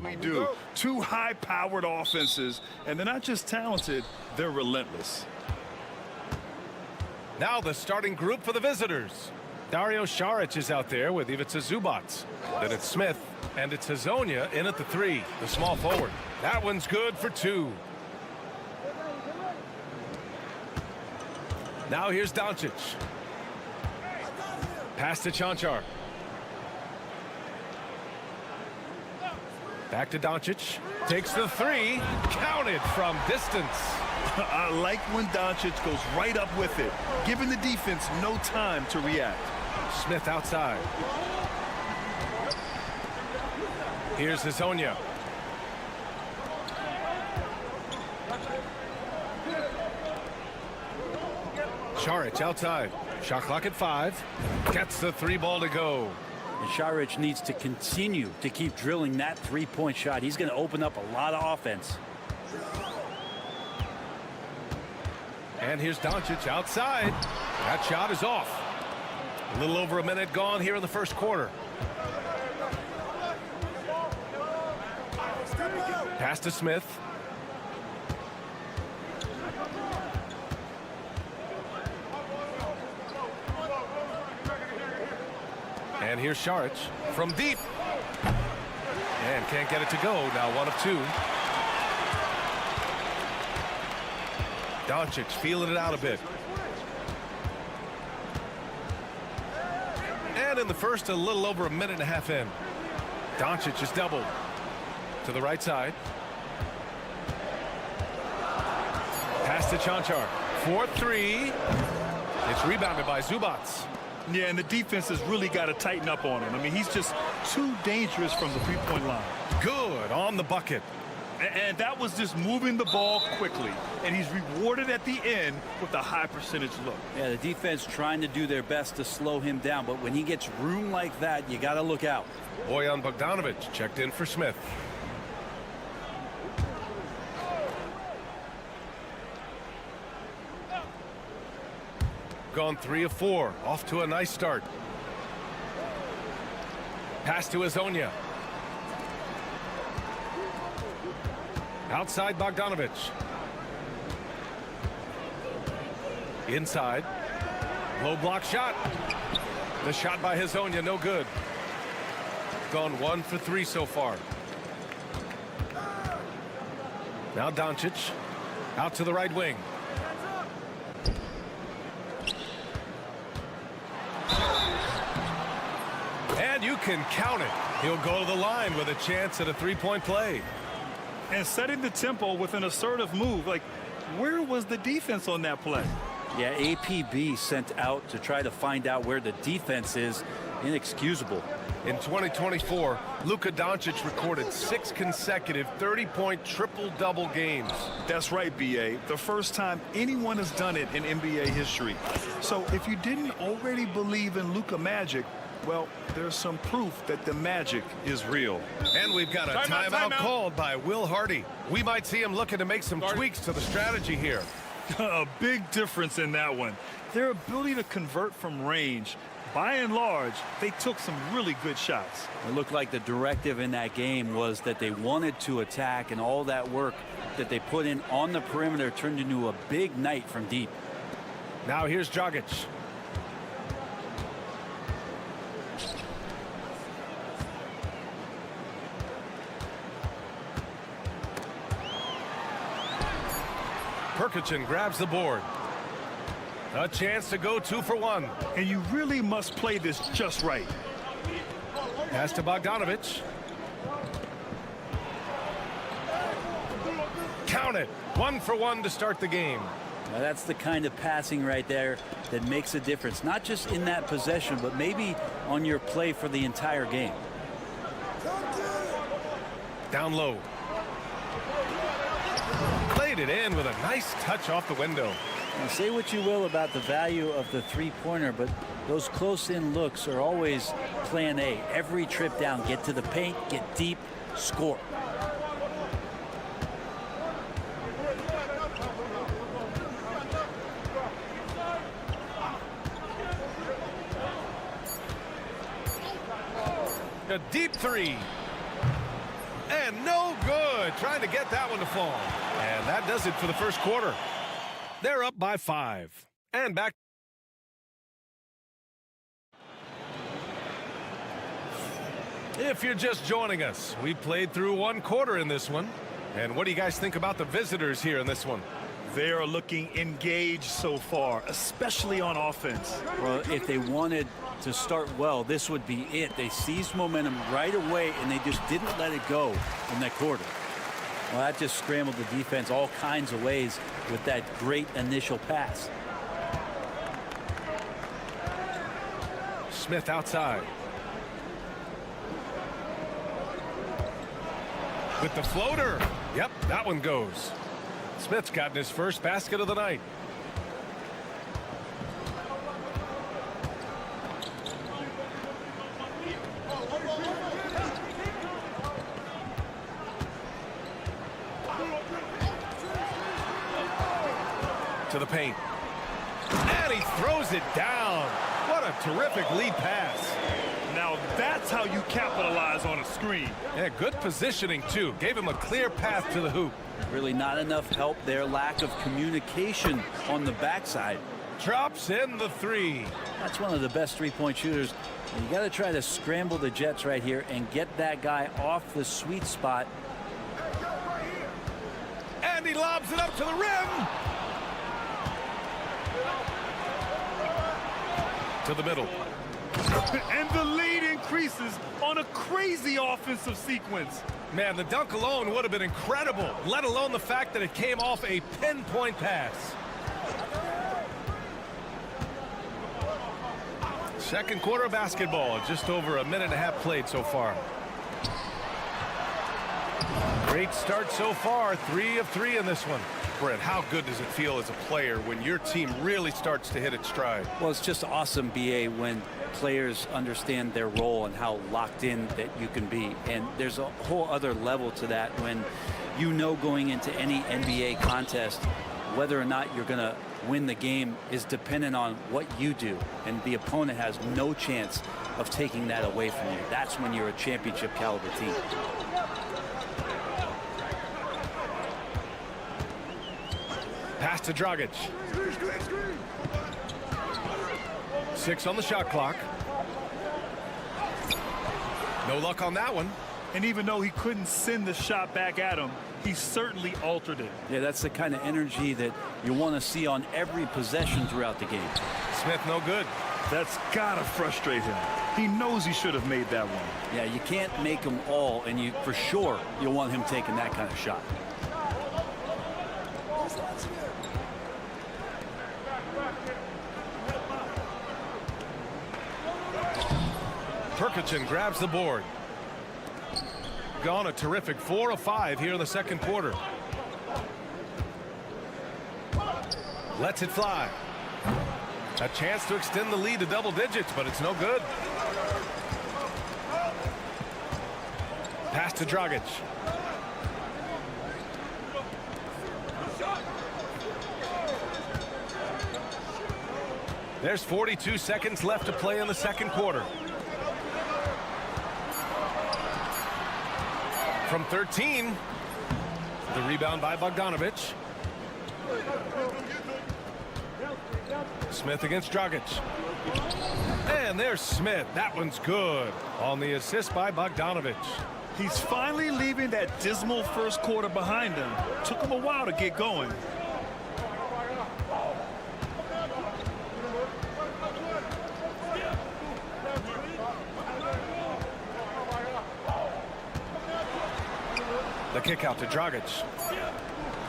We do. Two high-powered offenses, and they're not just talented, they're relentless. Now the starting group for the visitors. Dario Saric is out there with Ivica Zubac. Then it's Smith, and it's Hazonia in at the 3, the small forward. That one's good for 2. Now here's Doncic. Pass to Chanchar. Back to Doncic. Takes the 3. Counted from distance. I like when Doncic goes right up with it, giving the defense no time to react. Smith outside. Here's Hazonia. Saric outside. Shot clock at 5. Gets the 3 ball to go. And Saric needs to continue to keep drilling that three-point shot. He's going to open up a lot of offense. And here's Doncic outside. That shot is off. A little over a minute gone here in the first quarter. Pass to Smith. And here's Saric from deep. And can't get it to go. Now 1 of 2. Doncic feeling it out a bit. And in the first, a little over a minute and a half in. Doncic is doubled. To the right side. Pass to Chanchar. 4-3. It's rebounded by Zubac. Yeah, and the defense has really got to tighten up on him. I mean, he's just too dangerous from the three-point line. Good on the bucket. And that was just moving the ball quickly. And he's rewarded at the end with a high percentage look. Yeah, the defense trying to do their best to slow him down. But when he gets room like that, you got to look out. Bojan Bogdanovic checked in for Smith. Gone 3 of 4. Off to a nice start. Pass to Hazonia. Outside Bogdanovic. Inside. Low block shot. The shot by Hazonia, no good. Gone 1 for 3 so far. Now Doncic. Out to the right wing. And you can count it. He'll go to the line with a chance at a three-point play. And setting the tempo with an assertive move. Like, where was the defense on that play? Yeah, APB sent out to try to find out where the defense is. Inexcusable. In 2024, Luka Doncic recorded 6 consecutive 30-point triple-double games. That's right, B.A. The first time anyone has done it in NBA history. So if you didn't already believe in Luka magic, well, there's some proof that the magic is real. And we've got a timeout called by Will Hardy. We might see him looking to make some tweaks to the strategy here. A big difference in that one. Their ability to convert from range. By and large, they took some really good shots. It looked like the directive in that game was that they wanted to attack, and all that work that they put in on the perimeter turned into a big night from deep. Now here's Dragic. Turkichin grabs the board. A chance to go 2 for 1. And you really must play this just right. Pass to Bogdanovic. Count it. 1 for 1 to start the game. Now that's the kind of passing right there that makes a difference, not just in that possession, but maybe on your play for the entire game. Down low. Played it in with a nice touch off the window. Now, say what you will about the value of the three-pointer, but those close-in looks are always plan A. Every trip down, get to the paint, get deep, score. A deep three. And no good. Trying to get that one to fall. And that does it for the first quarter. They're up by 5. And back. If you're just joining us, we played through 1 quarter in this one. And what do you guys think about the visitors here in this one? They are looking engaged so far, especially on offense. Well, if they wanted to start well, this would be it. They seized momentum right away, and they just didn't let it go in that quarter. Well, that just scrambled the defense all kinds of ways with that great initial pass. Smith outside. With the floater. Yep, that one goes. Smith's gotten his first basket of the night. To the paint. And he throws it down. What a terrific lead pass. Now that's how you capitalize on a screen. Yeah, good positioning, too. Gave him a clear path to the hoop. Really not enough help there. Lack of communication on the backside. Drops in the 3. That's one of the best three-point shooters. You got to try to scramble the Jets right here and get that guy off the sweet spot. And he lobs it up to the rim. To the middle. And the lead increases on a crazy offensive sequence. Man, the dunk alone would have been incredible, let alone the fact that it came off a pinpoint pass. Second quarter of basketball, just over a minute and a half played so far. Great start so far, 3 of 3 in this one. Brent, how good does it feel as a player when your team really starts to hit its stride? Well, it's just awesome, BA, when players understand their role and how locked in that you can be. And there's a whole other level to that when you know going into any NBA contest whether or not you're going to win the game is dependent on what you do. And the opponent has no chance of taking that away from you. That's when you're a championship caliber team. Pass to Dragic. 6 on the shot clock. No luck on that one. And even though he couldn't send the shot back at him, he certainly altered it. Yeah, that's the kind of energy that you want to see on every possession throughout the game. Smith no good. That's gotta frustrate him. He knows he should have made that one. Yeah, you can't make them all, and you for sure you'll want him taking that kind of shot. Turkichin grabs the board. Gone a terrific 4 of 5 here in the second quarter. Lets it fly. A chance to extend the lead to double digits, but it's no good. Pass to Dragic. There's 42 seconds left to play in the second quarter. From 13, the rebound by Bogdanovic. Smith against Dragic. And there's Smith. That one's good on the assist by Bogdanovic. He's finally leaving that dismal first quarter behind him. Took him a while to get going. The kick out to Dragic.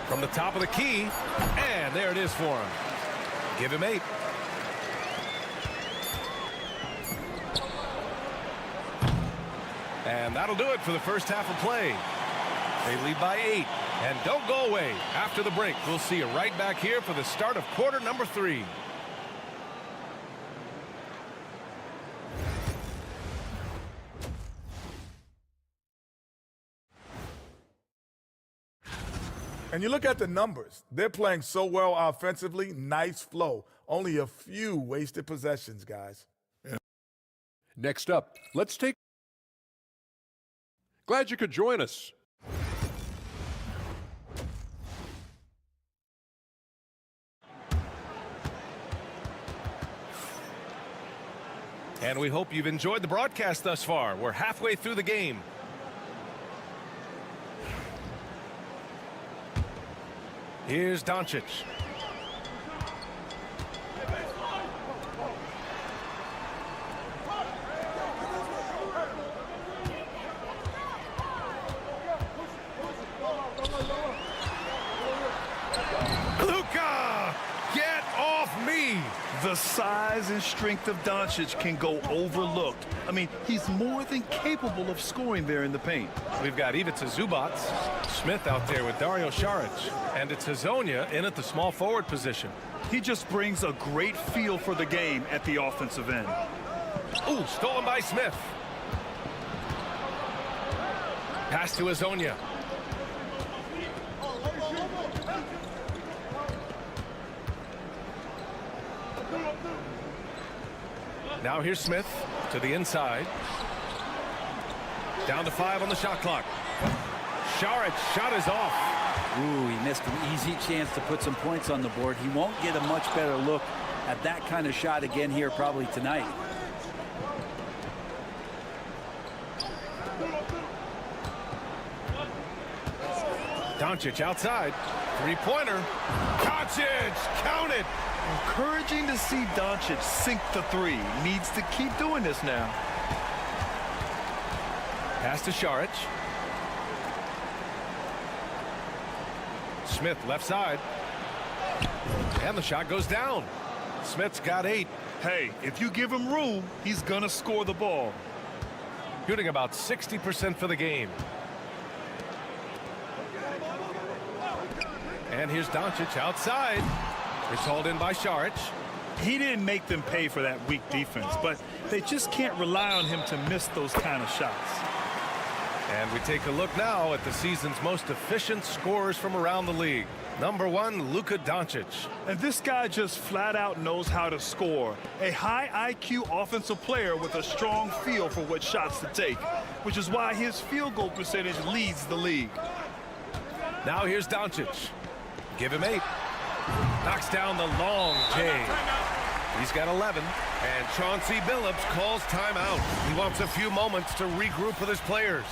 From the top of the key, and there it is for him. Give him 8. And that'll do it for the first half of play. They lead by 8. And don't go away. After the break, we'll see you right back here for the start of quarter number 3. And you look at the numbers. They're playing so well offensively. Nice flow. Only a few wasted possessions, guys. Next up, let's take... Glad you could join us. And we hope you've enjoyed the broadcast thus far. We're halfway through the game. Here's Doncic. Luka! Get off me! The size and strength of Doncic can go overlooked. I mean, he's more than capable of scoring there in the paint. We've got Ivica Zubac, Smith out there with Dario Saric, and it's Hazonia in at the small forward position. He just brings a great feel for the game at the offensive end. Ooh, stolen by Smith. Pass to Hazonia. Now here's Smith to the inside. Down to 5 on the shot clock. Saric shot is off. Ooh, he missed an easy chance to put some points on the board. He won't get a much better look at that kind of shot again here probably tonight. Doncic outside. Three-pointer. Doncic, count it. Encouraging to see Doncic sink the 3. Needs to keep doing this now. Pass to Saric. Smith left side. And the shot goes down. Smith's got 8. Hey, if you give him room, he's gonna score the ball. Shooting about 60% for the game. And here's Doncic outside. It's hauled in by Saric. He didn't make them pay for that weak defense, but they just can't rely on him to miss those kind of shots. And we take a look now at the season's most efficient scorers from around the league. Number 1, Luka Doncic. And this guy just flat out knows how to score. A high IQ offensive player with a strong feel for what shots to take, which is why his field goal percentage leads the league. Now here's Doncic. Give him 8. Knocks down the long J. He's got 11. And Chauncey Billups calls timeout. He wants a few moments to regroup with his players.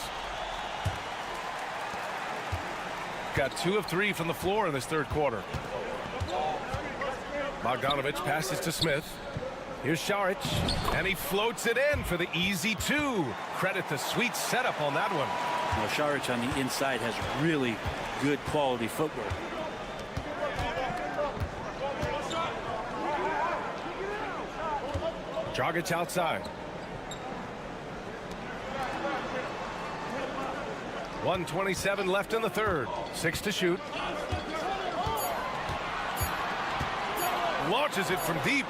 Got 2 of 3 from the floor in this third quarter. Bogdanovic passes to Smith. Here's Saric. And he floats it in for the easy 2. Credit the sweet setup on that one. Well, Saric on the inside has really good quality footwork. Dragic outside. 1:27 left in the third. 6 to shoot. Launches it from deep.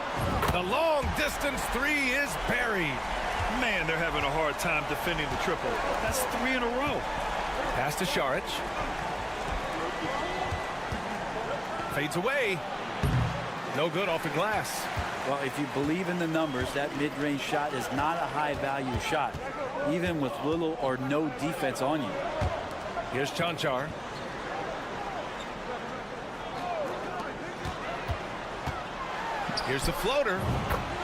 The long distance 3 is buried. Man, they're having a hard time defending the triple. That's 3 in a row. Pass to Saric. Fades away. No good off the glass. Well, if you believe in the numbers, that mid-range shot is not a high-value shot, even with little or no defense on you. Here's Chanchar. Here's the floater.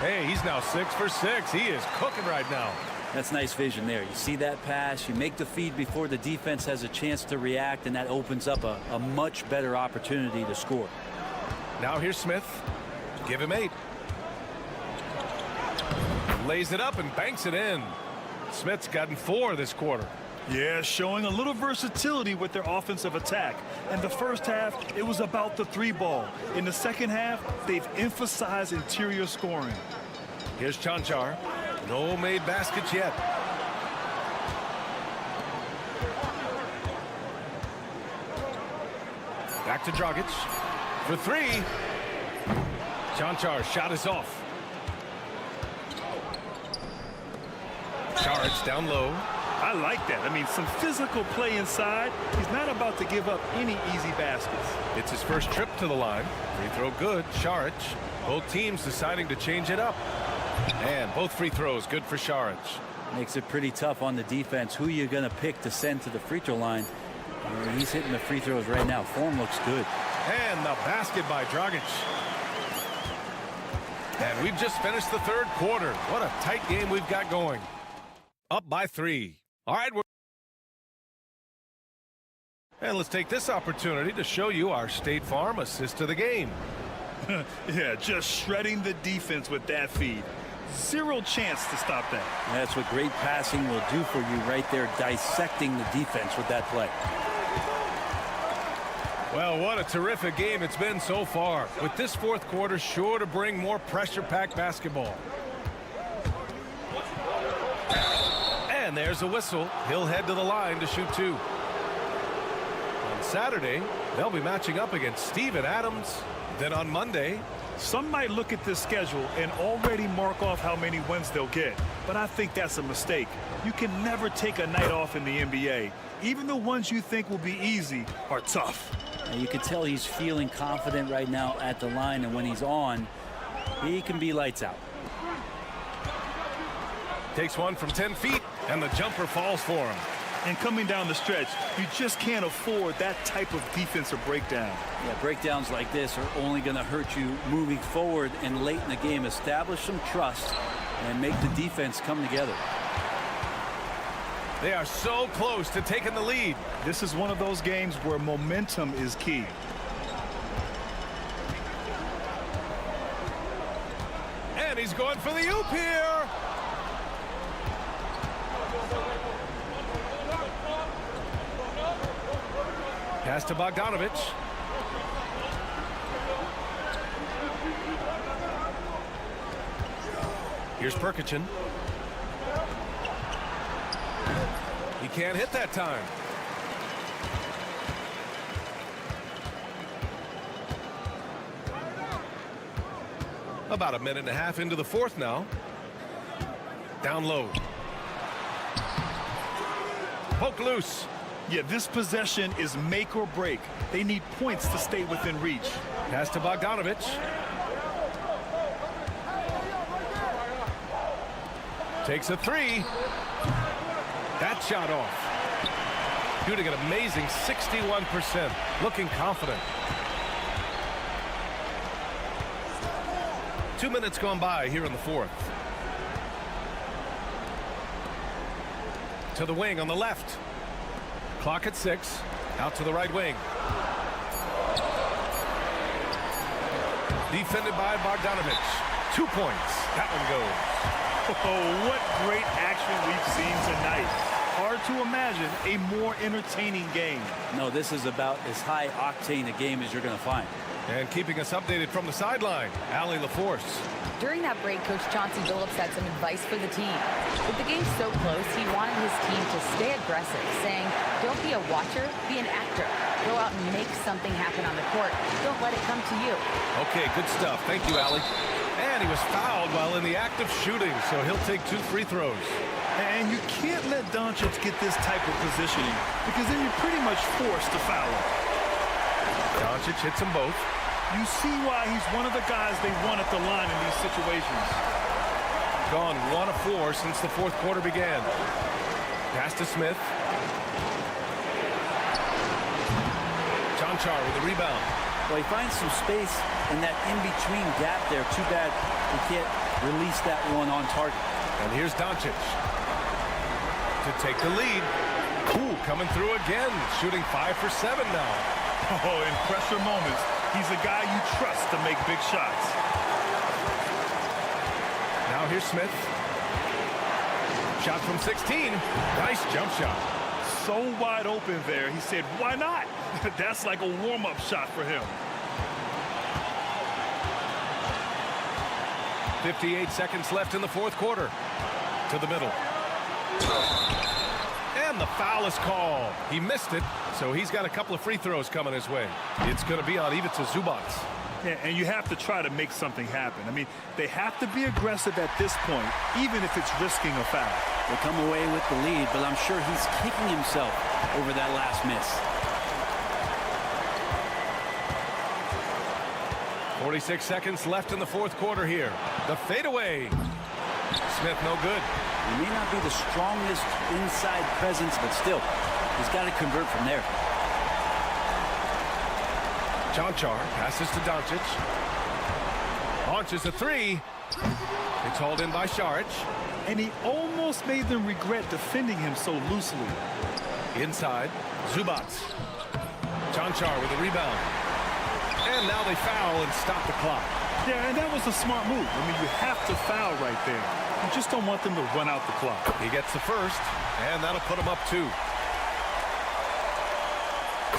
Hey, he's now 6 for 6. He is cooking right now. That's nice vision there. You see that pass, you make the feed before the defense has a chance to react, and that opens up a much better opportunity to score. Now here's Smith. Give him 8. Lays it up and banks it in. Smith's gotten 4 this quarter. Yeah, showing a little versatility with their offensive attack. In the first half, it was about the three ball. In the second half, they've emphasized interior scoring. Here's Chanchar. No made baskets yet. Back to Dragic for three. Chanchar's shot is off. Saric down low. I like that. I mean, some physical play inside. He's not about to give up any easy baskets. It's his first trip to the line. Free throw good. Saric. Both teams deciding to change it up. And both free throws good for Saric. Makes it pretty tough on the defense. Who you're going to pick to send to the free throw line. He's hitting the free throws right now. Form looks good. And the basket by Dragic. And we've just finished the third quarter. What a tight game we've got going. Up by 3. All right. And let's take this opportunity to show you our State Farm assist of the game. Yeah, just shredding the defense with that feed. Zero chance to stop that. That's what great passing will do for you right there, dissecting the defense with that play. Well, what a terrific game it's been so far. With this fourth quarter sure to bring more pressure-packed basketball. And there's a whistle. He'll head to the line to shoot 2. On Saturday, they'll be matching up against Steven Adams. Then on Monday, some might look at this schedule and already mark off how many wins they'll get. But I think that's a mistake. You can never take a night off in the NBA. Even the ones you think will be easy are tough. And you can tell he's feeling confident right now at the line, and when he's on, he can be lights out. Takes one from 10 feet, and the jumper falls for him. And coming down the stretch, you just can't afford that type of defensive breakdown. Yeah, breakdowns like this are only going to hurt you moving forward and late in the game. Establish some trust and make the defense come together. They are so close to taking the lead. This is one of those games where momentum is key. And he's going for the oop here. Pass to Bogdanovich. Here's Perkichin. He can't hit that time. About a minute and a half into the fourth now. Down low. Poke loose. Yeah, this possession is make or break. They need points to stay within reach. Pass to Bogdanovich. Takes a 3. That shot off. Shooting an amazing 61%. Looking confident. 2 minutes gone by here in the fourth. To the wing on the left. Clock at 6. Out to the right wing. Defended by Bogdanovich. 2 points. That one goes. Oh, what great action we've seen tonight. Hard to imagine a more entertaining game. No, this is about as high octane a game as you're going to find. And keeping us updated from the sideline, Allie LaForce. During that break, Coach Chauncey Billups had some advice for the team. With the game so close, he wanted his team to stay aggressive, saying, don't be a watcher, be an actor. Go out and make something happen on the court. Don't let it come to you. Okay, good stuff. Thank you, Allie. And he was fouled while in the act of shooting, so he'll take 2 free throws. And you can't let Doncic get this type of positioning because then you're pretty much forced to foul him. Doncic hits them both. You see why he's one of the guys they want at the line in these situations. Gone 1 of 4 since the fourth quarter began. Pass to Smith. Chanchar with the rebound. Well, he finds some space in that in-between gap there. Too bad he can't release that one on target. And here's Doncic to take the lead. Ooh, coming through again. Shooting 5 for 7 now. Oh, in pressure moments, he's a guy you trust to make big shots. Now here's Smith. Shot from 16. Nice jump shot. so wide open there. He said, why not? That's like a warm-up shot for him. 58 seconds left in the fourth quarter. To the middle. And the foul is called. He missed it, so he's got a couple of free throws coming his way. It's going to be on Ivica Zubac. Yeah, and you have to try to make something happen. I mean, they have to be aggressive at this point, even if it's risking a foul. They come away with the lead, but I'm sure he's kicking himself over that last miss. 46 seconds left in the fourth quarter here. The fadeaway. Smith no good. He may not be the strongest inside presence, but still, he's got to convert from there. Jonchar passes to Doncic. Launches a three. It's hauled in by Šarić. And he almost made them regret defending him so loosely. Inside, Zubac. Jonchar with a rebound. And now they foul and stop the clock. Yeah, and that was a smart move. I mean, you have to foul right there. You just don't want them to run out the clock. He gets the first, and that'll put him up 2.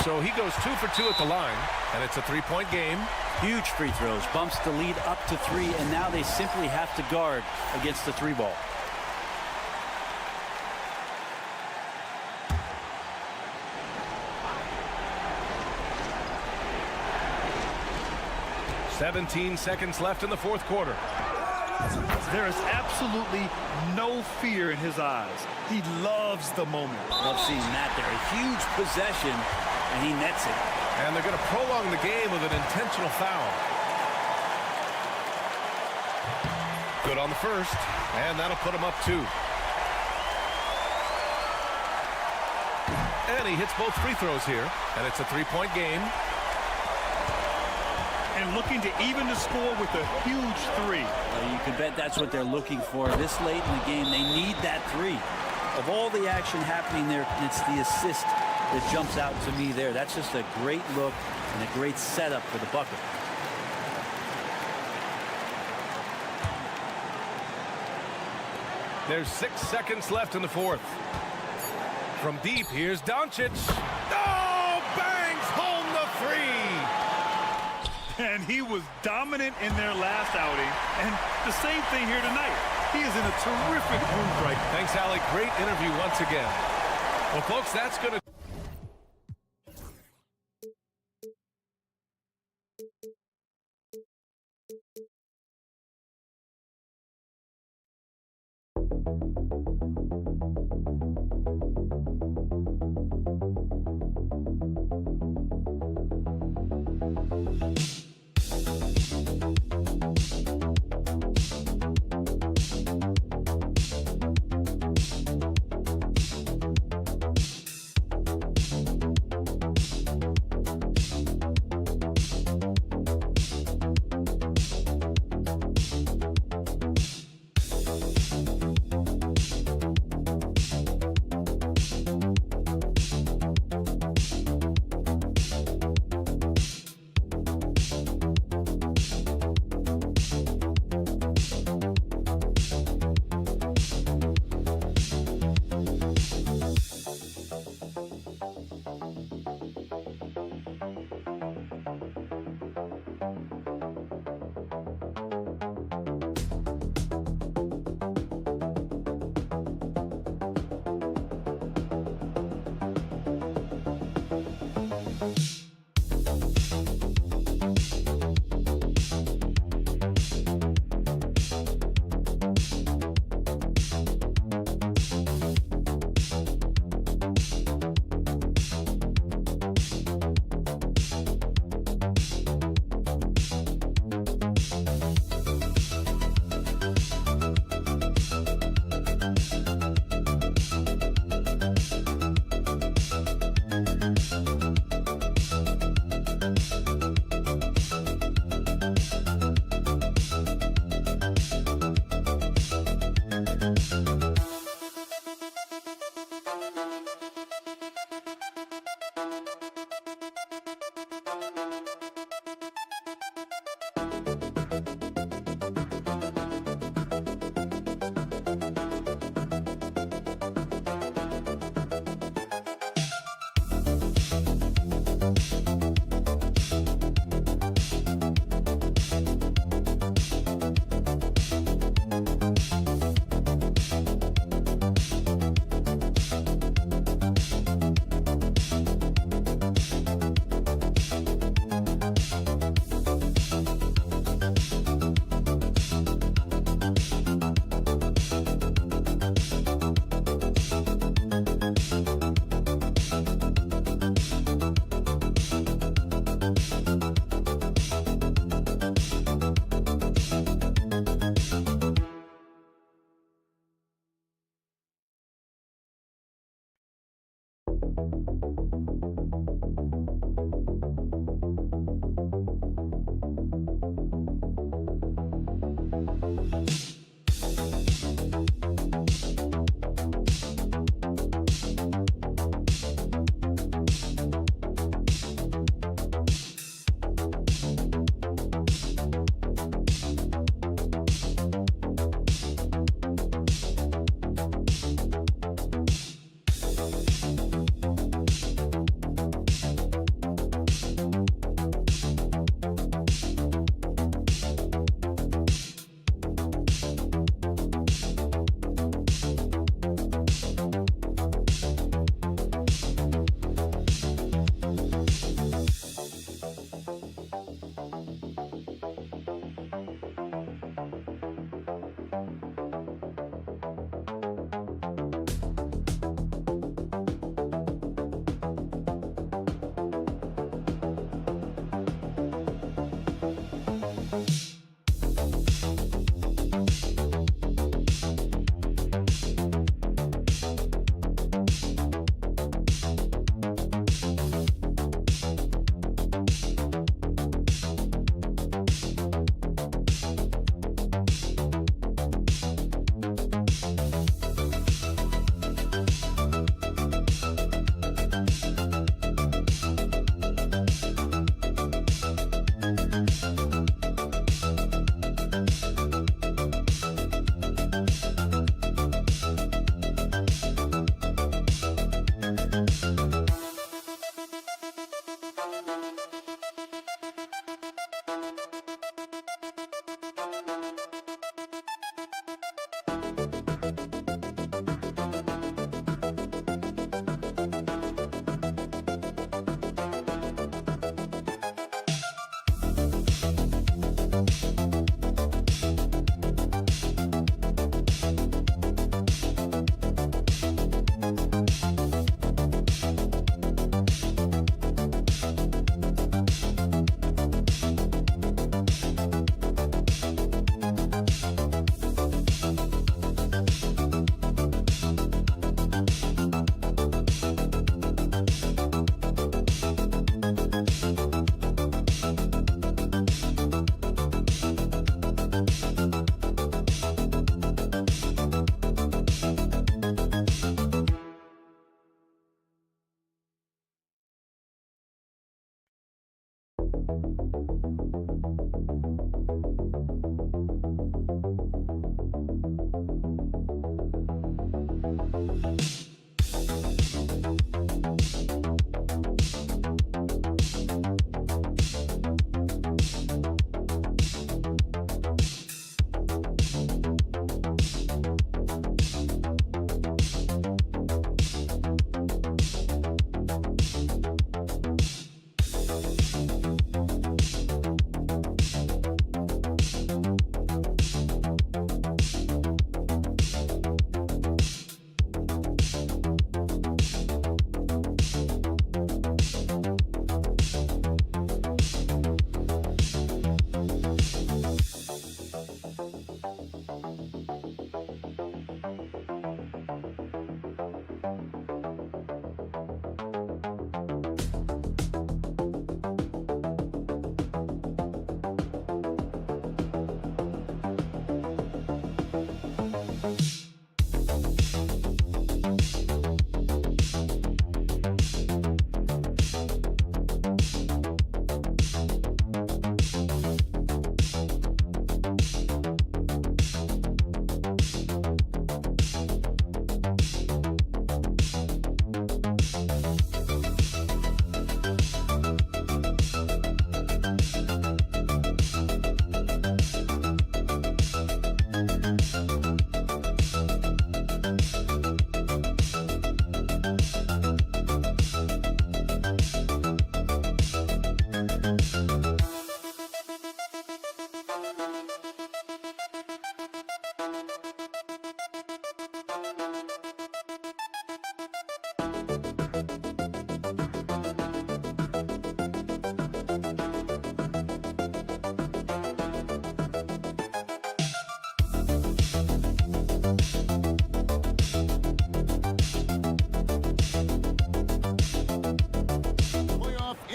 So he goes 2 for 2 at the line, and it's a 3-point game. Huge free throws, bumps the lead up to 3, and now they simply have to guard against the 3 ball. "17 seconds left in the fourth quarter. There is absolutely no fear in his eyes. He loves the moment. Love seeing that there. A huge possession, and he nets it. And they're going to prolong the game with an intentional foul. Good on the first, and that'll put him up 2. And he hits both free throws here, and it's a 3-point game. And looking to even the score with a huge 3. You can bet that's what they're looking for. This late in the game, they need that 3. Of all the action happening there, it's the assist that jumps out to me there. That's just a great look and a great setup for the bucket. There's 6 seconds left in the fourth. From deep, here's Doncic. Oh, bangs home the 3. And he was dominant in their last outing. And the same thing here tonight. He is in a terrific groove right now. Thanks, Alec. Great interview once again. Well, folks, that's going to...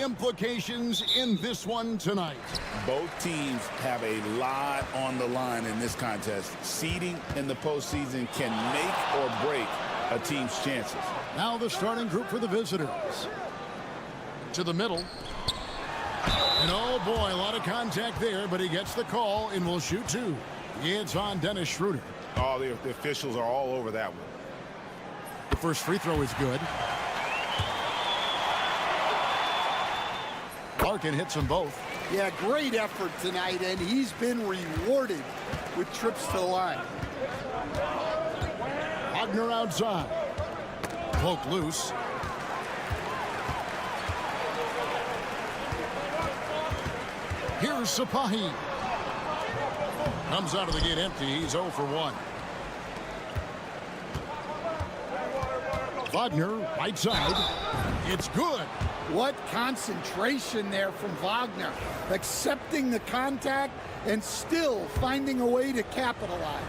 Implications in this one tonight. Both teams have a lot on the line in this contest. Seeding in the postseason can make or break a team's chances. Now the starting group for the visitors. To the middle. And oh boy, a lot of contact there, but he gets the call and will shoot two. It's on Dennis Schroeder. Oh, the officials are all over that one. The first free throw is good. Larkin hits them both. Yeah, great effort tonight, and he's been rewarded with trips to the line. Wagner outside. Poke loose. Here's Sapahi. Comes out of the gate empty. He's 0 for 1. Wagner, right side. It's good. What concentration there from Wagner. Accepting the contact and still finding a way to capitalize.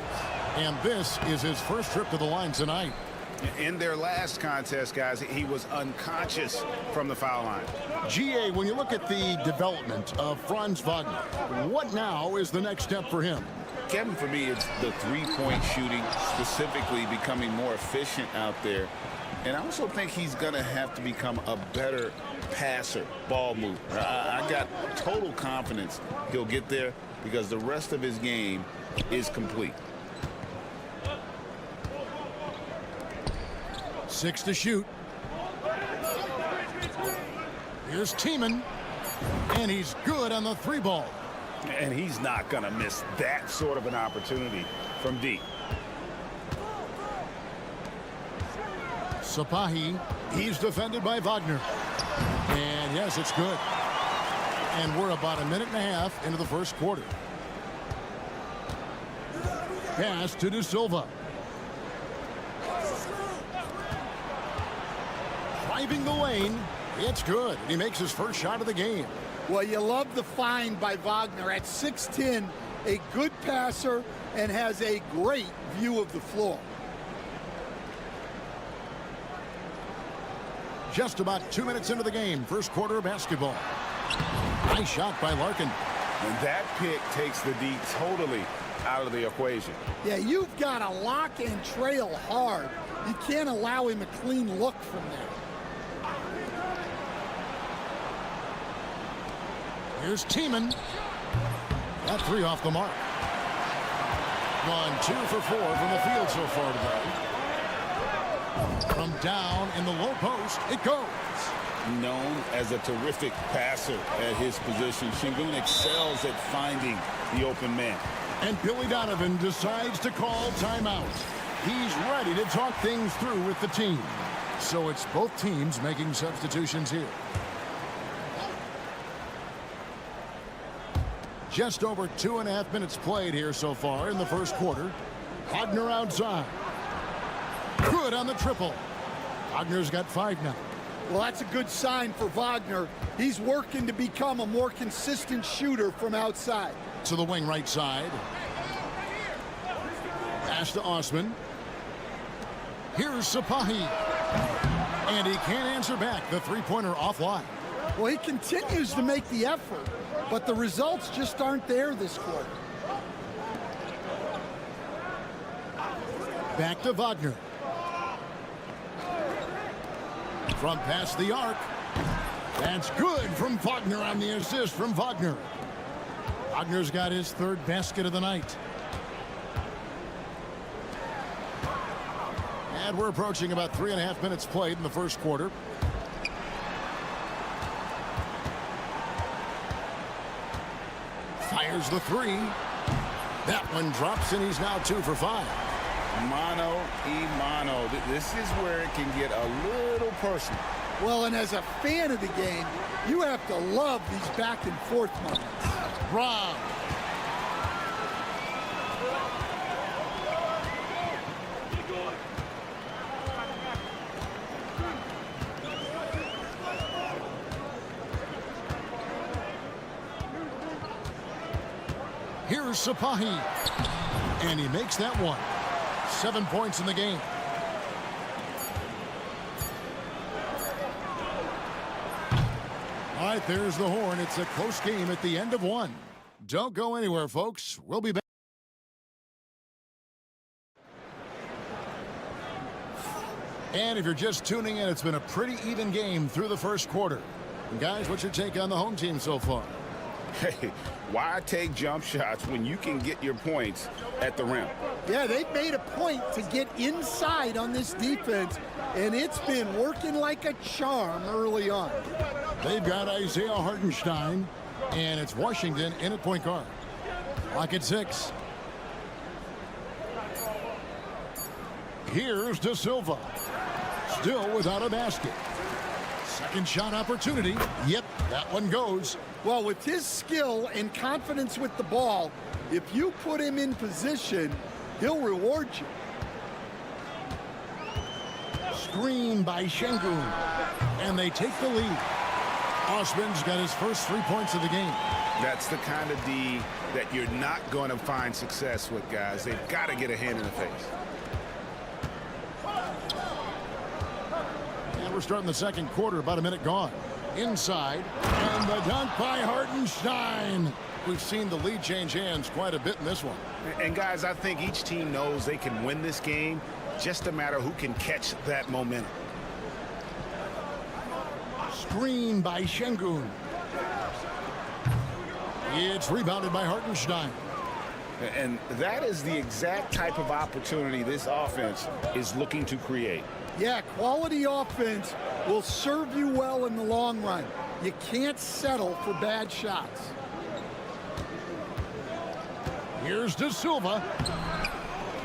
And this is his first trip to the line tonight. In their last contest, guys, he was unconscious from the foul line. GA, when you look at the development of Franz Wagner, what now is the next step for him? Kevin, for me, it's the three-point shooting, specifically becoming more efficient out there. And I also think he's going to have to become a better passer, ball mover. I got total confidence he'll get there because the rest of his game is complete. 6 to shoot. Here's Tiemann. And he's good on the 3 ball. And he's not going to miss that sort of an opportunity from deep. Sapahi, he's defended by Wagner. And yes, it's good. And we're about a minute and a half into the first quarter. Pass to De Silva. Driving the lane. It's good. He makes his first shot of the game. Well, you love the find by Wagner at 6'10", a good passer, and has a great view of the floor. Just about 2 minutes into the game, first quarter of basketball. Nice shot by Larkin. And that pick takes the D totally out of the equation. Yeah, you've got to lock and trail hard. You can't allow him a clean look from there. Here's Tiemann. That three off the mark. Gone 2 for 4 from the field so far today. From down in the low post, it goes. Known as a terrific passer at his position, Şengün excels at finding the open man. And Billy Donovan decides to call timeout. He's ready to talk things through with the team. So it's both teams making substitutions here. Just over 2.5 minutes played here so far in the first quarter. Wagner outside. Good on the triple. Wagner's got 5 now. Well, that's a good sign for Wagner. He's working to become a more consistent shooter from outside. To the wing right side. Pass to Osman. Here's Sapahi. And he can't answer back. The three-pointer offline. Well, he continues to make the effort, but the results just aren't there this quarter. Back to Wagner. From past the arc. That's good from Wagner on the assist from Wagner. Wagner's got his 3rd basket of the night. And we're approaching about 3.5 minutes played in the first quarter. Fires the three. That one drops, and he's now 2 for 5. Mano y mano. This is where it can get a little personal. Well, and as a fan of the game, you have to love these back and forth moments. Rob. Here's Sapahi. And he makes that one. 7 points in the game. All right, there's the horn. It's a close game at the end of 1. Don't go anywhere, folks. We'll be back. And if you're just tuning in, it's been a pretty even game through the first quarter. And guys, what's your take on the home team so far? Hey, why take jump shots when you can get your points at the rim? Yeah, they've made a point to get inside on this defense, and it's been working like a charm early on. They've got Isaiah Hartenstein, and it's Washington in at point guard. Clock at 6. Here's De Silva. Still without a basket. Second shot opportunity. Yep, that one goes. Well, with his skill and confidence with the ball, if you put him in position, he'll reward you. Screen by Şengün. And they take the lead. Osman's got his first 3 points of the game. That's the kind of D that you're not going to find success with, guys. They've got to get a hand in the face. And we're starting the second quarter, about a minute gone. Inside, and the dunk by Hartenstein. We've seen the lead change hands quite a bit in this one. And guys, I think each team knows they can win this game. Just a matter who can catch that momentum. Screen by Şengün. It's rebounded by Hartenstein. And that is the exact type of opportunity this offense is looking to create. Yeah, quality offense will serve you well in the long run. You can't settle for bad shots. Here's De Silva.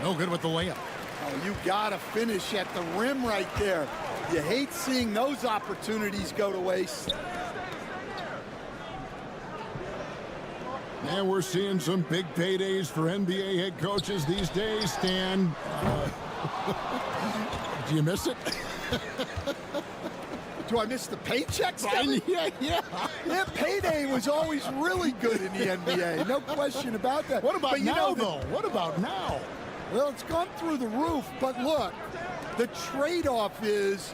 No good with the layup. Oh, you got to finish at the rim right there. You hate seeing those opportunities go to waste. And we're seeing some big paydays for NBA head coaches these days, Stan. Do you miss it? Do I miss the paychecks? Yeah. Yeah, payday was always really good in the NBA. No question about that. What about but now, though? What about now? Well, it's gone through the roof. But look, the trade-off is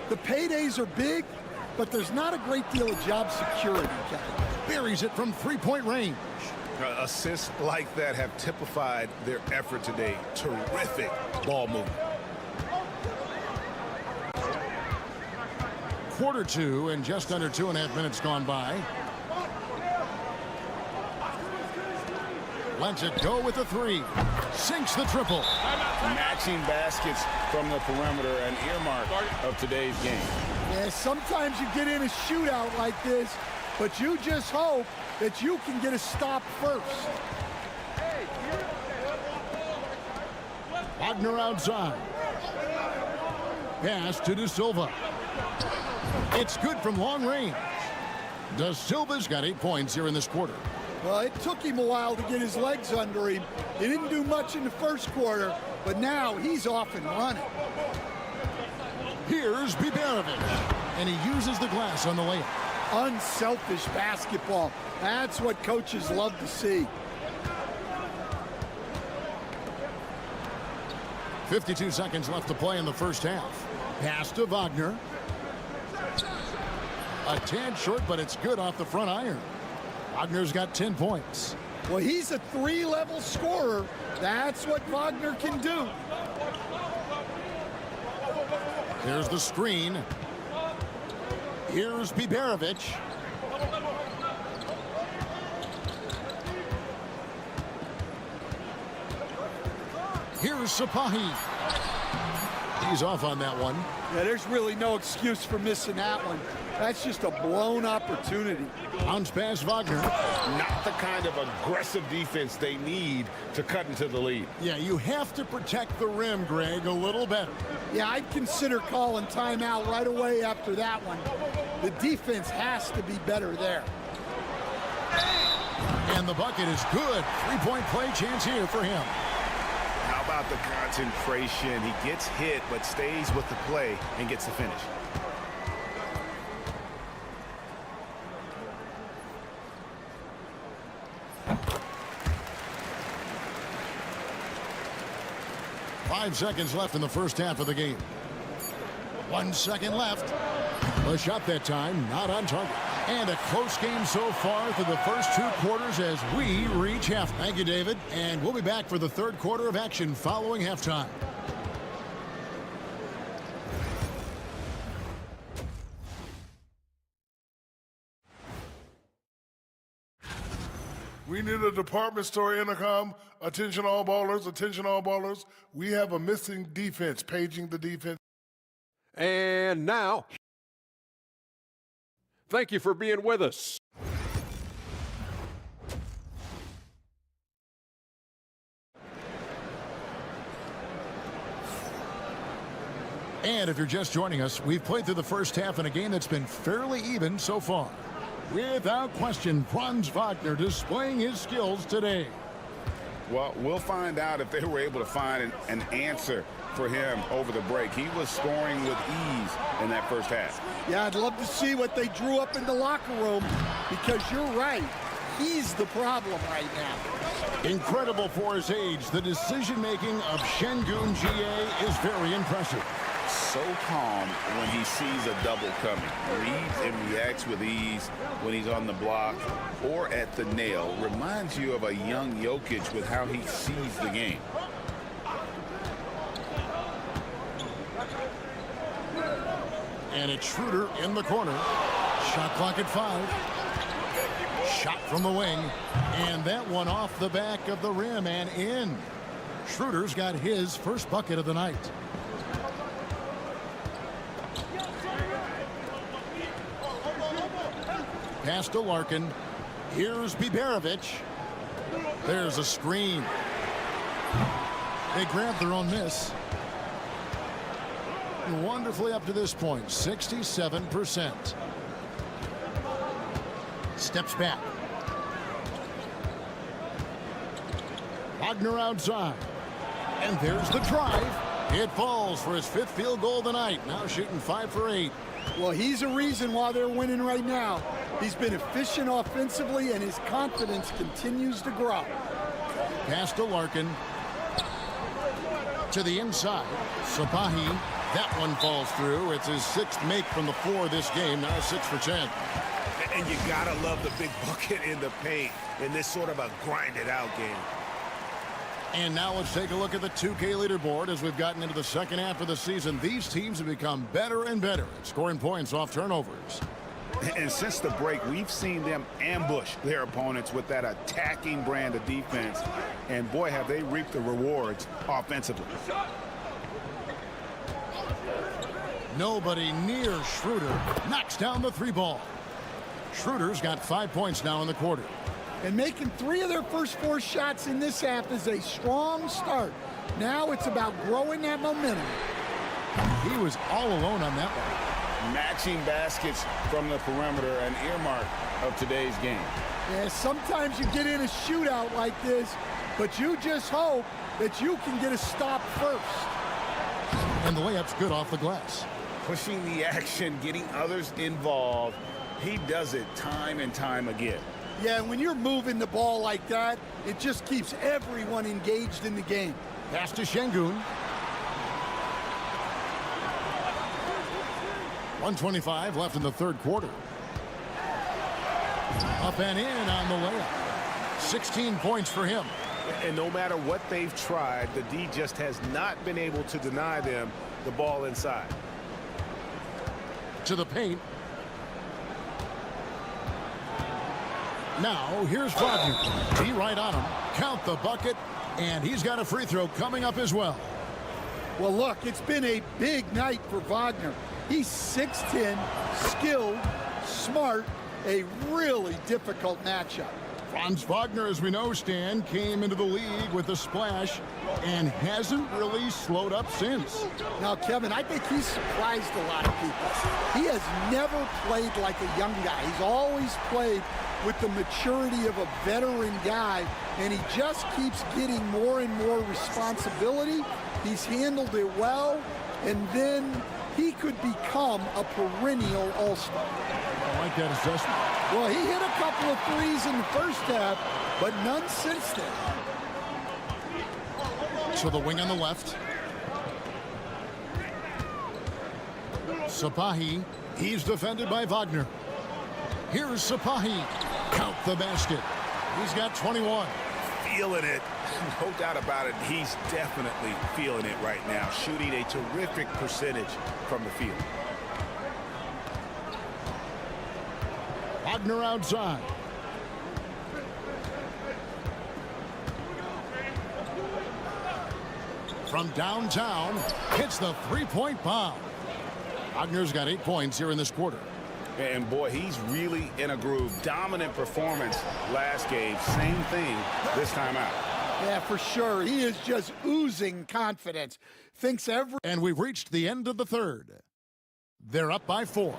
the paydays are big, but there's not a great deal of job security, Kevin. Buries it from three-point range. Assists like that have typified their effort today. Terrific ball movement. Quarter two and just under 2.5 minutes gone by. Lets it go with the three. Sinks the triple. Matching baskets from the perimeter, an earmark of today's game. Yeah, sometimes you get in a shootout like this, but you just hope that you can get a stop first. Wagner outside. Pass to De Silva. It's good from long range. De Silva's got 8 points here in this quarter. Well, it took him a while to get his legs under him. He didn't do much in the first quarter, but now he's off and running. Here's Biberovic, and he uses the glass on the layup. Unselfish basketball. That's what coaches love to see. 52 seconds left to play in the first half. Pass to Wagner. A tad short, but it's good off the front iron. Wagner's got 10 points. Well, he's a three-level scorer. That's what Wagner can do. Here's the screen. Here's Biberovic. Here's Sapahi. He's off on that one. Yeah, there's really no excuse for missing that one. That's just a blown opportunity. Bounce pass Wagner. Not the kind of aggressive defense they need to cut into the lead. Yeah, you have to protect the rim, Greg, a little better. Yeah, I'd consider calling timeout right away after that one. The defense has to be better there. And the bucket is good. Three-point play chance here for him. How about the concentration? He gets hit, but stays with the play and gets the finish. 5 seconds left in the first half of the game. 1 second left. A shot that time, not on target. And a close game so far through the first 2 quarters as we reach half. Thank you, David. And we'll be back for the third quarter of action following halftime. We need a department store intercom. Attention all ballers, attention all ballers. We have a missing defense, paging the defense. And now, thank you for being with us. And if you're just joining us, we've played through the first half in a game that's been fairly even so far. Without question, Franz Wagner displaying his skills today. Well, we'll find out if they were able to find an answer for him over the break. He was scoring with ease in that first half. Yeah, I'd love to see what they drew up in the locker room, because you're right. He's the problem right now. Incredible for his age. The decision-making of Şengün GA is very impressive. So calm when he sees a double coming. Reads and reacts with ease when he's on the block or at the nail. Reminds you of a young Jokic with how he sees the game. And it's Schroeder in the corner. Shot clock at 5. Shot from the wing. And that one off the back of the rim and in. Schroeder's got his first bucket of the night. Pass to Larkin. Here's Biberovic. There's a screen. They grabbed their own miss. Wonderfully up to this point, 67%. Steps back. Wagner outside. And there's the drive. It falls for his 5th field goal of the night. Now shooting 5 for 8. Well, he's a reason why they're winning right now. He's been efficient offensively, and his confidence continues to grow. Pass to Larkin. To the inside. Sapahi. That one falls through. It's his 6th make from the floor this game. Now 6 for 10. And you gotta love the big bucket in the paint in this sort of a grind-it-out game. And now let's take a look at the 2K leaderboard as we've gotten into the second half of the season. These teams have become better and better at scoring points off turnovers. And since the break, we've seen them ambush their opponents with that attacking brand of defense. And boy, have they reaped the rewards offensively. Nobody near Schroeder. Knocks down the 3-ball. Schroeder's got 5 points now in the quarter. And making 3 of their first 4 shots in this half is a strong start. Now it's about growing that momentum. He was all alone on that one. Matching baskets from the perimeter, an earmark of today's game. Yeah, sometimes you get in a shootout like this, but you just hope that you can get a stop first. And the layup's good off the glass. Pushing the action, getting others involved. He does it time and time again. Yeah, when you're moving the ball like that, it just keeps everyone engaged in the game. Pass to Şengün. 1:25 left in the 3rd quarter. Up and in on the layup. 16 points for him. And no matter what they've tried, the D just has not been able to deny them the ball inside. To the paint. Now, here's Wagner. He right on him. Count the bucket, and he's got a free throw coming up as well. Well, look, it's been a big night for Wagner. He's 6'10", skilled, smart, a really difficult matchup. Franz Wagner, as we know, Stan, came into the league with a splash and hasn't really slowed up since. Now, Kevin, I think he's surprised a lot of people. He has never played like a young guy. He's always played with the maturity of a veteran guy, and he just keeps getting more and more responsibility. He's handled it well, and then he could become a perennial all-star. I like that assessment. Well, he hit a couple of threes in the first half, but none since then. To the wing on the left. Sapahi. He's defended by Wagner. Here's Sapahi. Count the basket. He's got 21. Feeling it. No doubt about it. He's definitely feeling it right now. Shooting a terrific percentage from the field. Wagner outside. From downtown, hits the 3-point bomb. Wagner's got 8 points here in this quarter. And boy, he's really in a groove. Dominant performance last game. Same thing this time out. Yeah, for sure. He is just oozing confidence. And we've reached the end of the 3rd. They're up by 4.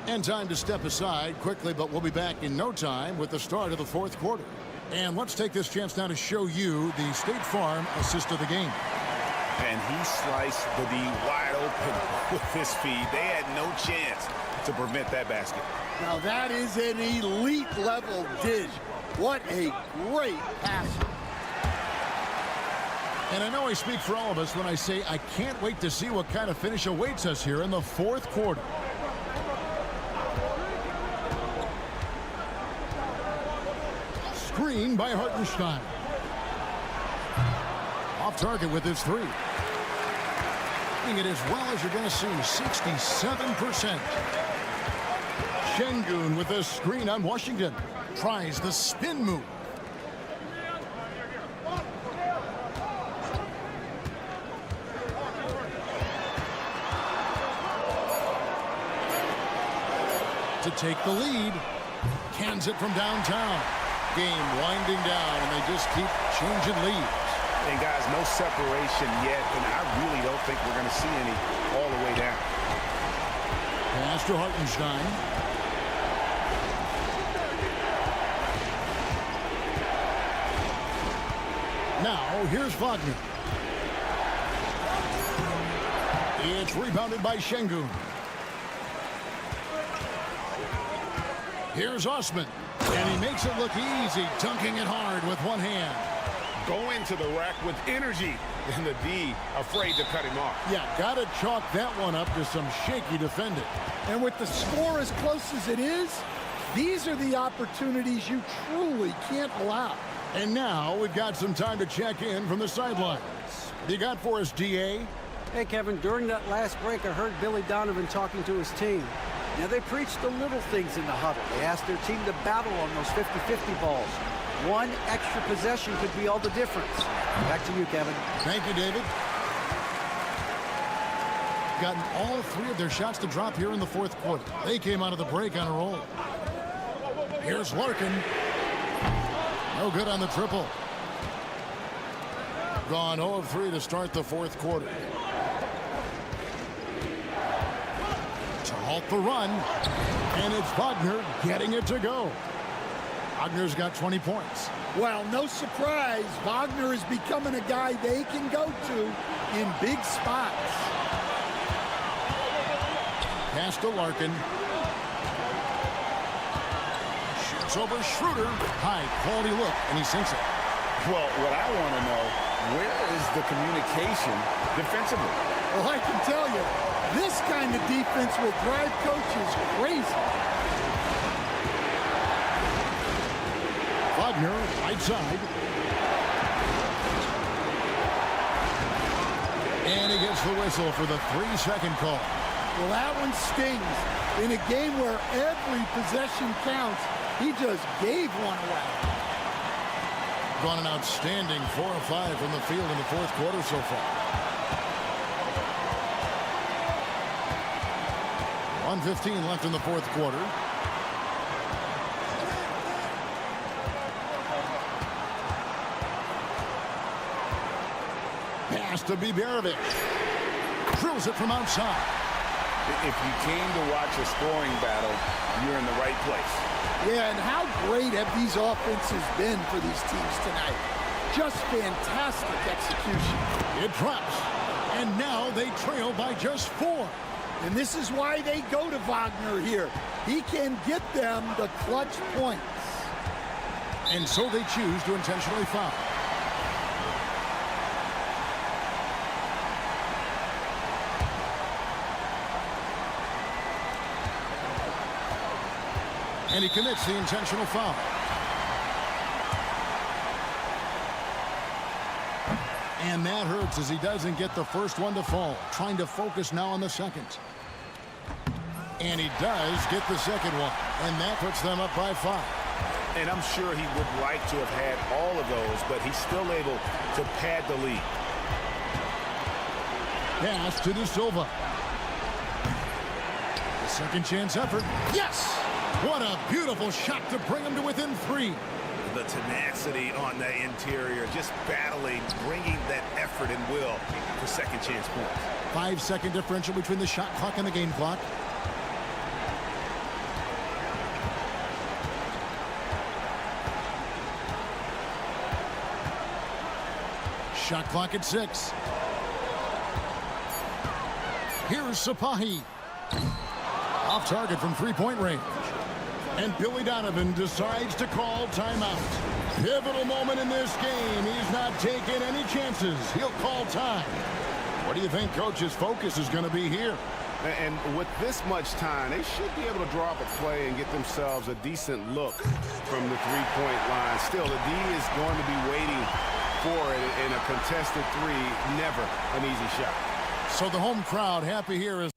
And time to step aside quickly, but we'll be back in no time with the start of the 4th quarter. And let's take this chance now to show you the State Farm assist of the game. And he sliced the D wide open with his feed. They had no chance to prevent that basket. Now that is an elite level dish. What a great passer. And I know I speak for all of us when I say I can't wait to see what kind of finish awaits us here in the 4th quarter. Screen by Hartenstein. Off target with his 3. Hitting it as well as you're going to see, 67%. Şengün with a screen on Washington. Tries the spin move. To take the lead. Cans it from downtown. Game winding down, and they just keep changing leads. And guys, no separation yet, and I really don't think we're going to see any all the way down. Pass to Hartenstein. Now, here's Wagner. It's rebounded by Şengün. Here's Osman. And he makes it look easy, dunking it hard with one hand. Going to the rack with energy, and the D afraid to cut him off. Yeah, got to chalk that one up to some shaky defending. And with the score as close as it is, these are the opportunities you truly can't allow. And now we've got some time to check in from the sidelines. What you got for us, DA? Hey, Kevin, during that last break, I heard Billy Donovan talking to his team. Now, they preached the little things in the huddle. They asked their team to battle on those 50-50 balls. One extra possession could be all the difference. Back to you, Kevin. Thank you, David. Gotten all three of their shots to drop here in the fourth quarter. They came out of the break on a roll. Here's Larkin. No good on the triple. Gone 0 of 3 to start the fourth quarter. To halt the run. And it's Wagner getting it to go. Wagner's got 20 points. Well, no surprise, Wagner is becoming a guy they can go to in big spots. Pass to Larkin. Shoots over Schroeder. High quality look, and he sinks it. Well, what I want to know, where is the communication defensively? Well, I can tell you, this kind of defense will drive coaches crazy. Wagner, right side. And he gets the whistle for the 3-second call. Well, that one stings. In a game where every possession counts, he just gave one away. Gone an outstanding 4 of 5 from the field in the fourth quarter so far. 1:15 left in the fourth quarter. Pass to Biberovic. Drills it from outside. If you came to watch a scoring battle, you're in the right place. Yeah, and how great have these offenses been for these teams tonight? Just fantastic execution. It drops, and now they trail by just 4. And this is why they go to Wagner here. He can get them the clutch points. And so they choose to intentionally foul. And he commits the intentional foul. And that hurts as he doesn't get the first one to fall. Trying to focus now on the second. And he does get the second one. And that puts them up by 5. And I'm sure he would like to have had all of those, but he's still able to pad the lead. Pass to De Silva. The second chance effort. Yes! What a beautiful shot to bring him to within 3. The tenacity on the interior, just battling, bringing that effort and will for second chance points. 5-second differential between the shot clock and the game clock. Shot clock at 6. Here's Sapahi. Off target from 3-point range. And Billy Donovan decides to call timeout. Pivotal moment in this game. He's not taking any chances. He'll call time. What do you think Coach's focus is going to be here? And with this much time, they should be able to draw up a play and get themselves a decent look from the three-point line. Still, the D is going to be waiting for it in a contested 3. Never an easy shot. So the home crowd happy here is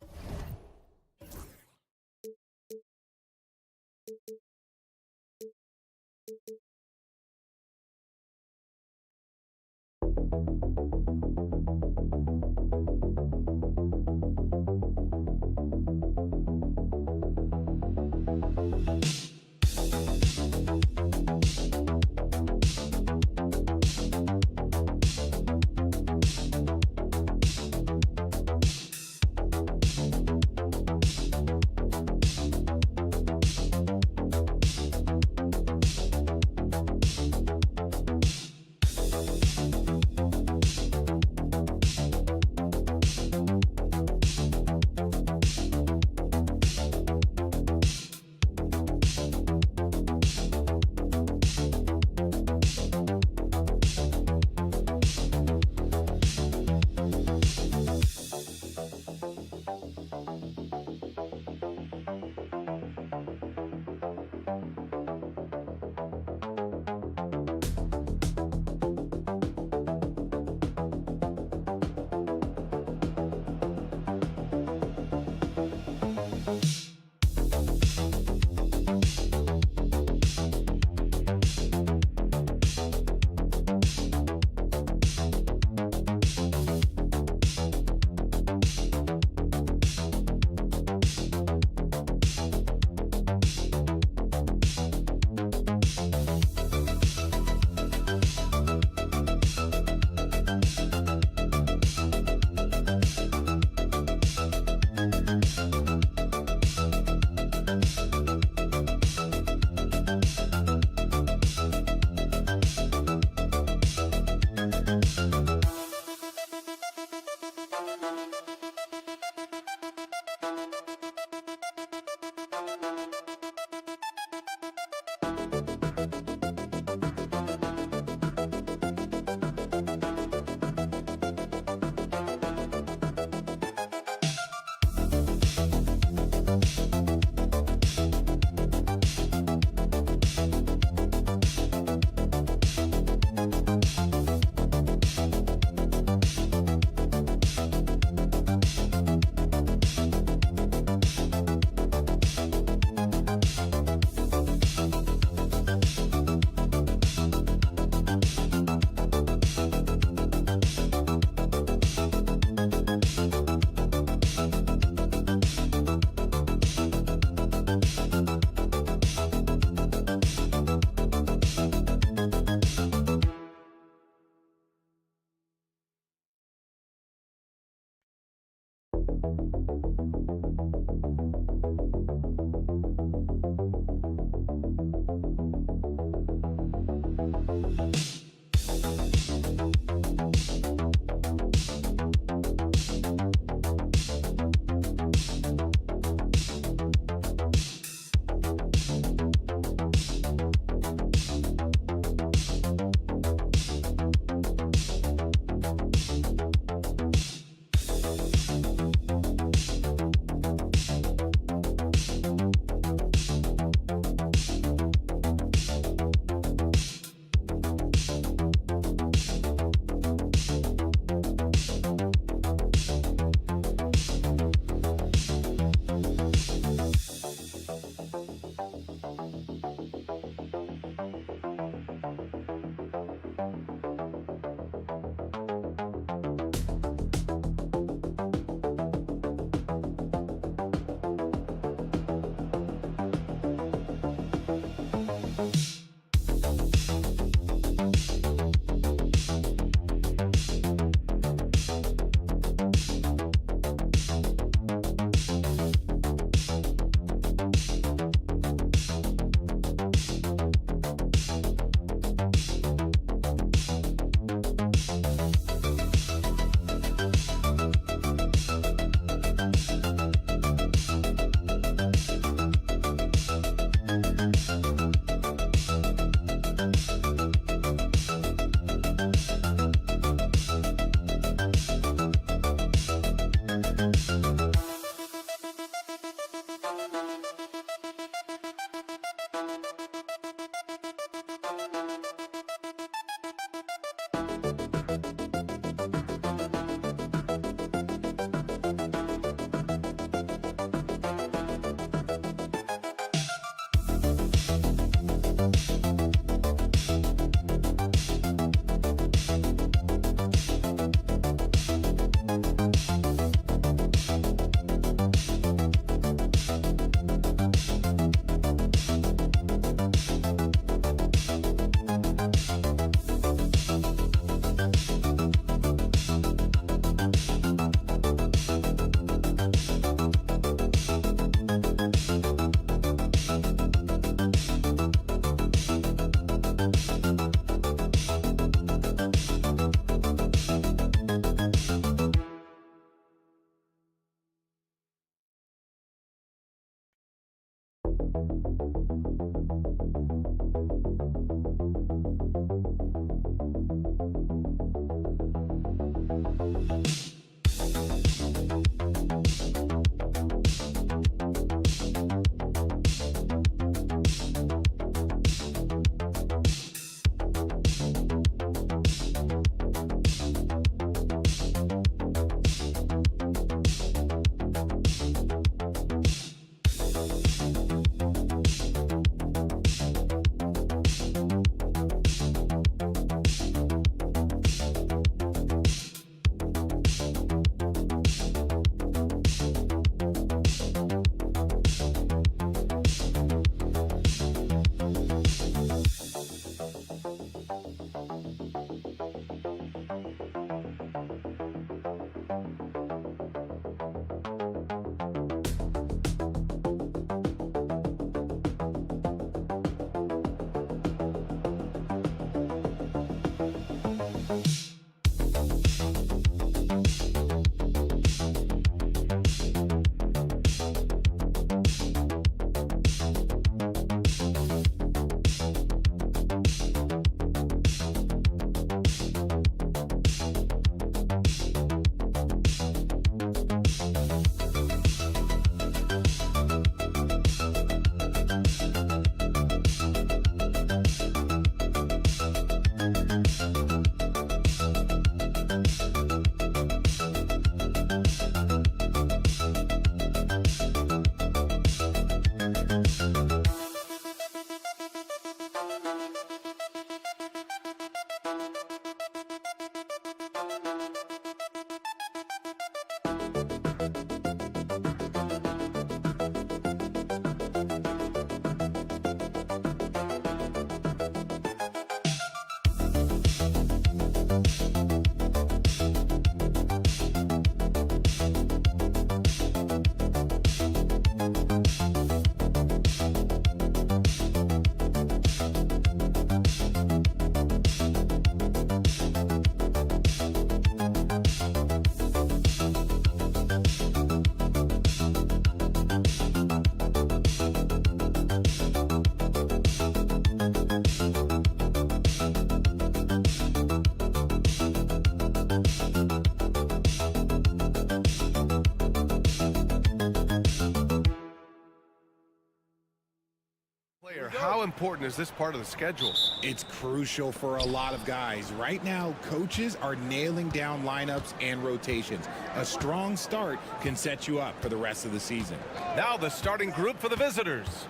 How important is this part of the schedule? It's crucial for a lot of guys. Right now, coaches are nailing down lineups and rotations. A strong start can set you up for the rest of the season. Now the starting group for the visitors.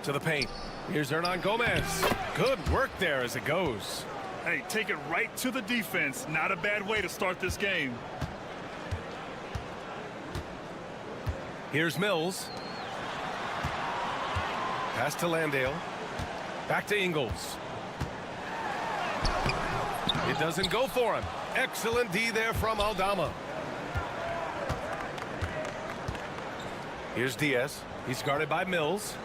To the paint. Here's Hernan Gomez. Good work there as it goes. Hey, take it right to the defense. Not a bad way to start this game. Here's Mills. Pass to Landale. Back to Ingles. It doesn't go for him. Excellent D there from Aldama. Here's Diaz. He's guarded by Mills.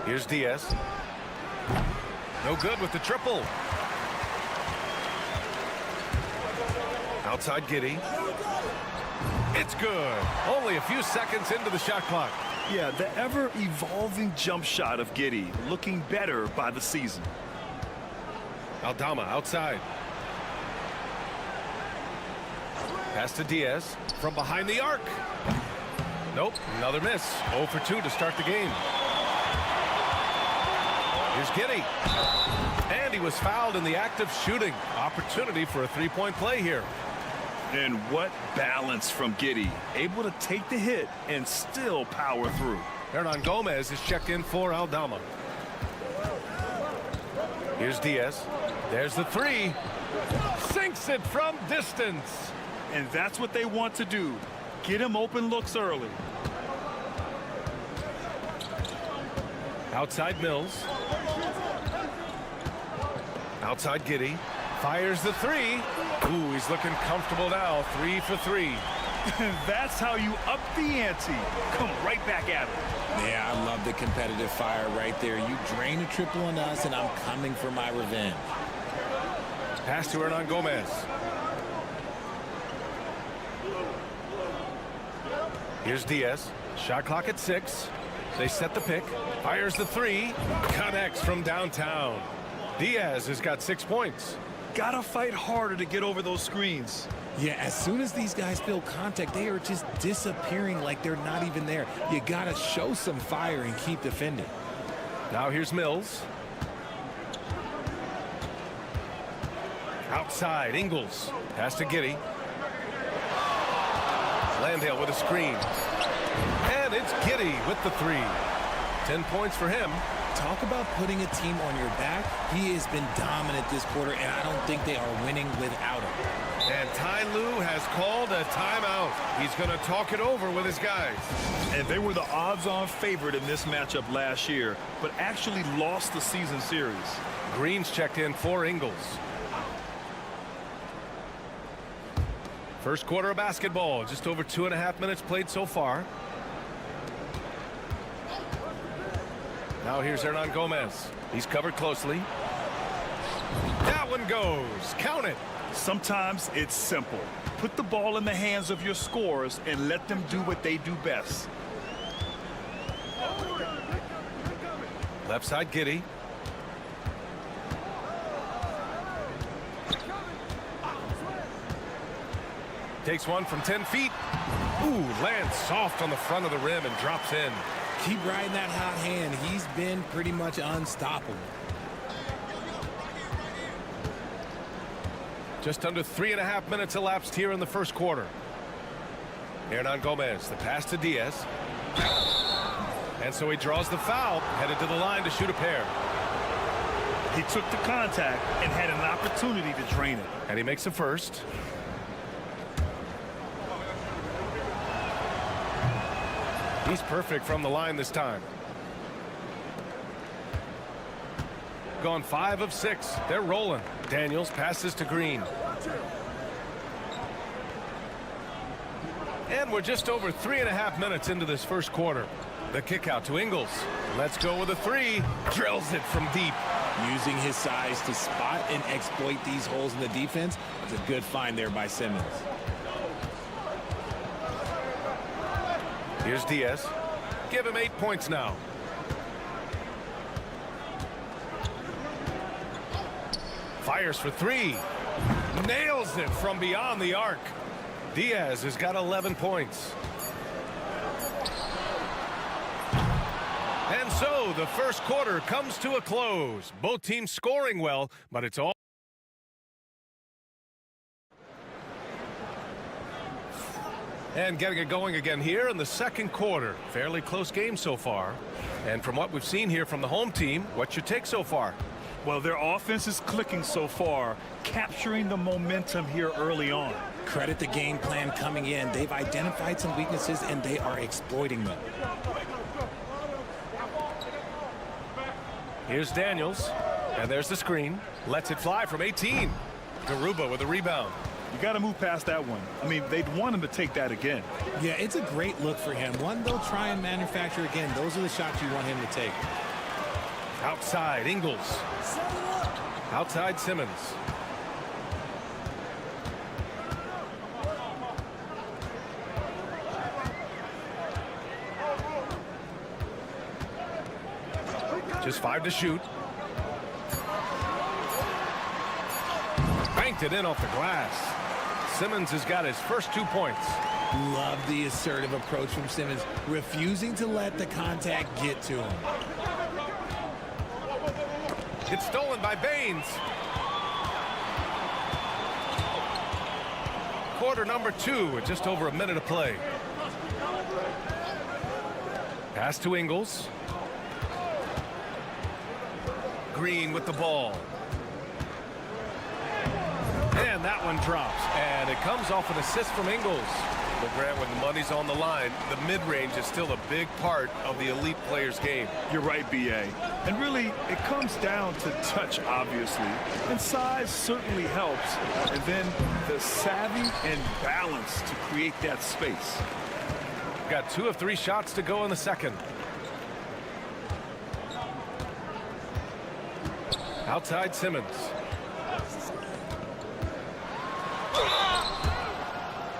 Here's Diaz. No good with the triple. Outside Giddey. It's good. Only a few seconds into the shot clock. Yeah, the ever-evolving jump shot of Giddey looking better by the season. Aldama outside. Pass to Diaz from behind the arc. Nope, another miss. 0 for 2 to start the game. Here's Giddey. And he was fouled in the act of shooting. Opportunity for a three-point play here. And what balance from Giddey. Able to take the hit and still power through. Hernan Gomez is checked in for Aldama. Here's Diaz. There's the three. Sinks it from distance. And that's what they want to do. Get him open looks early. Outside Mills. Outside Giddey. Fires the three. Ooh, he's looking comfortable now. 3 for 3. That's how you up the ante. Come right back at him. Yeah, I love the competitive fire right there. You drain a triple on us, and I'm coming for my revenge. Pass to Hernan Gomez. Here's Diaz. Shot clock at 6. They set the pick. Fires the three. Connects from downtown. Diaz has got 6 points. Gotta fight harder to get over those screens. Yeah, as soon as these guys feel contact, they are just disappearing like they're not even there. You gotta show some fire and keep defending. Now here's Mills. Outside, Ingles. Pass to Giddey. Landale with a screen. And it's Giddey with the three. 10 points for him. Talk about putting a team on your back. He has been dominant this quarter, and I don't think they are winning without him. And Ty Lue has called a timeout. He's going to talk it over with his guys. And they were the odds-on favorite in this matchup last year, but actually lost the season series. Green's checked in for Ingles. First quarter of basketball. Just over 2.5 minutes played so far. Now here's Hernan Gomez. He's covered closely. That one goes. Count it. Sometimes it's simple. Put the ball in the hands of your scorers and let them do what they do best. Left side Giddey. Takes one from 10 feet. Ooh, lands soft on the front of the rim and drops in. Keep riding that hot hand. He's been pretty much unstoppable. Just under 3.5 minutes elapsed here in the first quarter. Hernan Gomez, the pass to Diaz. And so he draws the foul, headed to the line to shoot a pair. He took the contact and had an opportunity to drain it. And he makes a first. He's perfect from the line this time. Gone 5 of 6. They're rolling. Daniels passes to Green. And we're just over 3.5 minutes into this first quarter. The kick out to Ingles. Let's go with a three. Drills it from deep. Using his size to spot and exploit these holes in the defense. It's a good find there by Simmons. Here's Diaz. Give him 8 points now. Fires for three. Nails it from beyond the arc. Diaz has got 11 points. So the first quarter comes to a close. Both teams scoring well, but it's all. And getting it going again here in the second quarter. Fairly close game so far. And from what we've seen here from the home team, what's your take so far? Well, their offense is clicking so far, capturing the momentum here early on. Credit the game plan coming in. They've identified some weaknesses, and they are exploiting them. Here's Daniels, and there's the screen. Lets it fly from 18. Garuba with a rebound. You got to move past that one. I mean, they'd want him to take that again. Yeah, it's a great look for him. One they'll try and manufacture again. Those are the shots you want him to take. Outside, Ingles. Outside, Simmons. Just 5 to shoot. Banked it in off the glass. Simmons has got his first 2 points. Love the assertive approach from Simmons, refusing to let the contact get to him. It's stolen by Baines. Quarter number 2 with just over a minute of play. Pass to Ingles. Green with the ball. And that one drops. And it comes off an assist from Ingles. But Grant, when the money's on the line, the mid-range is still a big part of the elite player's game. You're right, B.A. And really, it comes down to touch, obviously. And size certainly helps. And then the savvy and balance to create that space. Got 2 of 3 shots to go in the second. Outside Simmons.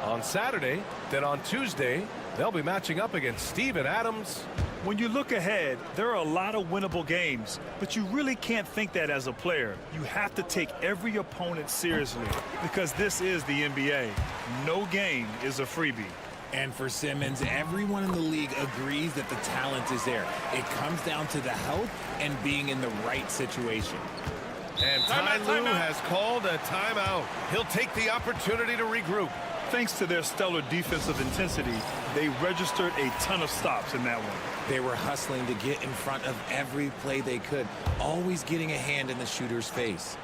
On Saturday, then on Tuesday, they'll be matching up against Steven Adams. When you look ahead, there are a lot of winnable games, but you really can't think that as a player. You have to take every opponent seriously because this is the NBA. No game is a freebie. And for Simmons, everyone in the league agrees that the talent is there. It comes down to the health and being in the right situation. And Ty Lue has called a timeout. He'll take the opportunity to regroup. Thanks to their stellar defensive intensity, they registered a ton of stops in that one. They were hustling to get in front of every play they could, always getting a hand in the shooter's face.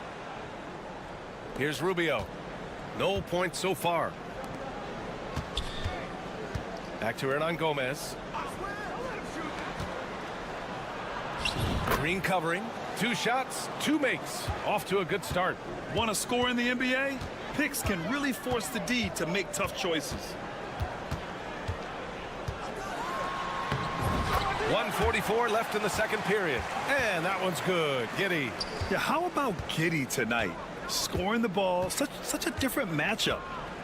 Here's Rubio. No points so far. Back to Hernan Gomez. Green covering. 2 shots, 2 makes. Off to a good start. Want to score in the NBA? Picks can really force the D to make tough choices. 1:44 left in the second period. And that one's good. Giddey. Yeah, how about Giddey tonight? Scoring the ball, such a different matchup.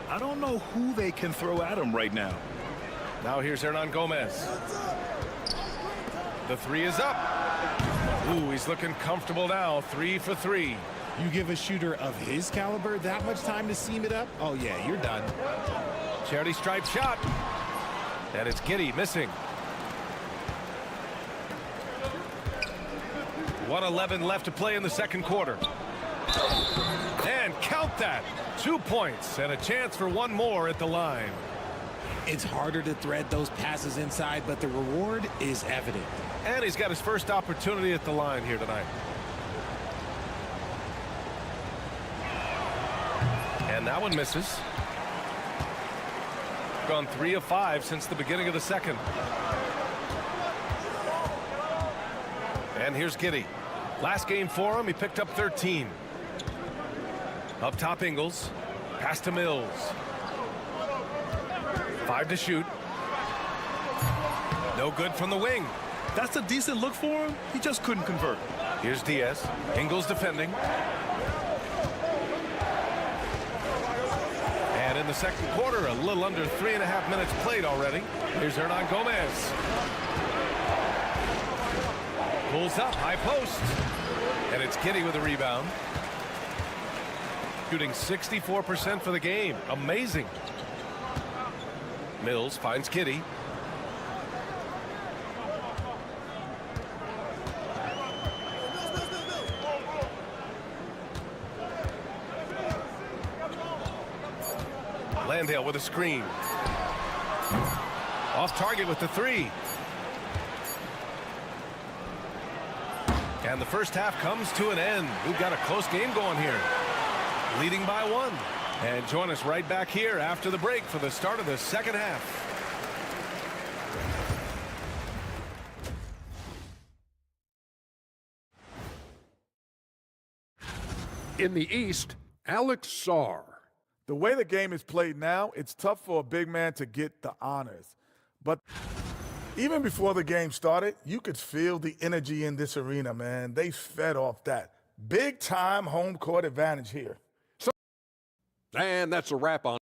I don't know who they can throw at him right now. Now here's Hernan Gomez. The 3 is up. Ooh, he's looking comfortable now. 3 for 3. You give a shooter of his caliber that much time to seam it up? Oh, yeah, you're done. Charity stripe shot. And it's Giddey missing. 1:11 left to play in the second quarter. And count that. 2 points and a chance for one more at the line. It's harder to thread those passes inside, but the reward is evident. And he's got his first opportunity at the line here tonight. And that one misses. Gone 3 of 5 since the beginning of the second. And here's Giddey. Last game for him, he picked up 13. Up top, Ingles. Pass to Mills. 5 to shoot. No good from the wing. That's a decent look for him. He just couldn't convert. Here's Diaz. Ingles defending. And in the second quarter, a little under 3.5 minutes played already. Here's Hernan Gomez. Pulls up, high post. And it's Giddey with a rebound. Shooting 64% for the game. Amazing. Mills finds Giddey. Landale with a screen. Off target with the three. And the first half comes to an end. We've got a close game going here. Leading by 1. And join us right back here after the break for the start of the second half. In the East, Alex Sarr. The way the game is played now, it's tough for a big man to get the honors. But even before the game started, you could feel the energy in this arena, man. They fed off that. Big-time home court advantage here. And that's a wrap on.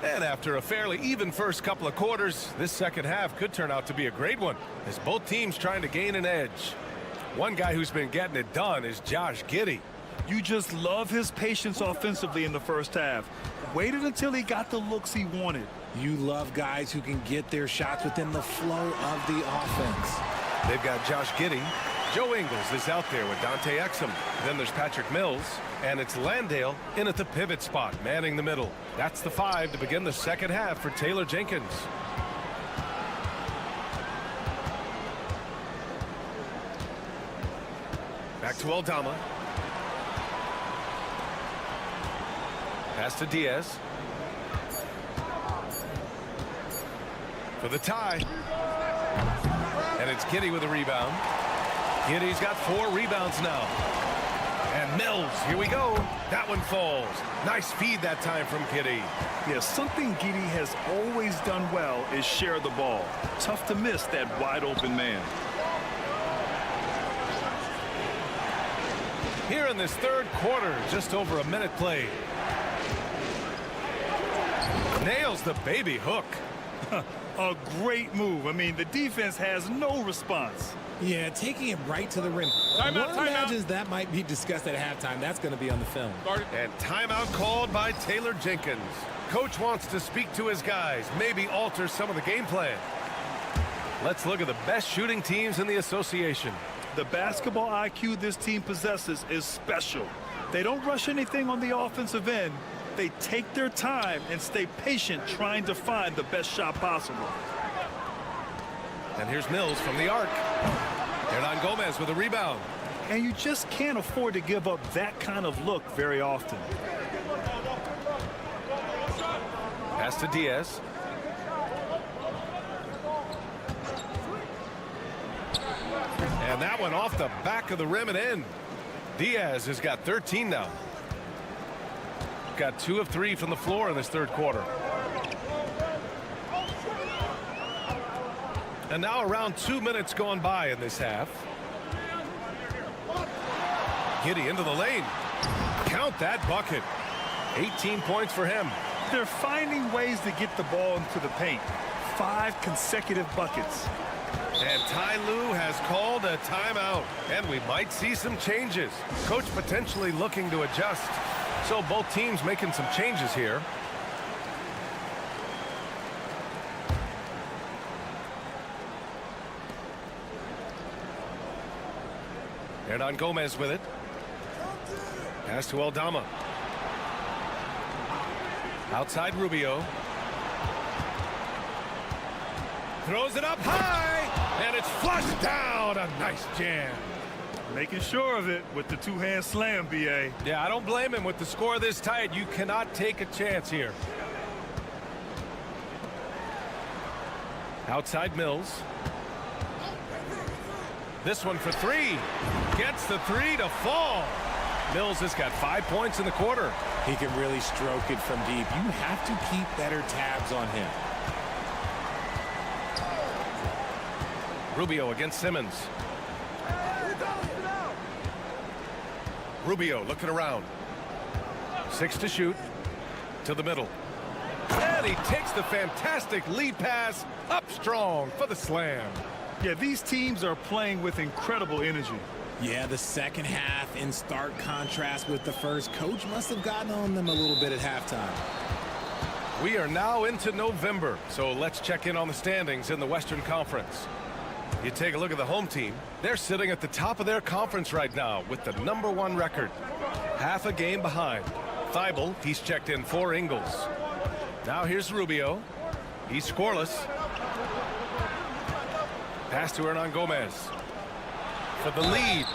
And after a fairly even first couple of quarters, this second half could turn out to be a great one, as both teams trying to gain an edge. One guy who's been getting it done is Josh Giddey. You just love his patience offensively in the first half. Waited until he got the looks he wanted. You love guys who can get their shots within the flow of the offense. They've got Josh Giddey. Joe Ingles is out there with Dante Exum. Then there's Patrick Mills. And it's Landale in at the pivot spot, manning the middle. That's the 5 to begin the second half for Taylor Jenkins. Back to Aldama. Pass to Diaz. For the tie. And it's Giddey with a rebound. Giddey's got 4 rebounds now. And Mills, here we go. That one falls. Nice feed that time from Giddey. Yeah, something Giddey has always done well is share the ball. Tough to miss that wide open man. Here in this third quarter, just over a minute played. Nails the baby hook. A great move. I mean, the defense has no response. Yeah, taking it right to the rim. One imagines that might be discussed at halftime. That's going to be on the film. And timeout called by Taylor Jenkins. Coach wants to speak to his guys, maybe alter some of the game plan. Let's look at the best shooting teams in the association. The basketball IQ this team possesses is special. They don't rush anything on the offensive end. They take their time and stay patient trying to find the best shot possible. And here's Mills from the arc. Hernan Gomez with a rebound. And you just can't afford to give up that kind of look very often. Pass to Diaz. And that one off the back of the rim and in. Diaz has got 13 now. Got 2 of 3 from the floor in this third quarter. And now around 2 minutes gone by in this half. Giddey into the lane. Count that bucket. 18 points for him. They're finding ways to get the ball into the paint. 5 consecutive buckets. And Ty Lue has called a timeout. And we might see some changes. Coach potentially looking to adjust. So both teams making some changes here. Hernan Gomez with it. Pass to Aldama. Outside Rubio. Throws it up high. And it's flushed down. A nice jam. Making sure of it with the two-hand slam, B.A. Yeah, I don't blame him. With the score this tight, you cannot take a chance here. Outside Mills. This one for 3. Gets the 3 to fall. Mills has got 5 points in the quarter. He can really stroke it from deep. You have to keep better tabs on him. Rubio against Simmons. Rubio looking around. 6 to shoot. To the middle. And he takes the fantastic lead pass up strong for the slam. Yeah, these teams are playing with incredible energy. Yeah, the second half in stark contrast with the first. Coach must have gotten on them a little bit at halftime. We are now into November, so let's check in on the standings in the Western Conference. You take a look at the home team. They're sitting at the top of their conference right now with the #1 record. Half a game behind. Thibault, he's checked in for Ingles. Now here's Rubio. He's scoreless. Pass to Hernan Gomez. For the lead.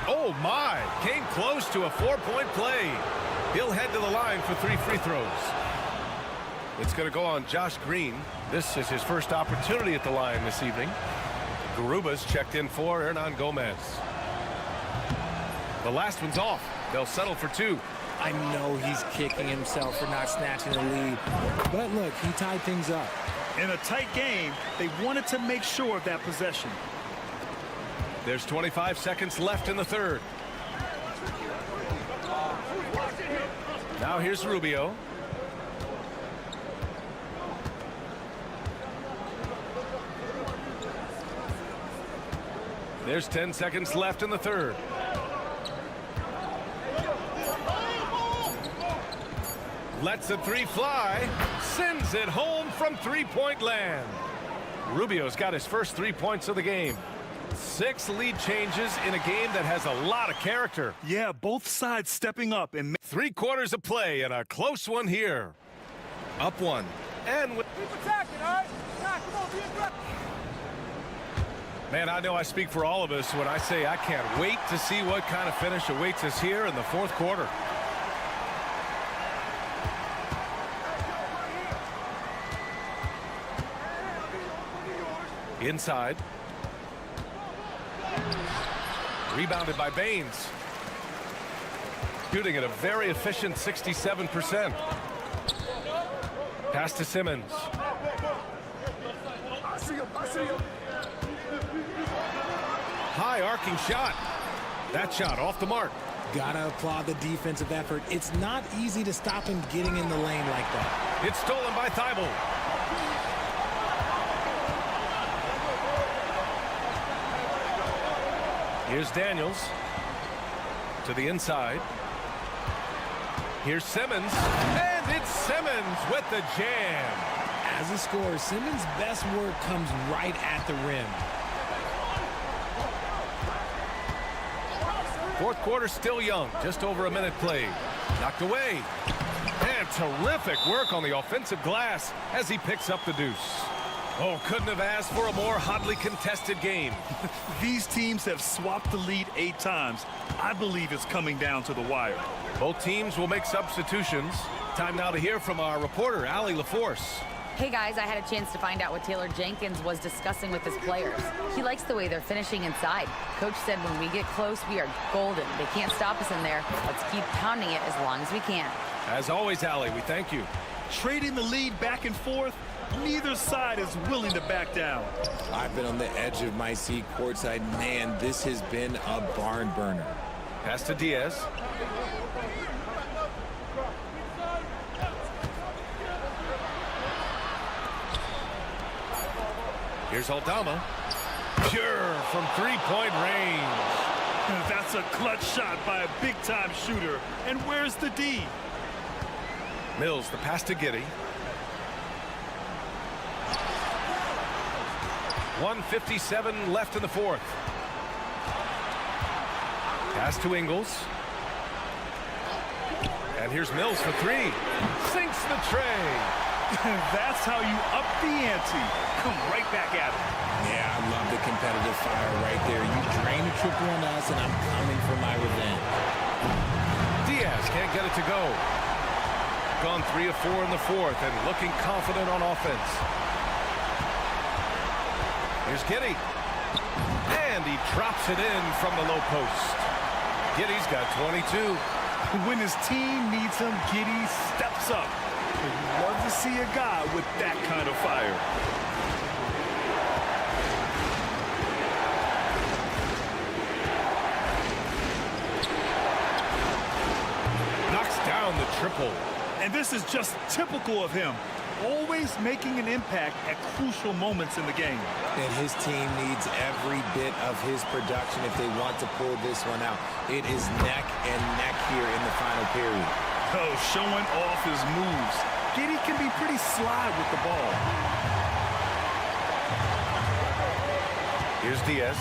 Oh my, came close to a 4-point play. He'll head to the line for 3 free throws. It's going to go on Josh Green. This is his first opportunity at the line this evening. Garuba's checked in for Hernan Gomez. The last one's off. They'll settle for 2. I know he's kicking himself for not snatching the lead, but look, he tied things up. In a tight game, they wanted to make sure of that possession. There's 25 seconds left in the third. Now here's Rubio. There's 10 seconds left in the third. Lets a 3 fly. Sends it home from 3-point land. Rubio's got his first 3 points of the game. 6 lead changes in a game that has a lot of character. Yeah, both sides stepping up. And 3 quarters of play and a close one here. Up 1. And with... Keep attacking, all right? Nah, come on, be aggressive. Man, I know I speak for all of us when I say I can't wait to see what kind of finish awaits us here in the 4th quarter. Inside. Rebounded by Baines. Shooting at a very efficient 67%. Pass to Simmons. I see him. High arcing shot. That shot off the mark. Gotta applaud the defensive effort. It's not easy to stop him getting in the lane like that. It's stolen by Thibault. Here's Daniels to the inside. Here's Simmons, and it's Simmons with the jam. As a scorer, Simmons' best work comes right at the rim. 4th quarter still young, just over a minute played. Knocked away. And terrific work on the offensive glass as he picks up the deuce. Oh, couldn't have asked for a more hotly contested game. These teams have swapped the lead 8 times. I believe it's coming down to the wire. Both teams will make substitutions. Time now to hear from our reporter, Allie LaForce. Hey guys, I had a chance to find out what Taylor Jenkins was discussing with his players. He likes the way they're finishing inside. Coach said when we get close, we are golden. They can't stop us in there. Let's keep pounding it as long as we can. As always, Allie, we thank you. Trading the lead back and forth, neither side is willing to back down. I've been on the edge of my seat courtside. Man, this has been a barn burner. Pass to Diaz. Here's Aldama. Pure from 3-point range. That's a clutch shot by a big-time shooter. And where's the D? Mills, the pass to Giddey. 1:57 left in the 4th. Pass to Ingles. And here's Mills for 3. Sinks the tray. That's how you up the ante. Come right back at it. Yeah, I love the competitive fire right there. You drain a triple on us, and I'm coming for my revenge. Diaz can't get it to go. Gone 3 of 4 in the 4th and looking confident on offense. Here's Giddey. And he drops it in from the low post. Giddey's got 22. When his team needs him, Giddey steps up. We'd love to see a guy with that kind of fire. Knocks down the triple. And this is just typical of him. Always making an impact at crucial moments in the game. And his team needs every bit of his production if they want to pull this one out. It is neck and neck here in the final period. Oh, showing off his moves. Giddey can be pretty sly with the ball. Here's Diaz.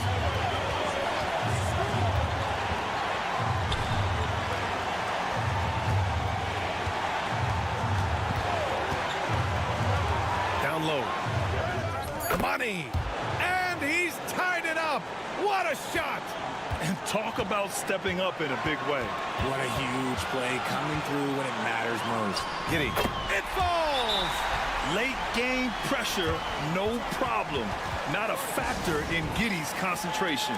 Down low. Money. And he's tied it up. What a shot. And talk about stepping up in a big way. What a huge play coming through when it matters most. Giddy. It falls. Late game pressure, no problem. Not a factor in Giddy's concentration.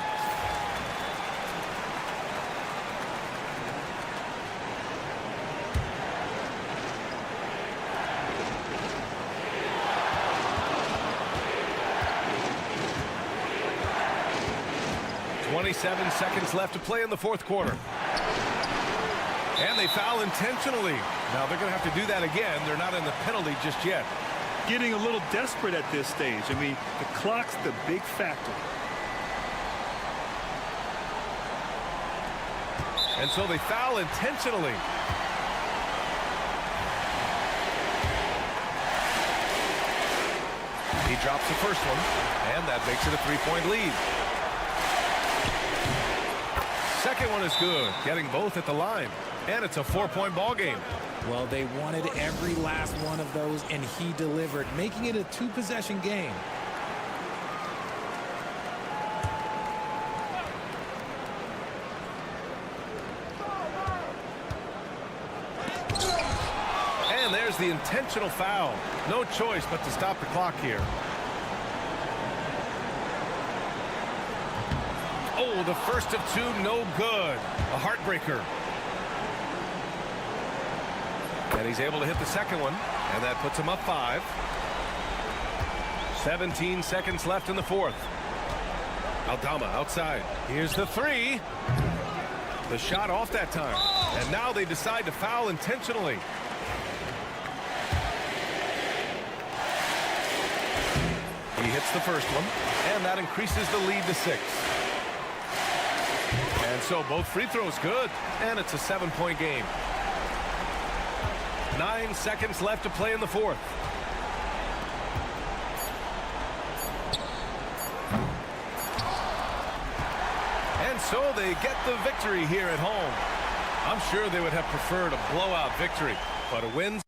.27 seconds left to play in the fourth quarter. And they foul intentionally. Now they're going to have to do that again. They're not in the penalty just yet. Getting a little desperate at this stage. I mean, the clock's the big factor. And so they foul intentionally. He drops the first one, and that makes it a three-point lead. Second one is good, getting both at the line. And it's a four-point ball game. Well, they wanted every last one of those, and he delivered, making it a two-possession game. And there's the intentional foul. No choice but to stop the clock here. Oh, the first of two, no good. A heartbreaker. And he's able to hit the second one, and that puts him up 5. 17 seconds left in the fourth. Aldama outside. Here's the three. The shot off that time. And now they decide to foul intentionally. He hits the first one, and that increases the lead to 6. And so both free throws good, and it's a 7-point game. 9 seconds left to play in the fourth. And so they get the victory here at home. I'm sure they would have preferred a blowout victory, but a win.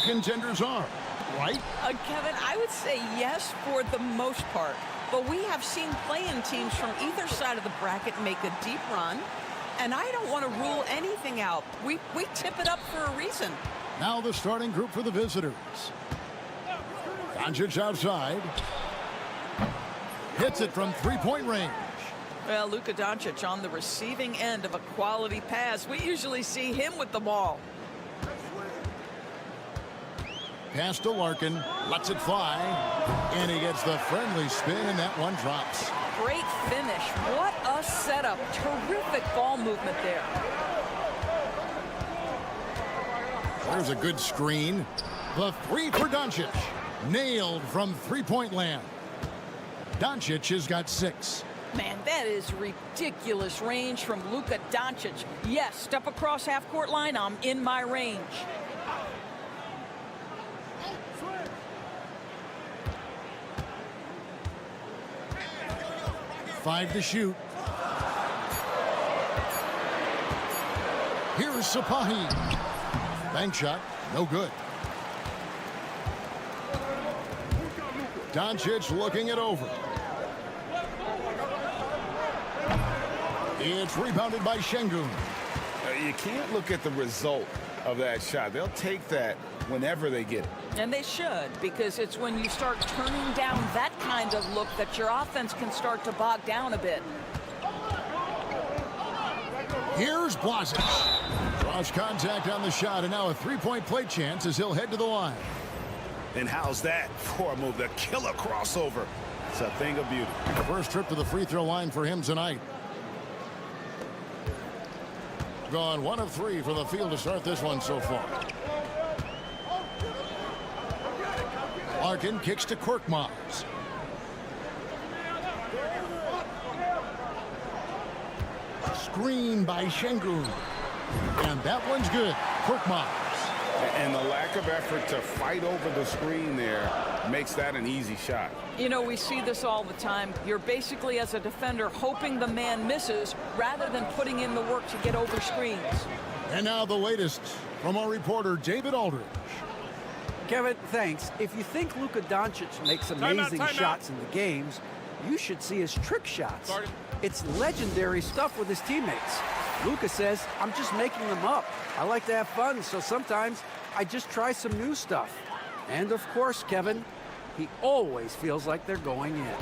Contenders are, right? Kevin, I would say yes for the most part. But we have seen playing teams from either side of the bracket make a deep run. And I don't want to rule anything out. We tip it up for a reason. Now the starting group for the visitors. Doncic outside. Hits it from three-point range. Well, Luka Doncic on the receiving end of a quality pass. We usually see him with the ball. Pass to Larkin. Lets it fly. And he gets the friendly spin, and that one drops. Great finish. What a setup. Terrific ball movement there. There's a good screen. The three for Doncic. Nailed from three-point land. Doncic has got 6. Man, that is ridiculous range from Luka Doncic. Yes, step across half-court line, I'm in my range. Five to shoot. Here's Sapahi. Bank shot, no good. Doncic looking it over. It's rebounded by Şengün. You can't look at the result of that shot. They'll take that whenever they get it. And they should, because it's when you start turning down that kind of look that your offense can start to bog down a bit. Here's Blasic. Cross contact on the shot, and now a three-point play chance as he'll head to the line. And how's that for a move? The killer crossover. It's a thing of beauty. First trip to the free throw line for him tonight. Gone 1 of 3 from the field to start this one so far. Larkin kicks to Korkmaz. Screen by Şengün. And that one's good. Korkmaz. And the lack of effort to fight over the screen there makes that an easy shot. You know, we see this all the time. You're basically, as a defender, hoping the man misses rather than putting in the work to get over screens. And now the latest from our reporter, David Aldridge. Kevin, thanks. If you think Luka Doncic makes amazing shots in the games, you should see his trick shots. It's legendary stuff with his teammates. Luka says, I'm just making them up. I like to have fun, so sometimes I just try some new stuff. And of course, Kevin, he always feels like they're going in.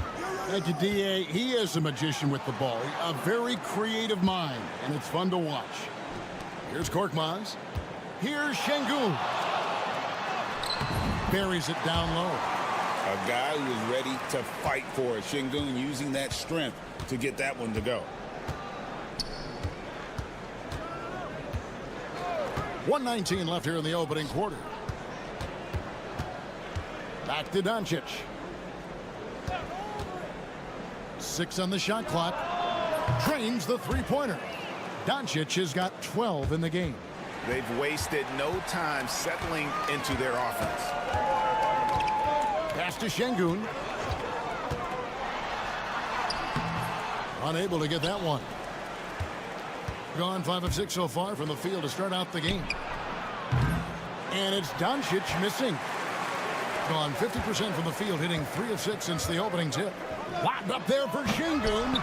Thank you, D.A. He is a magician with the ball. A very creative mind, and it's fun to watch. Here's Korkmaz. Here's Şengün. Buries it down low. A guy who is ready to fight for it. Şengün using that strength to get that one to go. 1:19 left here in the opening quarter. Back to Doncic. 6 on the shot clock. Drains the three-pointer. Doncic has got 12 in the game. They've wasted no time settling into their offense. Pass to Şengün. Unable to get that one. Gone 5 of 6 so far from the field to start out the game. And it's Doncic missing. Gone 50% from the field, hitting 3 of 6 since the opening tip. Locked up there for Şengün.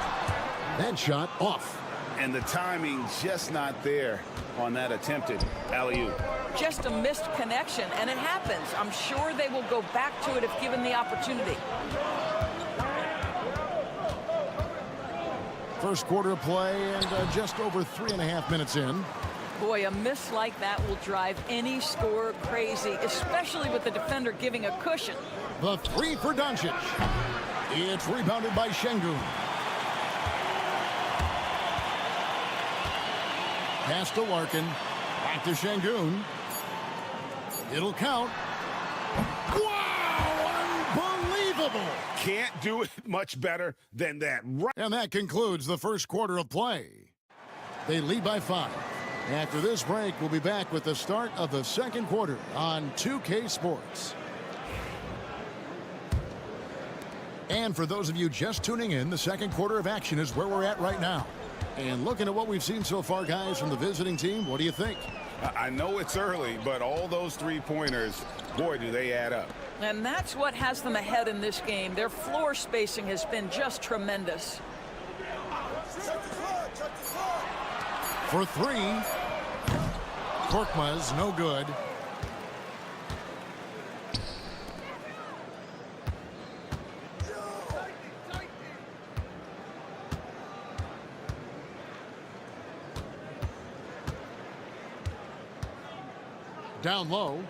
That shot off. And the timing just not there on that attempted alley-oop. Just a missed connection, and it happens. I'm sure they will go back to it if given the opportunity. First quarter of play and just over 3.5 minutes in. Boy, a miss like that will drive any scorer crazy, especially with the defender giving a cushion. The three for Doncic. It's rebounded by Şengün. Pass to Larkin. Back to Şengün. It'll count. Wow! Unbelievable! Can't do it much better than that. And that concludes the first quarter of play. They lead by 5. After this break, we'll be back with the start of the second quarter on 2K Sports. And for those of you just tuning in, the second quarter of action is where we're at right now. And looking at what we've seen so far, guys, from the visiting team, what do you think? I know it's early, but all those three-pointers, boy, do they add up. And that's what has them ahead in this game. Their floor spacing has been just tremendous. For 3, Korkmaz, no good. Down low.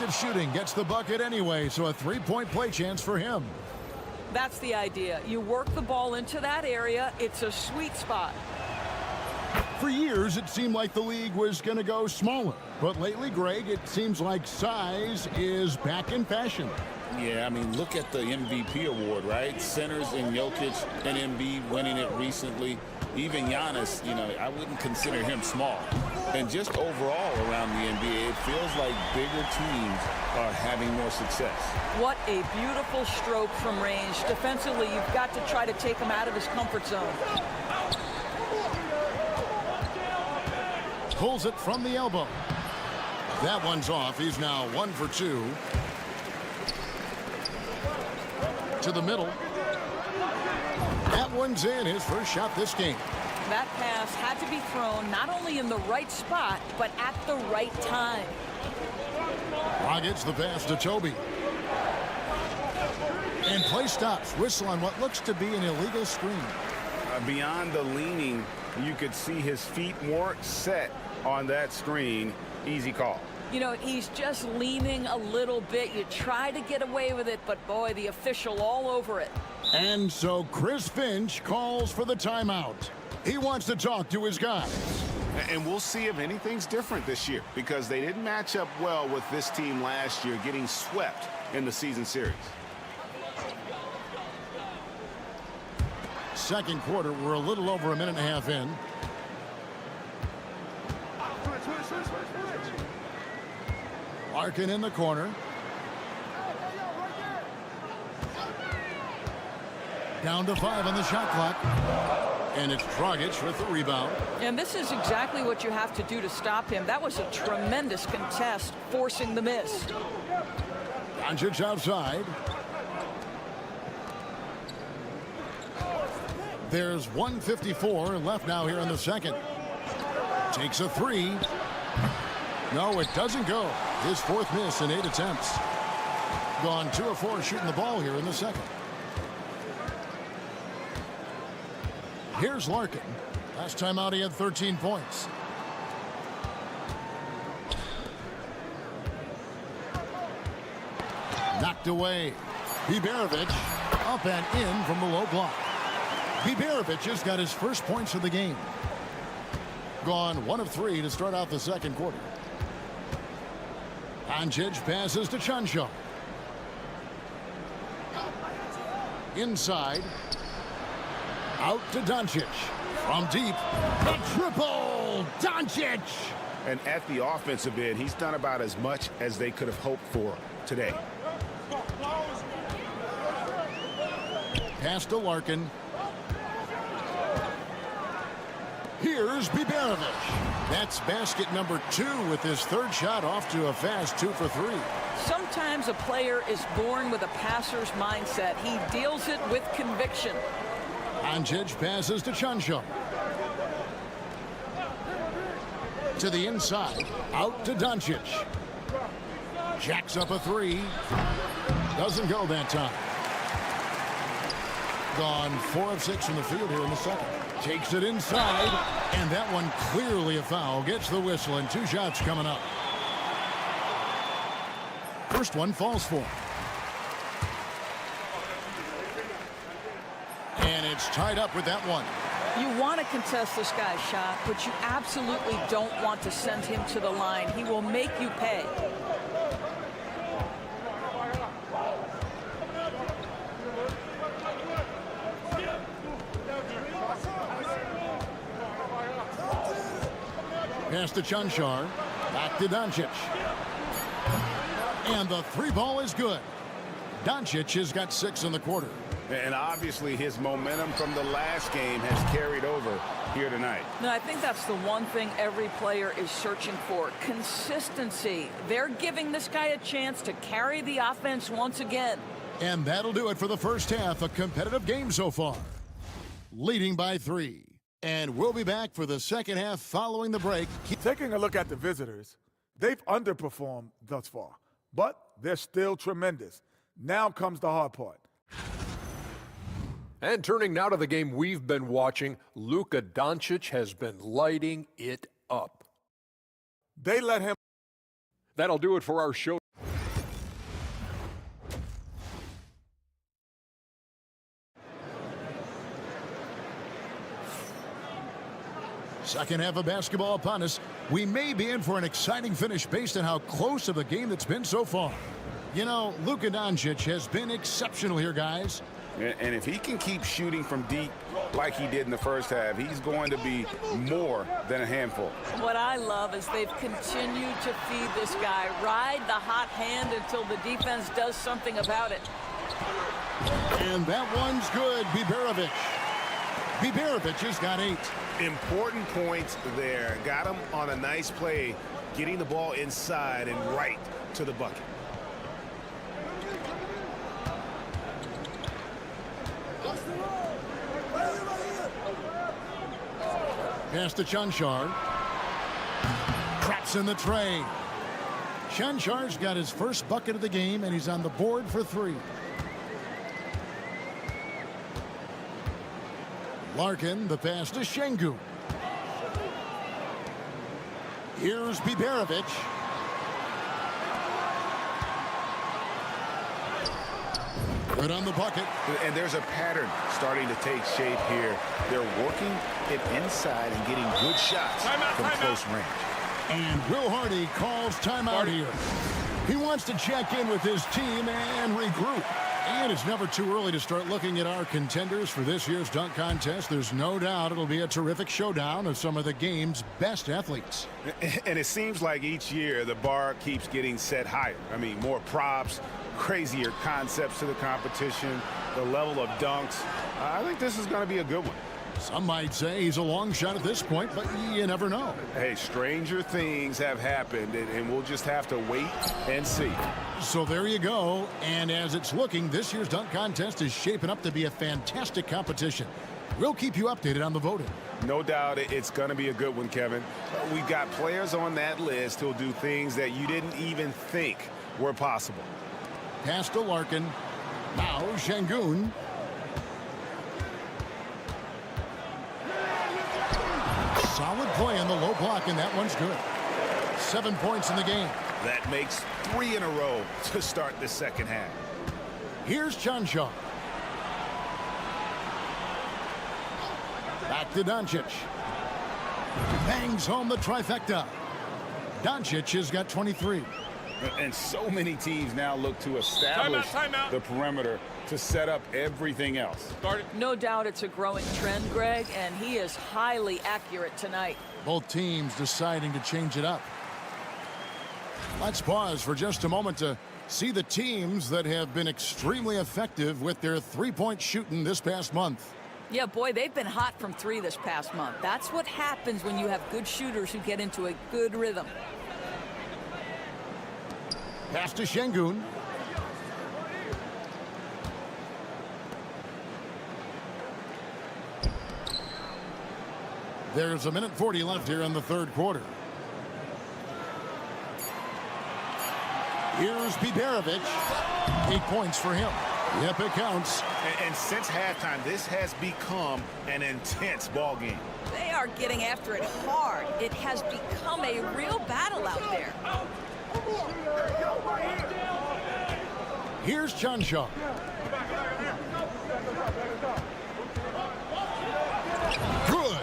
effective shooting gets the bucket anyway, so a three-point play chance for him. That's the idea. You work the ball into that area. It's a sweet spot. For years, it seemed like the league was going to go smaller. But lately, Greg, it seems like size is back in fashion. Yeah, I mean, look at the MVP award, right? Centers and Jokic and Embiid winning it recently. Even Giannis, you know, I wouldn't consider him small. And just overall around the NBA, it feels like bigger teams are having more success. What a beautiful stroke from range. Defensively, you've got to try to take him out of his comfort zone. Pulls it from the elbow. That one's off. He's now 1 for 2. To the middle. That one's in, his first shot this game. That pass had to be thrown not only in the right spot, but at the right time. Gets the pass to Toby. And play stops. Whistle on what looks to be an illegal screen. Beyond the leaning, you could see his feet weren't set on that screen. Easy call. You know, he's just leaning a little bit. You try to get away with it, but boy, the official all over it. And so Chris Finch calls for the timeout. He wants to talk to his guys. And we'll see if anything's different this year, because they didn't match up well with this team last year, getting swept in the season series. Second quarter, we're a little over a minute and a half in. Larkin in the corner. Down to 5 on the shot clock. And it's Dragic with the rebound. And this is exactly what you have to do to stop him. That was a tremendous contest, forcing the miss. Doncic outside. There's 1:54 left now here in the second. Takes a 3. No, it doesn't go. His 4th miss in 8 attempts. Gone 2 of 4 shooting the ball here in the second. Here's Larkin. Last time out, he had 13 points. Knocked away. Biberovic up and in from the low block. Biberovic just got his first points of the game. Gone 1 of 3 to start out the second quarter. Doncic passes to Chuncho. Inside. Out to Doncic. From deep. The triple! Doncic! And at the offensive end, he's done about as much as they could have hoped for today. Pass to Larkin. Here's Biberovic. That's basket number 2 with his 3rd shot off to a fast 2 for 3. Sometimes a player is born with a passer's mindset. He deals it with conviction. Doncic passes to Chuncho. To the inside. Out to Doncic. Jacks up a 3. Doesn't go that time. Gone 4 of 6 from the field here in the second. Takes it inside, and that one clearly a foul. Gets the whistle, and 2 shots coming up. First one falls for him. And it's tied up with that one. You want to contest this guy's shot, but you absolutely don't want to send him to the line. He will make you pay. Pass to Chunchar. Back to Doncic. And the 3 ball is good. Doncic has got 6 in the quarter. And obviously his momentum from the last game has carried over here tonight. No, I think that's the one thing every player is searching for. Consistency. They're giving this guy a chance to carry the offense once again. And that'll do it for the first half. A competitive game so far. Leading by 3. And we'll be back for the second half following the break. Taking a look at the visitors, they've underperformed thus far, but they're still tremendous. Now comes the hard part. And turning now to the game we've been watching, Luka Doncic has been lighting it up. They let him. That'll do it for our show. Second half of basketball upon us. We may be in for an exciting finish based on how close of a game that's been so far. You know, Luka Doncic has been exceptional here, guys. And if he can keep shooting from deep like he did in the first half, he's going to be more than a handful. What I love is they've continued to feed this guy, ride the hot hand until the defense does something about it. And that one's good. Biberovic has got 8. Important points there. Got him on a nice play, getting the ball inside and right to the bucket. Pass to Chanchar. Traps in the tray. Chanchar's got his first bucket of the game, and he's on the board for 3. Larkin, the pass to Şengün. Here's Biberovic. Good on the bucket. And there's a pattern starting to take shape here. They're working it inside and getting good shots from close range. And Will Hardy calls timeout here. He wants to check in with his team and regroup. And it's never too early to start looking at our contenders for this year's dunk contest. There's no doubt it'll be a terrific showdown of some of the game's best athletes. And it seems like each year the bar keeps getting set higher. I mean, more props, crazier concepts to the competition, the level of dunks. I think this is going to be a good one. Some might say he's a long shot at this point, but you never know. Hey, stranger things have happened, and we'll just have to wait and see. So there you go. And as it's looking, this year's dunk contest is shaping up to be a fantastic competition. We'll keep you updated on the voting. No doubt it's going to be a good one, Kevin. We've got players on that list who'll do things that you didn't even think were possible. Pass to Larkin. Now Şengün. Solid play in the low block, and that one's good. 7 points in the game. That makes 3 in a row to start the second half. Here's Chanchar. Back to Doncic. Bangs home the trifecta. Doncic has got 23. And so many teams now look to establish the perimeter to set up everything else. No doubt it's a growing trend, Greg, and he is highly accurate tonight. Both teams deciding to change it up. Let's pause for just a moment to see the teams that have been extremely effective with their three-point shooting this past month. Yeah, boy, they've been hot from 3 this past month. That's what happens when you have good shooters who get into a good rhythm. Pass to Şengün. There's 1:40 left here in the third quarter. Here's Biberovic. 8 points for him. Yep, it counts. And since halftime, this has become an intense ball game. They are getting after it hard. It has become a real battle out there. Here's Chanchar. Good.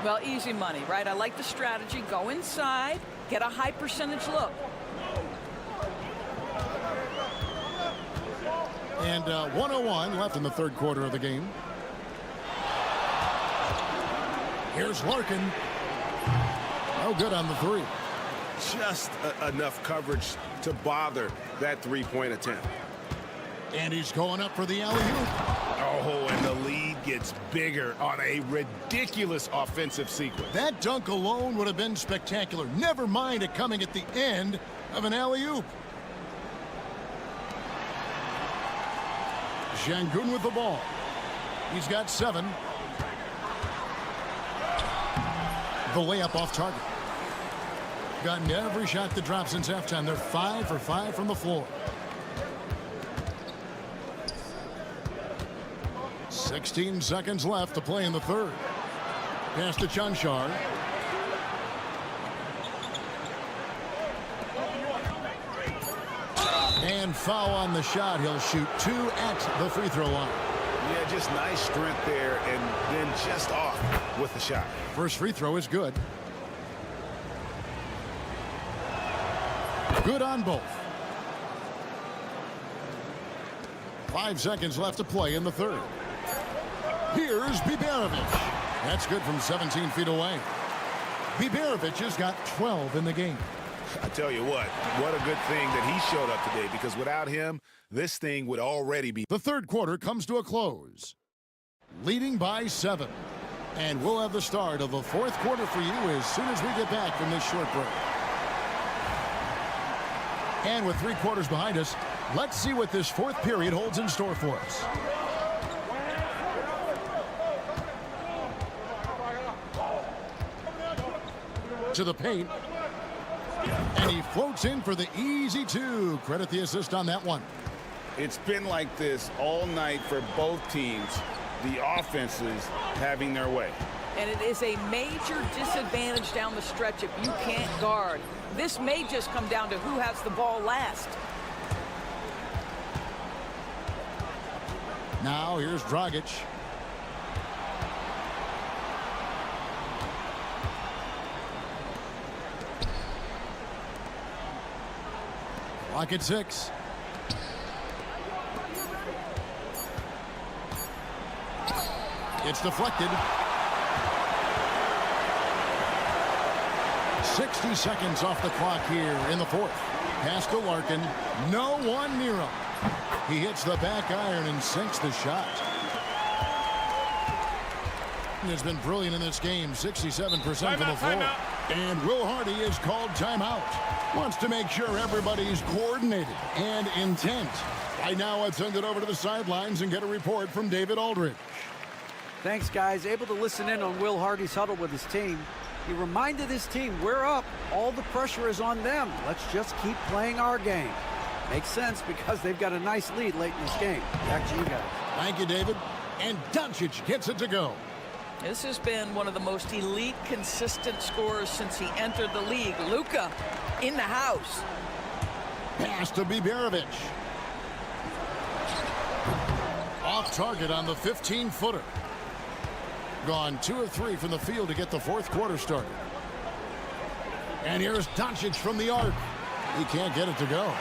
Well, easy money, right? I like the strategy. Go inside, get a high percentage look. And 1:01 left in the third quarter of the game. Here's Larkin. No good on the 3. Just enough coverage to bother that three-point attempt. And he's going up for the alley-oop. Oh, and the lead gets bigger on a ridiculous offensive sequence. That dunk alone would have been spectacular. Never mind it coming at the end of an alley-oop. Şengün with the ball. He's got 7. The layup off target. Gotten every shot that dropped since halftime. They're 5 for 5 from the floor. 16 seconds left to play in the third. Pass to Chanchar. And foul on the shot. He'll shoot 2 at the free throw line. Yeah, just nice strength there, and then just off with the shot. First free throw is good. Good on both. 5 seconds left to play in the third. Here's Biberovic. That's good from 17 feet away. Biberovic has got 12 in the game. I tell you what a good thing that he showed up today, because without him, this thing would already be. The third quarter comes to a close. Leading by 7. And we'll have the start of the fourth quarter for you as soon as we get back from this short break. And with 3 quarters behind us, let's see what this fourth period holds in store for us. To the paint. And he floats in for the easy 2. Credit the assist on that one. It's been like this all night for both teams. The offenses having their way. And it is a major disadvantage down the stretch if you can't guard. This may just come down to who has the ball last. Now here's Dragic. Clock at 6. It's deflected. 60 seconds off the clock here in the fourth. Pass to Larkin. No one near him. He hits the back iron and sinks the shot. Has been brilliant in this game. 67% from the floor. And Will Hardy is called timeout. Wants to make sure everybody's coordinated and intent. Right now, let's send it over to the sidelines and get a report from David Aldridge. Thanks, guys. Able to listen in on Will Hardy's huddle with his team. He reminded his team, we're up. All the pressure is on them. Let's just keep playing our game. Makes sense because they've got a nice lead late in this game. Back to you guys. Thank you, David. And Doncic gets it to go. This has been one of the most elite, consistent scorers since he entered the league. Luka in the house. Pass to Biberovic. Off target on the 15-footer. Gone 2 of 3 from the field to get the fourth quarter started. And here's Doncic from the arc. He can't get it to go.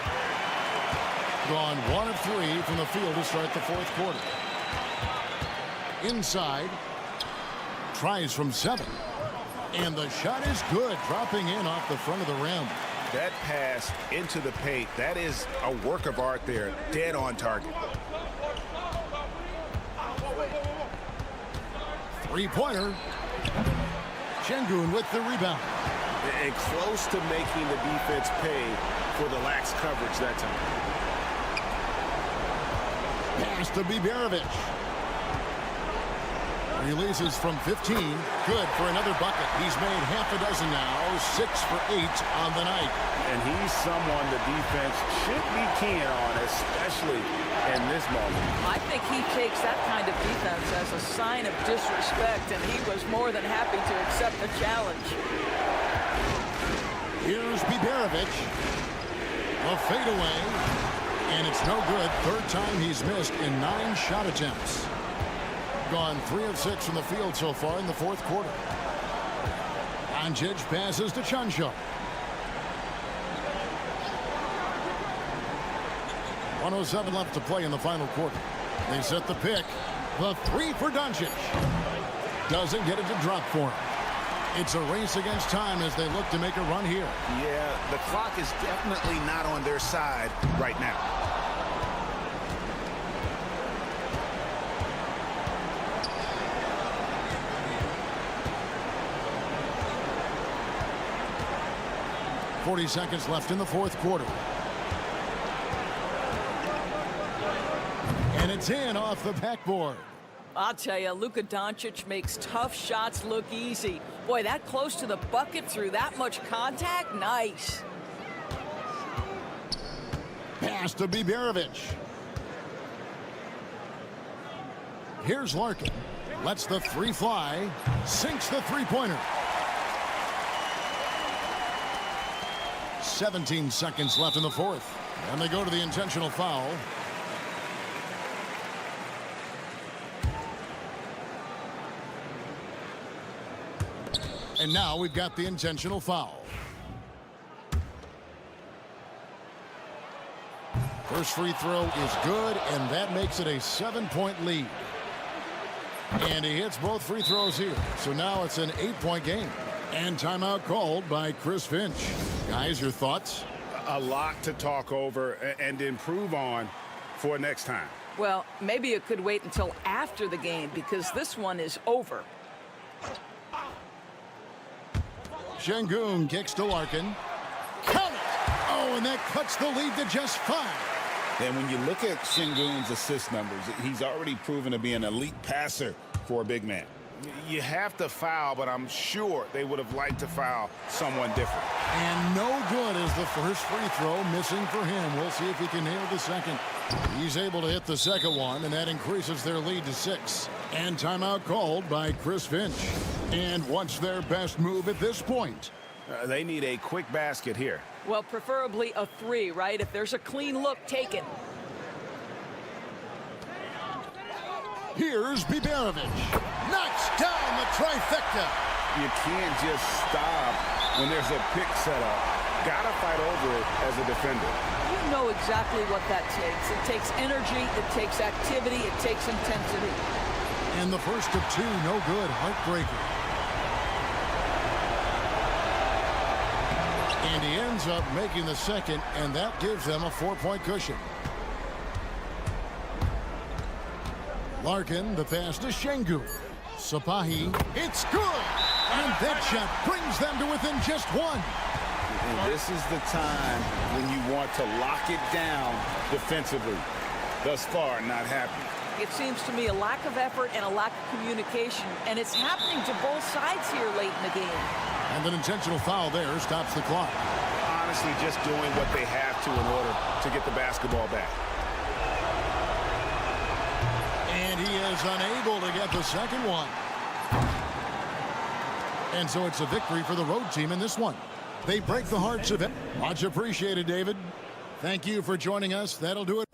Gone 1 of 3 from the field to start the fourth quarter. Inside. Tries from 7. And the shot is good, dropping in off the front of the rim. That pass into the paint, that is a work of art there. Dead on target. Three-pointer. Şengün with the rebound. And close to making the defense pay for the lax coverage that time. Pass to Biberovic. Releases from 15. Good for another bucket. He's made half a dozen now. 6 for 8 on the night. And he's someone the defense should be keen on, especially in this moment. I think he takes that kind of defense as a sign of disrespect, and he was more than happy to accept the challenge. Here's Biberovic. A fadeaway. And it's no good. Third time he's missed in 9 shot attempts. Gone 3 of 6 from the field so far in the fourth quarter. Doncic passes to Cancho. 1:07 left to play in the final quarter. They set the pick. The 3 for Doncic. Doesn't get it to drop for him. It's a race against time as they look to make a run here. Yeah, the clock is definitely not on their side right now. .40 seconds left in the fourth quarter. And it's in off the backboard. I'll tell you, Luka Doncic makes tough shots look easy. Boy, that close to the bucket through that much contact, nice. Pass to Biberovic. Here's Larkin. Lets the 3 fly. Sinks the three-pointer. 17 seconds left in the fourth. And they go to the intentional foul. And now we've got the intentional foul. First free throw is good, and that makes it a 7-point lead. And he hits both free throws here. So now it's an 8-point game. And timeout called by Chris Finch. Guys, your thoughts? A lot to talk over and improve on for next time. Well, maybe it could wait until after the game because this one is over. Şengün kicks to Larkin. Count it! Oh, and that cuts the lead to just 5. And when you look at Şengün's assist numbers, he's already proven to be an elite passer for a big man. You have to foul, but I'm sure they would have liked to foul someone different. And no good is the first free throw, missing for him. We'll see if he can nail the second. He's able to hit the second one, and that increases their lead to 6. And timeout called by Chris Finch. And what's their best move at this point? They need a quick basket here. Well, preferably a 3, right? If there's a clean look, take it. Here's Biberovic. Knocks down the trifecta. You can't just stop when there's a pick set up. Gotta fight over it as a defender. You know exactly what that takes. It takes energy, it takes activity, it takes intensity. And the first of 2, no good. Heartbreaker. And he ends up making the second, and that gives them a 4-point cushion. Larkin, the pass to Şengün. Sapahi, it's good! And that shot brings them to within just 1. And this is the time when you want to lock it down defensively. Thus far, not happening. It seems to me a lack of effort and a lack of communication, and it's happening to both sides here late in the game. And an intentional foul there stops the clock. Honestly, just doing what they have to in order to get the basketball back. And he is unable to get the second one. And so it's a victory for the road team in this one. They break the hearts of it. Much appreciated, David. Thank you for joining us. That'll do it.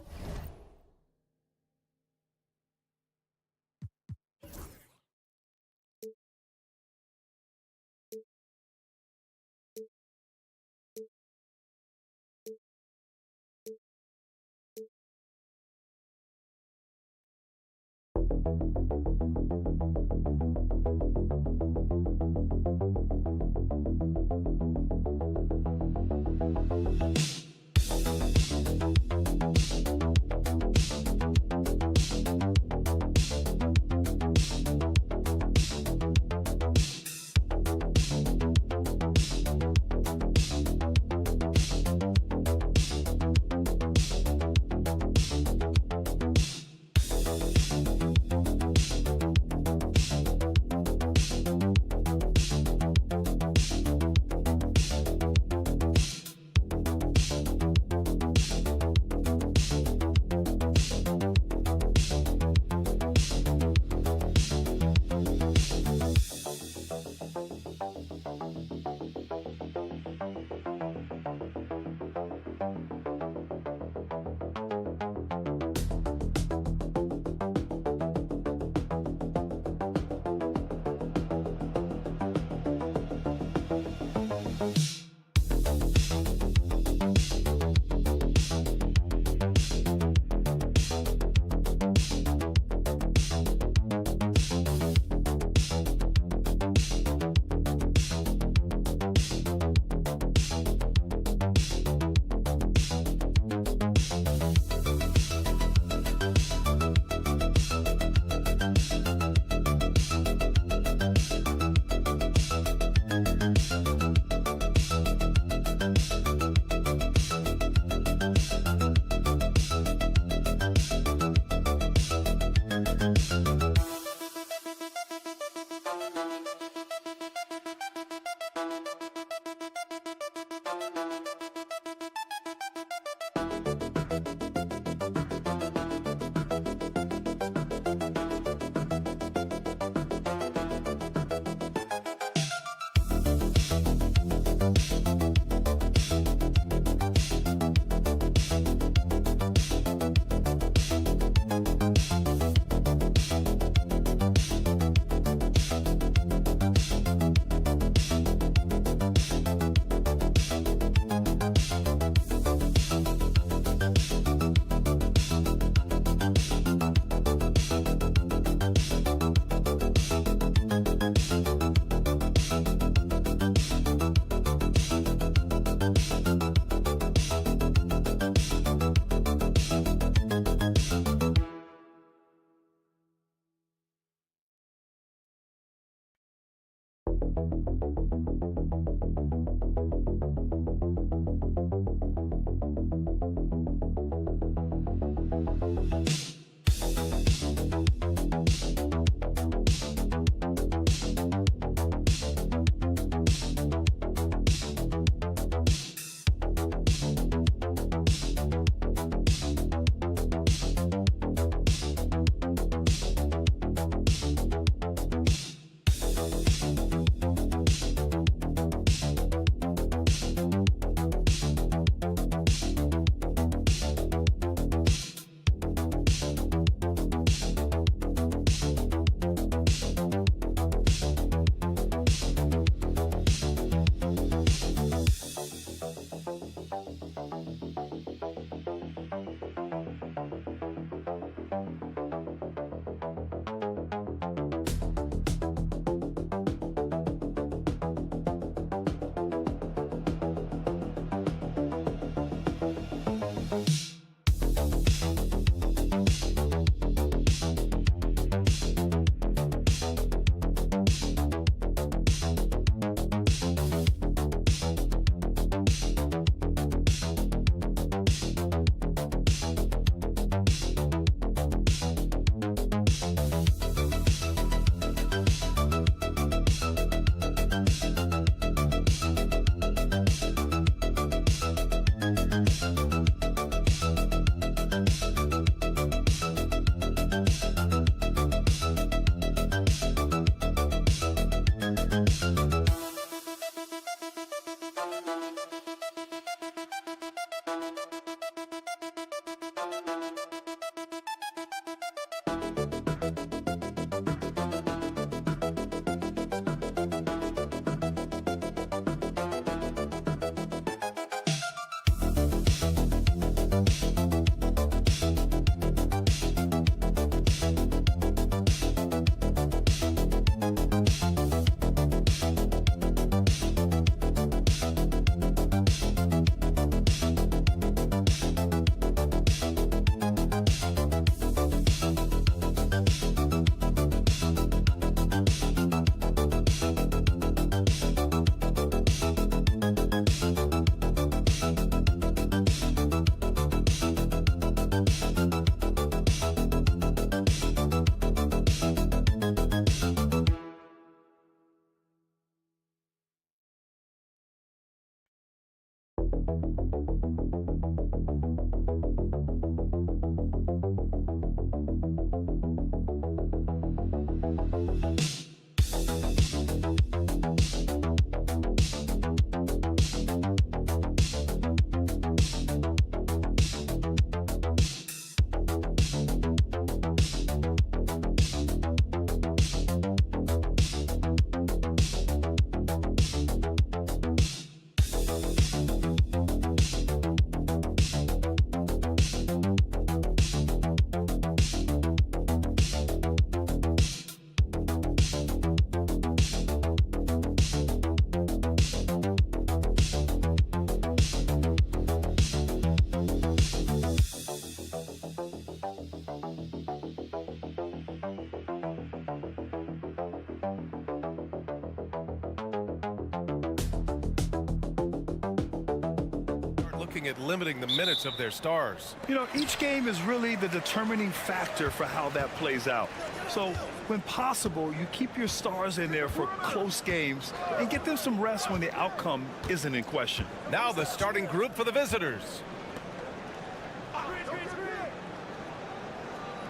looking at limiting the minutes of their stars. You know, each game is really the determining factor for how that plays out. So when possible, you keep your stars in there for close games and get them some rest when the outcome isn't in question. Now the starting group for the visitors.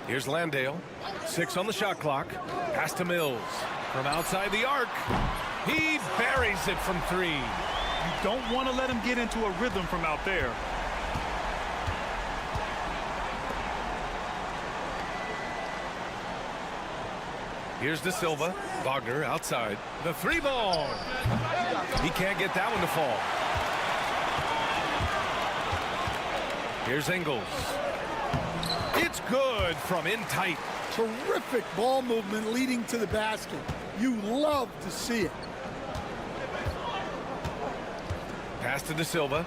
Here's Landale. 6 on the shot clock. Pass to Mills. From outside the arc. He buries it from 3. You don't want to let him get into a rhythm from out there. Here's De Silva. Wagner outside. The 3 ball. He can't get that one to fall. Here's Ingles. It's good from in tight. Terrific ball movement leading to the basket. You love to see it. Pass to De Silva.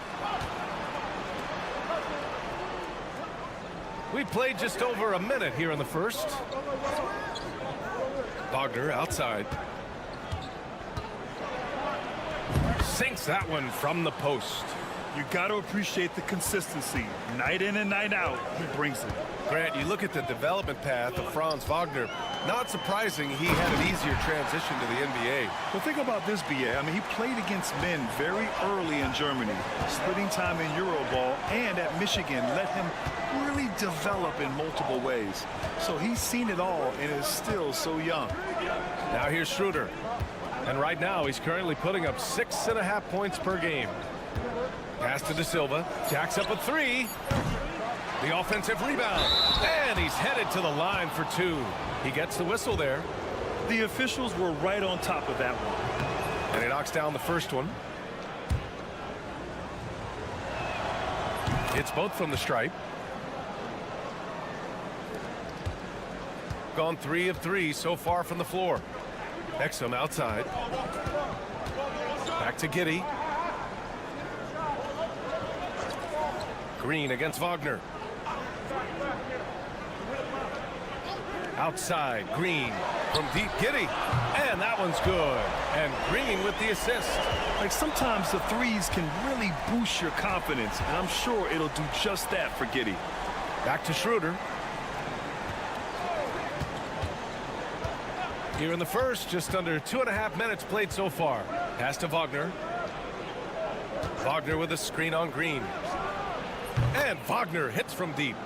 We played just over a minute here in the first. Wagner outside. Sinks that one from the post. You got to appreciate the consistency. Night in and night out, he brings it. Grant, you look at the development path of Franz Wagner. Not surprising he had an easier transition to the NBA. Well, think about this, BA. I mean, he played against men very early in Germany, splitting time in Euroball, and at Michigan let him really develop in multiple ways. So he's seen it all and is still so young. Now here's Schroeder. And right now, he's currently putting up 6.5 points per game. Pass to De Silva. Jacks up a three. The offensive rebound. And he's headed to the line for two. He gets the whistle there. The officials were right on top of that one. And he knocks down the first one. It's both from the stripe. Gone 3 of 3 so far from the floor. Exum outside. Back to Giddey. Green against Wagner. Outside, Green from deep, Giddey. And that one's good. And Green with the assist. Like, sometimes the threes can really boost your confidence, and I'm sure it'll do just that for Giddey. Back to Schroeder. Here in the first, just under 2.5 minutes played so far. Pass to Wagner. Wagner with a screen on Green. And Wagner hits from deep.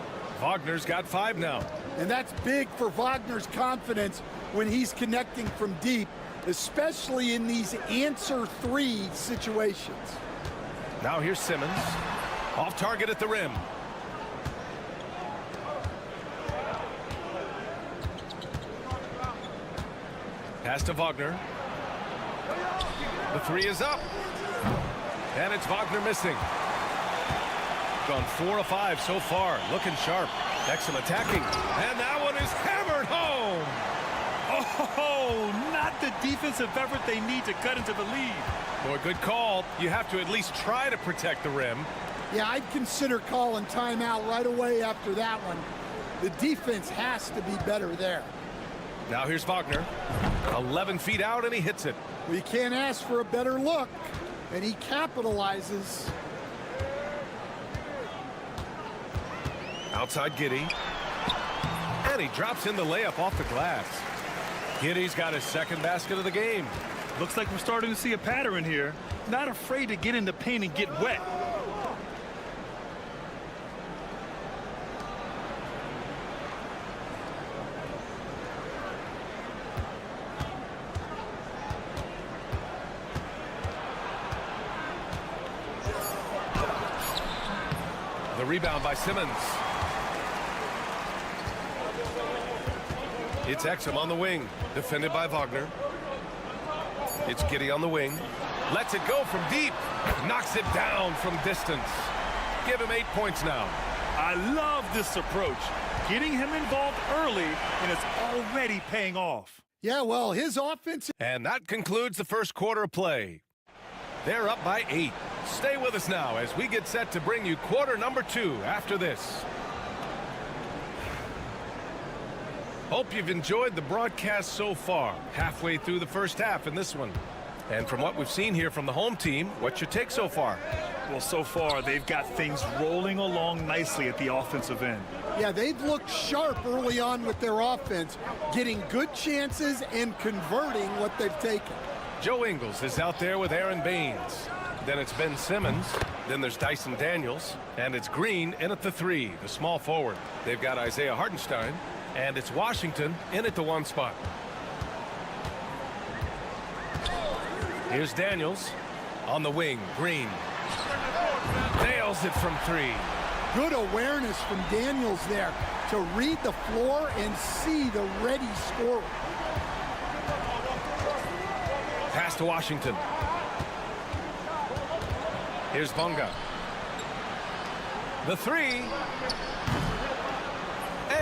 Wagner's got 5 now. And that's big for Wagner's confidence when he's connecting from deep, especially in these answer three situations. Now here's Simmons. Off target at the rim. Pass to Wagner. The three is up. And it's Wagner missing. Gone 4 of 5 so far. Looking sharp. Exum attacking. And that one is hammered home. Oh, not the defensive effort they need to cut into the lead. Boy, good call. You have to at least try to protect the rim. Yeah, I'd consider calling timeout right away after that one. The defense has to be better there. Now here's Wagner. 11 feet out, and he hits it. Well, you can't ask for a better look, and he capitalizes. Outside Giddey. And he drops in the layup off the glass. Giddey's got his second basket of the game. Looks like we're starting to see a pattern here. Not afraid to get in the paint and get wet. The rebound by Simmons. It's Exum on the wing, defended by Wagner. It's Giddey on the wing. Lets it go from deep. Knocks it down from distance. Give him 8 points now. I love this approach. Getting him involved early, and it's already paying off. Yeah, well, his offense. And that concludes the first quarter of play. They're up by 8. Stay with us now as we get set to bring you quarter number 2 after this. Hope you've enjoyed the broadcast so far. Halfway through the first half in this one. And from what we've seen here from the home team, what's your take so far? Well, so far, they've got things rolling along nicely at the offensive end. Yeah, they've looked sharp early on with their offense, getting good chances and converting what they've taken. Joe Ingles is out there with Aaron Baines. Then it's Ben Simmons. Then there's Dyson Daniels. And it's Green in at the 3, the small forward. They've got Isaiah Hartenstein. And it's Washington in at the 1 spot. Here's Daniels on the wing. Green nails it from 3. Good awareness from Daniels there to read the floor and see the ready scorer. Pass to Washington. Here's Bonga. The 3.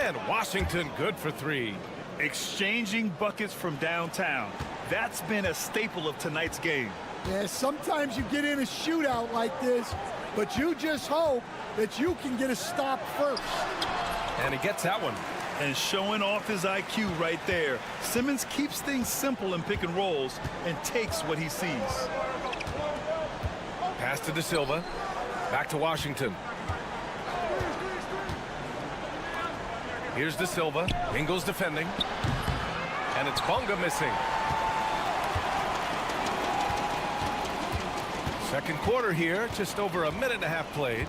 And Washington good for 3. Exchanging buckets from downtown. That's been a staple of tonight's game. Yeah, sometimes you get in a shootout like this, but you just hope that you can get a stop first. And he gets that one. And showing off his IQ right there. Simmons keeps things simple in pick and rolls and takes what he sees. Pass to De Silva. Back to Washington. Here's De Silva. Ingles defending. And it's Bonga missing. Second quarter here, just over a minute and a half played.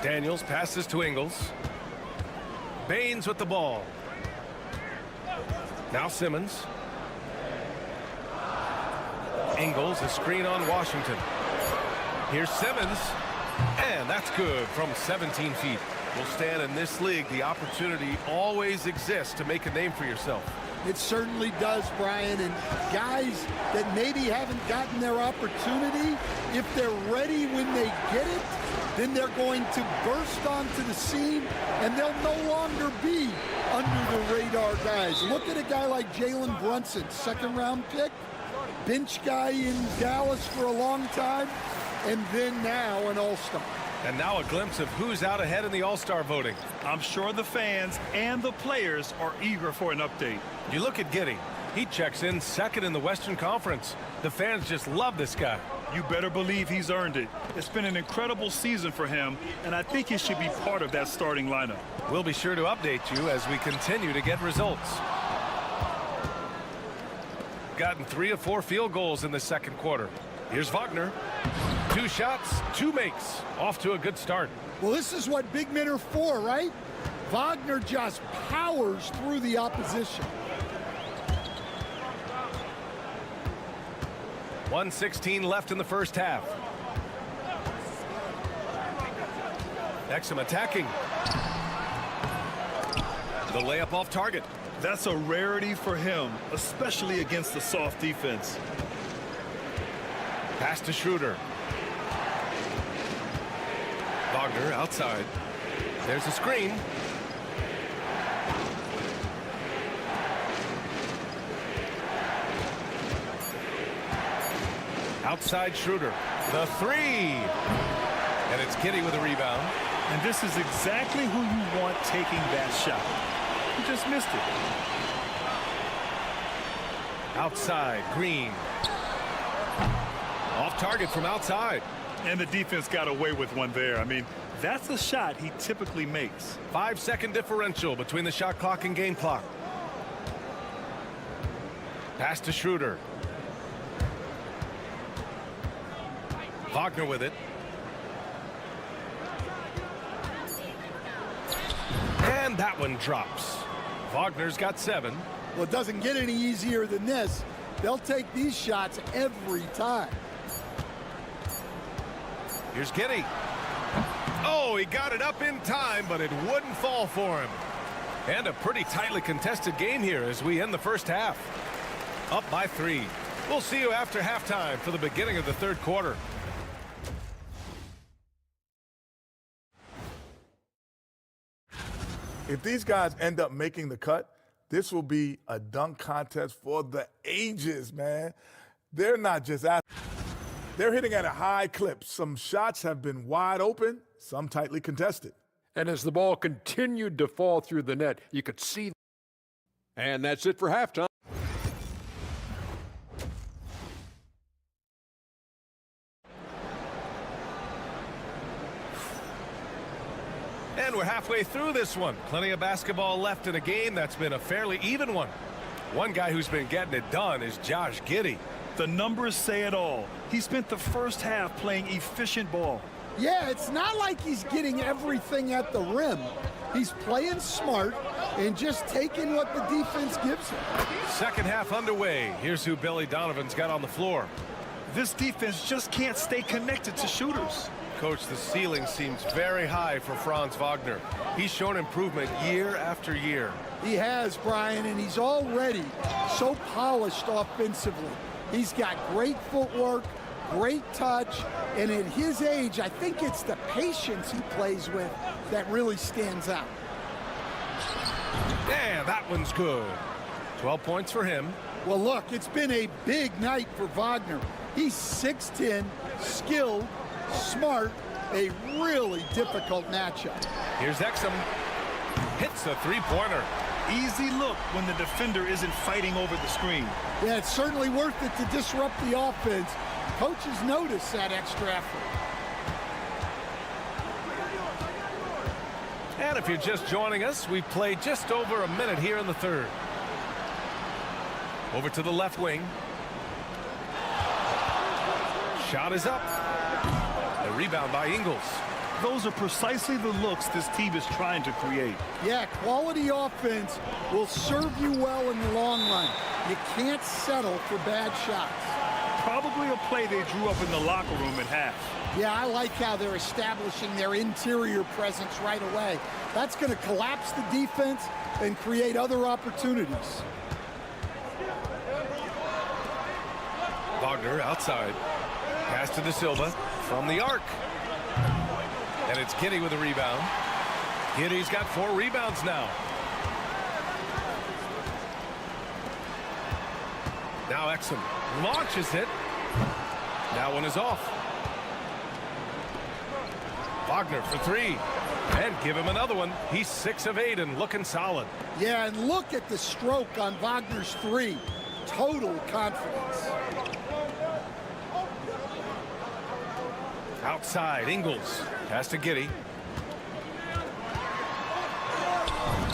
Daniels passes to Ingles. Baines with the ball. Now Simmons. Ingles, a screen on Washington. Here's Simmons. And that's good from 17 feet. Well, Stan, in this league, the opportunity always exists to make a name for yourself. It certainly does, Brian. And guys that maybe haven't gotten their opportunity, if they're ready when they get it, then they're going to burst onto the scene, and they'll no longer be under the radar guys. Look at a guy like Jalen Brunson, second-round pick, bench guy in Dallas for a long time, and then now an all-star. And now a glimpse of who's out ahead in the All-Star voting. I'm sure the fans and the players are eager for an update. You look at Giddey. He checks in second in the Western Conference. The fans just love this guy. You better believe he's earned it. It's been an incredible season for him, and I think he should be part of that starting lineup. We'll be sure to update you as we continue to get results. Gotten 3 of 4 field goals in the second quarter. Here's Wagner. 2 shots, 2 makes. Off to a good start. Well, this is what big men are for, right? Wagner just powers through the opposition. 1:16 left in the first half. Exum attacking. The layup off target. That's a rarity for him, especially against the soft defense. Pass to Schroeder. Wagner outside. There's a screen. Outside Schroeder. The 3. And it's Giddey with a rebound. And this is exactly who you want taking that shot. He just missed it. Outside, Green. Off target from outside. And the defense got away with one there. I mean, that's a shot he typically makes. 5-second differential between the shot clock and game clock. Pass to Schroeder. Wagner with it. And that one drops. Wagner's got 7. Well, it doesn't get any easier than this. They'll take these shots every time. Here's Giddey. Oh, he got it up in time, but it wouldn't fall for him. And a pretty tightly contested game here as we end the first half. Up by 3. We'll see you after halftime for the beginning of the third quarter. If these guys end up making the cut, this will be a dunk contest for the ages, man. They're not just athletes. They're hitting at a high clip. Some shots have been wide open, some tightly contested. And as the ball continued to fall through the net, you could see. And that's it for halftime. And we're halfway through this one. Plenty of basketball left in a game that's been a fairly even one. One guy who's been getting it done is Josh Giddey. The numbers say it all. He spent the first half playing efficient ball. Yeah, it's not like he's getting everything at the rim. He's playing smart and just taking what the defense gives him. Second half underway. Here's who Billy Donovan's got on the floor. This defense just can't stay connected to shooters. Coach, the ceiling seems very high for Franz Wagner. He's shown improvement year after year. He has, Brian, and he's already so polished offensively. He's got great footwork, great touch, and at his age, I think it's the patience he plays with that really stands out. Yeah, that one's good. 12 points for him. Well, look, it's been a big night for Wagner. He's 6'10", skilled, smart, a really difficult matchup. Here's Exum. Hits a three-pointer. Easy look when the defender isn't fighting over the screen. Yeah, it's certainly worth it to disrupt the offense. Coaches notice that extra effort. And if you're just joining us, we've played just over a minute here in the third. Over to the left wing. Shot is up. The rebound by Ingles. Those are precisely the looks this team is trying to create. Yeah, quality offense will serve you well in the long run. You can't settle for bad shots. Probably a play they drew up in the locker room at half. Yeah, I like how they're establishing their interior presence right away. That's going to collapse the defense and create other opportunities. Wagner outside. Pass to De Silva from the arc. And it's Giddey with a rebound. Giddey's got 4 rebounds now. Now Exum launches it. That one is off. Wagner for 3. And give him another one. He's 6 of 8 and looking solid. Yeah, and look at the stroke on Wagner's 3. Total confidence. Outside, Ingles. Pass to Giddey.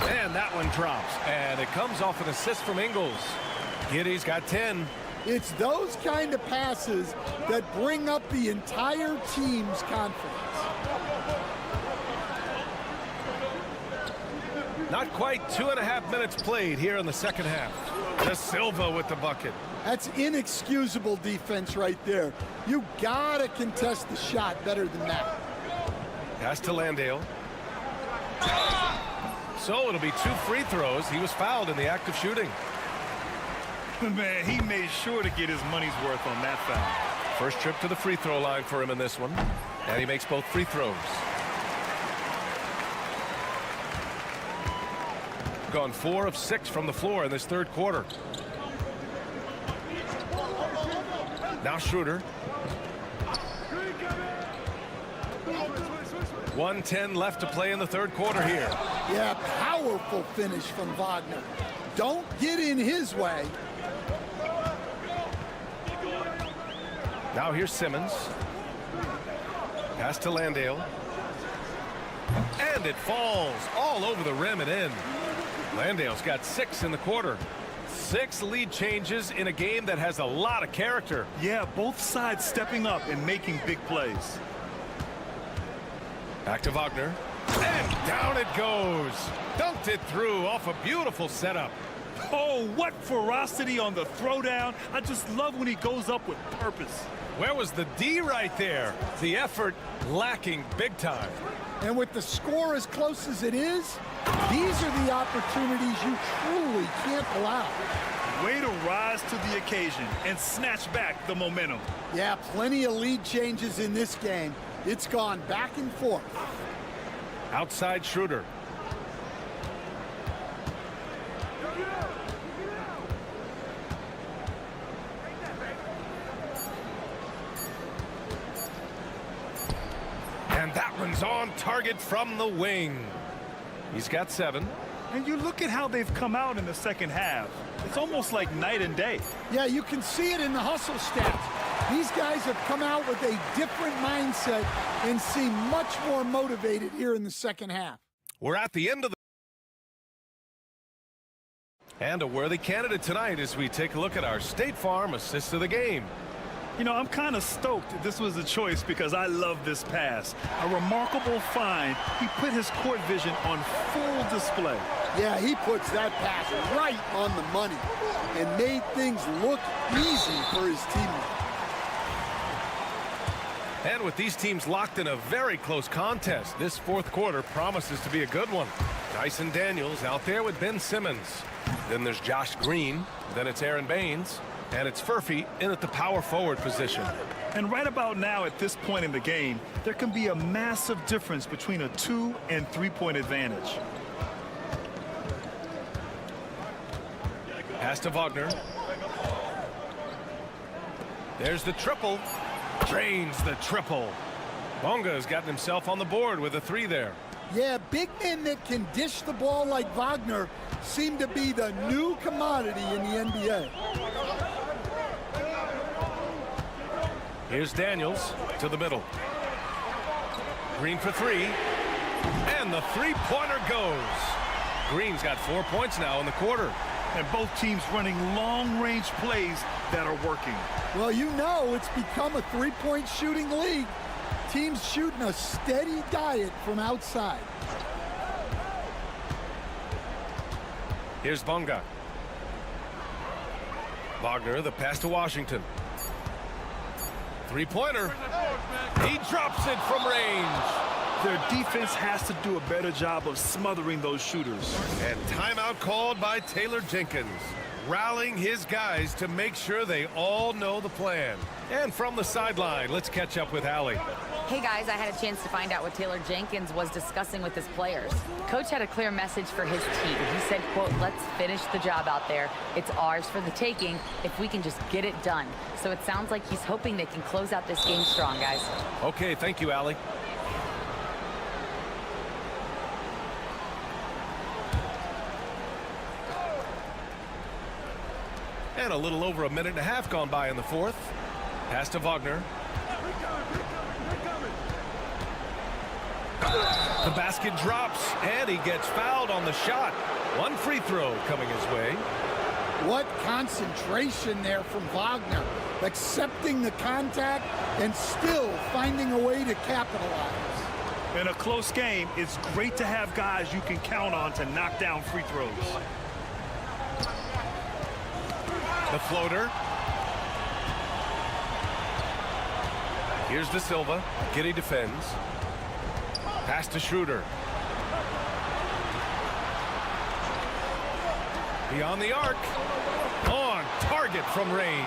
And that one drops. And it comes off an assist from Ingles. Giddey's got 10. It's those kind of passes that bring up the entire team's confidence. Not quite 2.5 minutes played here in the second half. De Silva with the bucket. That's inexcusable defense right there. You gotta contest the shot better than that. Pass to Landale. So it'll be 2 free throws. He was fouled in the act of shooting. Man, he made sure to get his money's worth on that foul. First trip to the free throw line for him in this one. And he makes both free throws. Gone 4 of 6 from the floor in this third quarter. Now Schroeder. 1:10 left to play in the third quarter here. Yeah, powerful finish from Wagner. Don't get in his way. Now here's Simmons. Pass to Landale. And it falls all over the rim and in. Landale's got 6 in the quarter. 6 lead changes in a game that has a lot of character. Yeah, both sides stepping up and making big plays. Back to Wagner. And down it goes. Dunked it through off a beautiful setup. Oh, what ferocity on the throwdown. I just love when he goes up with purpose. Where was the D right there? The effort lacking big time. And with the score as close as it is, these are the opportunities you truly can't allow. Way to rise to the occasion and snatch back the momentum. Yeah, plenty of lead changes in this game. It's gone back and forth. Outside Schroeder. And that one's on target from the wing. He's got 7. And you look at how they've come out in the second half. It's almost like night and day. Yeah, you can see it in the hustle stats. These guys have come out with a different mindset and seem much more motivated here in the second half. We're at the end of the... And a worthy candidate tonight as we take a look at our State Farm assist of the game. You know, I'm kind of stoked this was a choice because I love this pass. A remarkable find. He put his court vision on full display. Yeah, he puts that pass right on the money and made things look easy for his teammates. And with these teams locked in a very close contest, this fourth quarter promises to be a good one. Dyson Daniels out there with Ben Simmons. Then there's Josh Green. Then it's Aaron Baines. And it's Furphy in at the power forward position. And right about now at this point in the game, there can be a massive difference between a 2- and 3-point advantage. Pass to Wagner. There's the triple. Drains the triple. Bonga has gotten himself on the board with a 3 there. Yeah, big men that can dish the ball like Wagner seem to be the new commodity in the NBA. Here's Daniels to the middle. Green for three. And the three-pointer goes. Green's got 4 points now in the quarter. And both teams running long-range plays that are working. Well, you know it's become a three-point shooting league. Teams shooting a steady diet from outside. Here's Bonga. Wagner, the pass to Washington. Three-pointer. He drops it from range. Their defense has to do a better job of smothering those shooters. And timeout called by Taylor Jenkins, rallying his guys to make sure they all know the plan. And from the sideline, let's catch up with Allie. Hey guys, I had a chance to find out what Taylor Jenkins was discussing with his players. Coach had a clear message for his team. He said, quote, let's finish the job out there. It's ours for the taking if we can just get it done. So it sounds like he's hoping they can close out this game strong, guys. Okay, thank you, Allie. And a little over a minute and a half gone by in the fourth. Pass to Wagner. The basket drops, and he gets fouled on the shot. One free throw coming his way. What concentration there from Wagner. Accepting the contact and still finding a way to capitalize. In a close game, it's great to have guys you can count on to knock down free throws. The floater. Here's De Silva. Giddey defends. Pass to Schroeder. Beyond the arc. On target from range.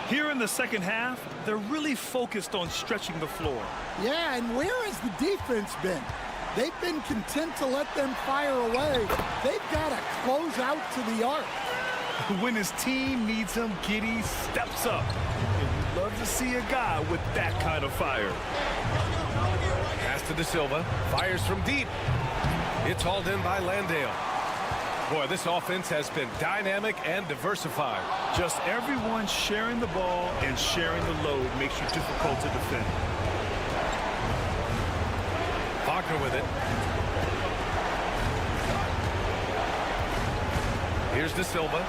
Here in the second half, they're really focused on stretching the floor. Yeah, and where has the defense been? They've been content to let them fire away. They've got to close out to the arc. When his team needs him, Giddey steps up. And you'd love to see a guy with that kind of fire. Pass to De Silva. Fires from deep. It's hauled in by Landale. Boy, this offense has been dynamic and diversified. Just everyone sharing the ball and sharing the load makes you difficult to defend. Wagner with it. Here's De Silva.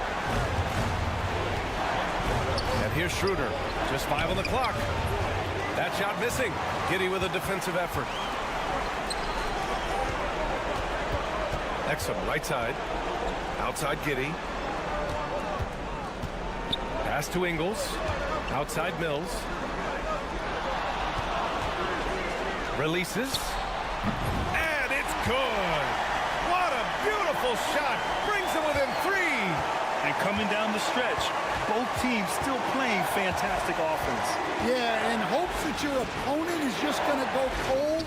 And here's Schroeder. Just 5 on the clock. That shot missing. Giddey with a defensive effort. Exum, right side. Outside Giddey. Pass to Ingles. Outside Mills. Releases. And it's good. What a beautiful shot. Brings them within 3. And coming down the stretch, both teams still playing fantastic offense. Yeah, and hopes that your opponent is just going to go cold.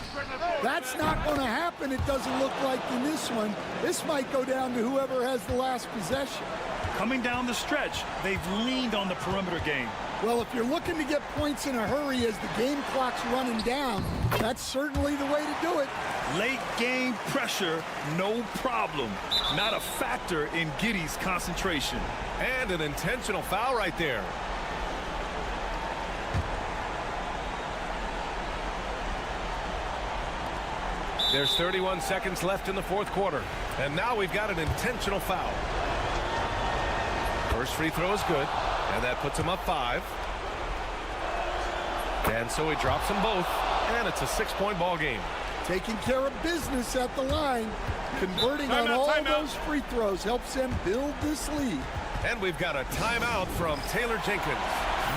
That's not going to happen, it doesn't look like in this one. This might go down to whoever has the last possession. Coming down the stretch, they've leaned on the perimeter game. Well, if you're looking to get points in a hurry as the game clock's running down, that's certainly the way to do it. Late game pressure, no problem. Not a factor in Giddey's concentration. And an intentional foul right there. There's 31 seconds left in the fourth quarter. And now we've got an intentional foul. First free throw is good. And that puts him up 5. And so he drops them both. And it's a 6-point ball game. Taking care of business at the line. Converting on all those free throws helps them build this lead. And we've got a timeout from Taylor Jenkins.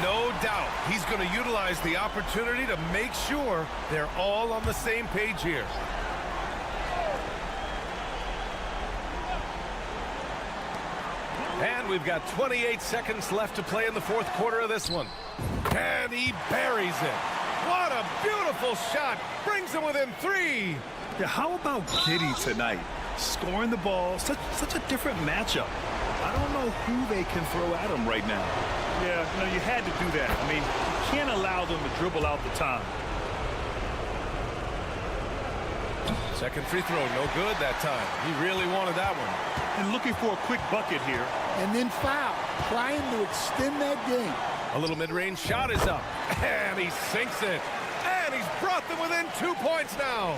No doubt he's going to utilize the opportunity to make sure they're all on the same page here. And we've got 28 seconds left to play in the fourth quarter of this one. And he buries it. What a beautiful shot. Brings him within 3. Yeah, how about Giddey tonight? Scoring the ball, such a different matchup. I don't know who they can throw at him right now. Yeah, you had to do that. I mean, you can't allow them to dribble out the time. Second free throw, no good that time. He really wanted that one. And looking for a quick bucket here. And then foul, trying to extend that game. A little mid-range shot is up, and he sinks it. And he's brought them within 2 points now.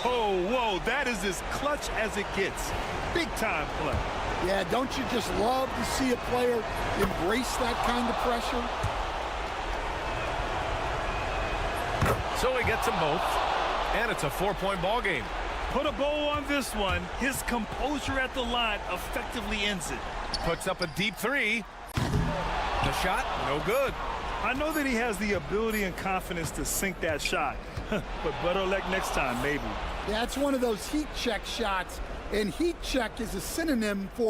Whoa, that is as clutch as it gets. Big-time play. Yeah, don't you just love to see a player embrace that kind of pressure? So he gets them both, and it's a 4-point ball game. Put a bow on this one. His composure at the line effectively ends it. Puts up a deep three. The shot, no good. I know that he has the ability and confidence to sink that shot, but better luck next time, maybe. Yeah, it's one of those heat check shots, and heat check is a synonym for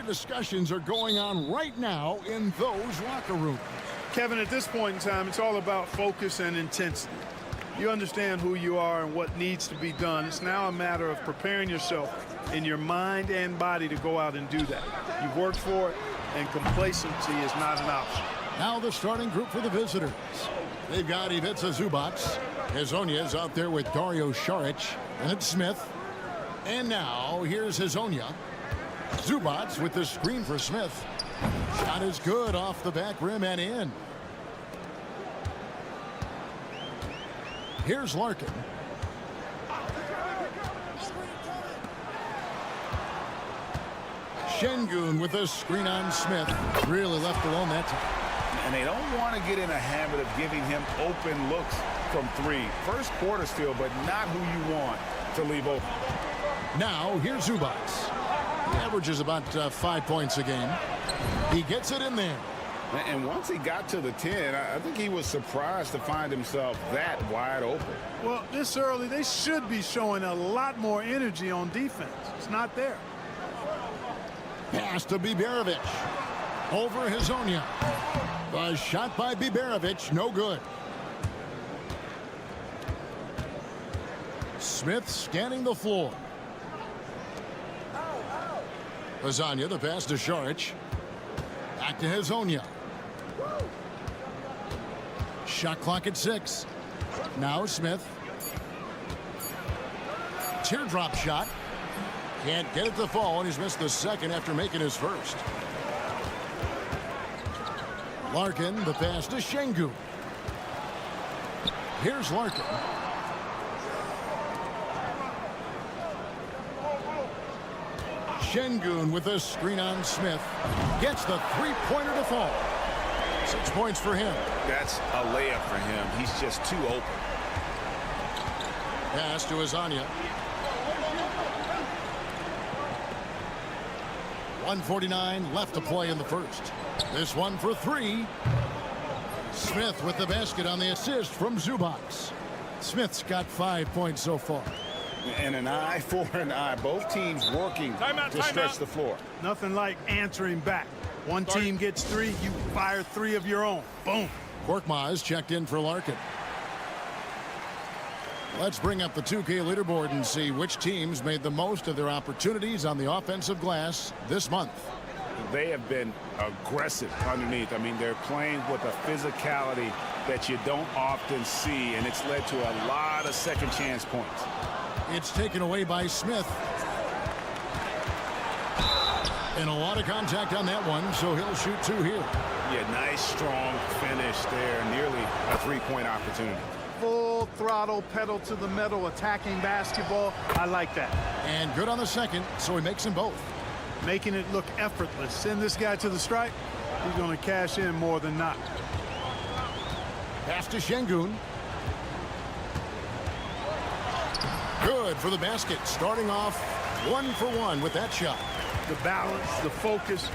Discussions are going on right now in those locker rooms. Kevin, at this point in time, it's all about focus and intensity. You understand who you are and what needs to be done. It's now a matter of preparing yourself in your mind and body to go out and do that. You've worked for it, and complacency is not an option. Now the starting group for the visitors. They've got Ivica Zubac. Hezonja is out there with Dario Saric, and it's Smith. And now here's Hezonja. Zubac with the screen for Smith. Shot is good off the back rim and in. Here's Larkin. Şengün with a screen on Smith. Really left alone that time. And they don't want to get in a habit of giving him open looks from three. First quarter still, but not who you want to leave open. Now here's Zubac. He averages about 5 points a game. He gets it in there. And once he got to the 10, I think he was surprised to find himself that wide open. Well, this early, they should be showing a lot more energy on defense. It's not there. Pass to Biberovic. Over Hezonja. The shot by Biberovic, no good. Smith scanning the floor. Hezonja, the pass to Saric. Back to Hezonja. Shot clock at 6. Now Smith. Teardrop shot. Can't get it to fall, and he's missed the second after making his first. Larkin, the pass to Şengün. Here's Larkin. Şengün with a screen on Smith. Gets the three-pointer to fall. 6 points for him. That's a layup for him. He's just too open. Pass to Hezonja. 1:49 left to play in the first. This one for 3. Smith with the basket on the assist from Zubac. Smith's got 5 points so far. And an eye for an eye. Both teams working to stretch the floor. Nothing like answering back. One team gets 3, you fire 3 of your own. Boom. Korkmaz checked in for Larkin. Let's bring up the 2K leaderboard and see which teams made the most of their opportunities on the offensive glass this month. They have been aggressive underneath. I mean, they're playing with a physicality that you don't often see, and it's led to a lot of second chance points. It's taken away by Smith. And a lot of contact on that one, so he'll shoot 2 here. Yeah, nice, strong finish there. Nearly a 3-point opportunity. Full throttle, pedal to the metal, attacking basketball. I like that. And good on the second, so he makes them both. Making it look effortless. Send this guy to the stripe. He's going to cash in more than not. Pass to Şengün. Good for the basket. Starting off 1 for 1 with that shot. The balance, the focus.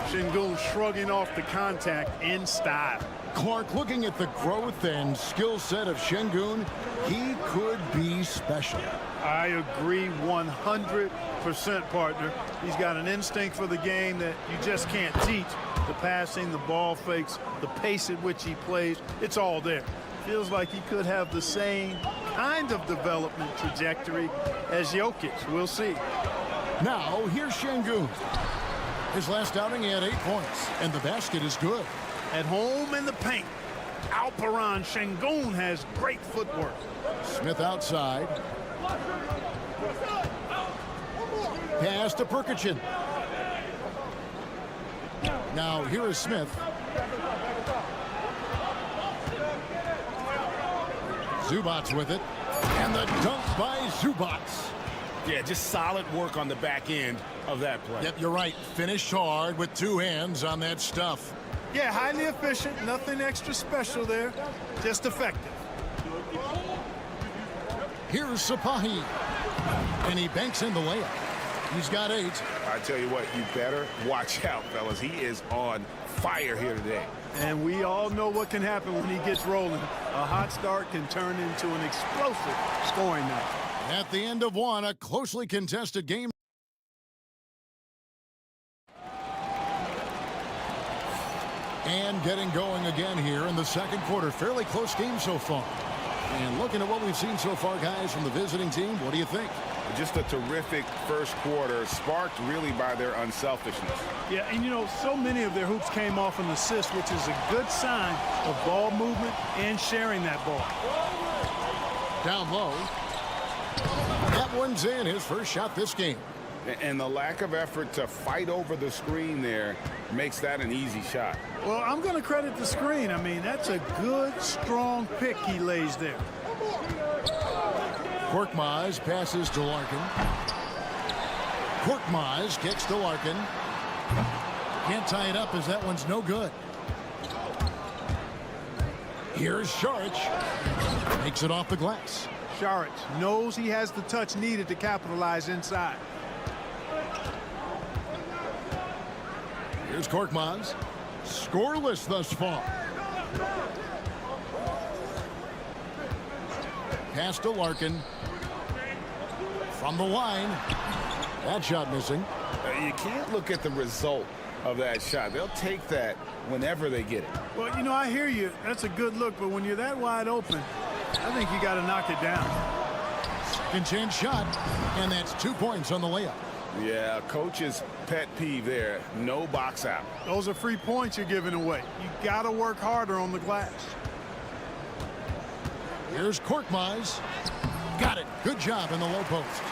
Şengün shrugging off the contact in style. Clark, looking at the growth and skill set of Şengün, he could be special. I agree 100%, partner. He's got an instinct for the game that you just can't teach. The passing, the ball fakes, the pace at which he plays, it's all there. Feels like he could have the same kind of development trajectory as Jokic. We'll see. Now, here's Şengün. His last outing, he had 8 points, and the basket is good. At home in the paint, Alperen Şengün has great footwork. Smith outside. Pass to Perkicin. Now, here is Smith. Zubac's with it. And the dunk by Zubac's. Yeah, just solid work on the back end of that play. Yep, you're right. Finished hard with 2 hands on that stuff. Yeah, highly efficient. Nothing extra special there. Just effective. Here's Sapahi. And he banks in the layup. He's got 8. I tell you what, you better watch out, fellas. He is on fire here today. And we all know what can happen when he gets rolling. A hot start can turn into an explosive scoring night. At the end of 1, a closely contested game. And getting going again here in the second quarter. Fairly close game so far. And looking at what we've seen so far, guys, from the visiting team, what do you think? Just a terrific first quarter, sparked really by their unselfishness. Yeah, and you know, so many of their hoops came off an assist, which is a good sign of ball movement and sharing that ball. Down low. That one's in, his first shot this game. And the lack of effort to fight over the screen there makes that an easy shot. Well, I'm going to credit the screen. I mean, that's a good, strong pick he lays there. Korkmaz passes to Larkin. Korkmaz kicks to Larkin. Can't tie it up as that one's no good. Here's Šarić. Makes it off the glass. Šarić knows he has the touch needed to capitalize inside. Here's Korkmaz. Scoreless thus far. Pass to Larkin. From the line. That shot missing. You can't look at the result of that shot. They'll take that whenever they get it. Well, you know, I hear you. That's a good look, but when you're that wide open, I think you got to knock it down. Second chance shot, and that's 2 points on the layup. Yeah, coach's pet peeve there. No box out. Those are free points you're giving away. You got to work harder on the glass. Here's Korkmaz. Got it. Good job in the low post.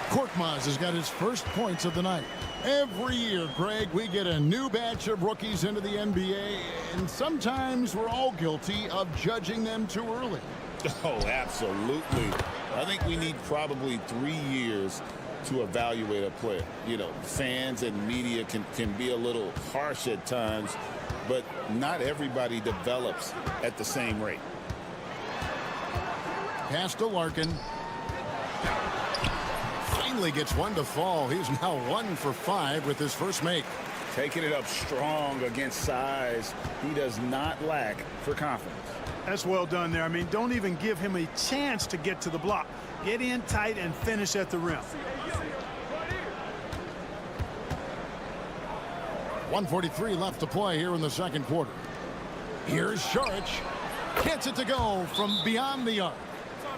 Korkmaz has got his first points of the night. Every year, Greg, we get a new batch of rookies into the NBA, and sometimes we're all guilty of judging them too early. Oh, absolutely. I think we need probably 3 years to evaluate a player. You know, fans and media can be a little harsh at times, but not everybody develops at the same rate. Pass to Larkin. Finally gets one to fall. He's now 1 for 5 with his first make. Taking it up strong against size. He does not lack for confidence. That's well done there. I mean, don't even give him a chance to get to the block. Get in tight and finish at the rim. 1:43 left to play here in the second quarter. Here's Šarić. Gets it to go from beyond the arc.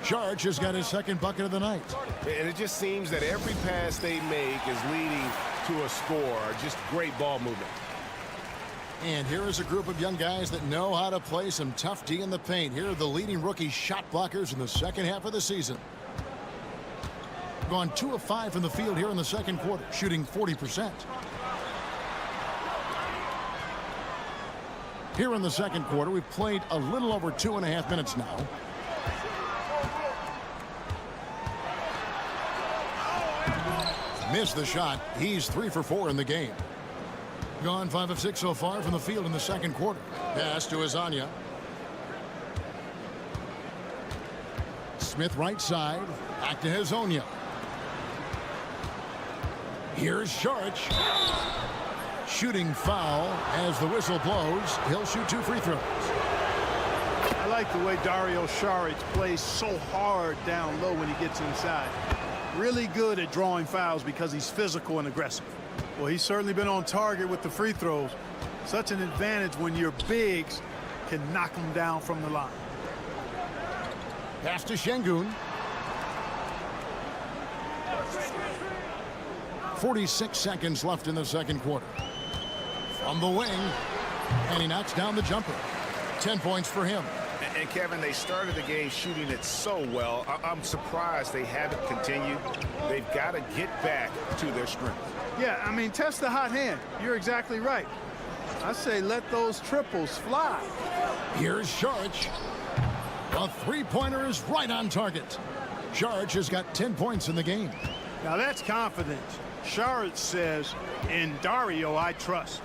Sharch has got his second bucket of the night. And it just seems that every pass they make is leading to a score. Just great ball movement. And here is a group of young guys that know how to play some tough D in the paint. Here are the leading rookie shot blockers in the second half of the season. Gone 2 of 5 from the field here in the second quarter, shooting 40%. Here in the second quarter, we've played a little over 2.5 minutes now. Missed the shot. He's 3 for 4 in the game. Gone 5 of 6 so far from the field in the second quarter. Pass to Azania. Smith right side. Back to Hazonia. Here's Sharch. Shooting foul as the whistle blows. He'll shoot 2 free throws. I like the way Dario Saric plays so hard down low when he gets inside. Really good at drawing fouls because he's physical and aggressive. Well, he's certainly been on target with the free throws. Such an advantage when your bigs can knock them down from the line. Pass to Şengün. 46 seconds left in the second quarter. From the wing, and he knocks down the jumper. 10 points for him. And Kevin, they started the game shooting it so well. I'm surprised they haven't continued. They've got to get back to their strength. Yeah, I mean, test the hot hand. You're exactly right. I say let those triples fly. Here's Sharch. A three-pointer is right on target. Sharch has got 10 points in the game. Now that's confidence. Saric says, in Dario, I trust.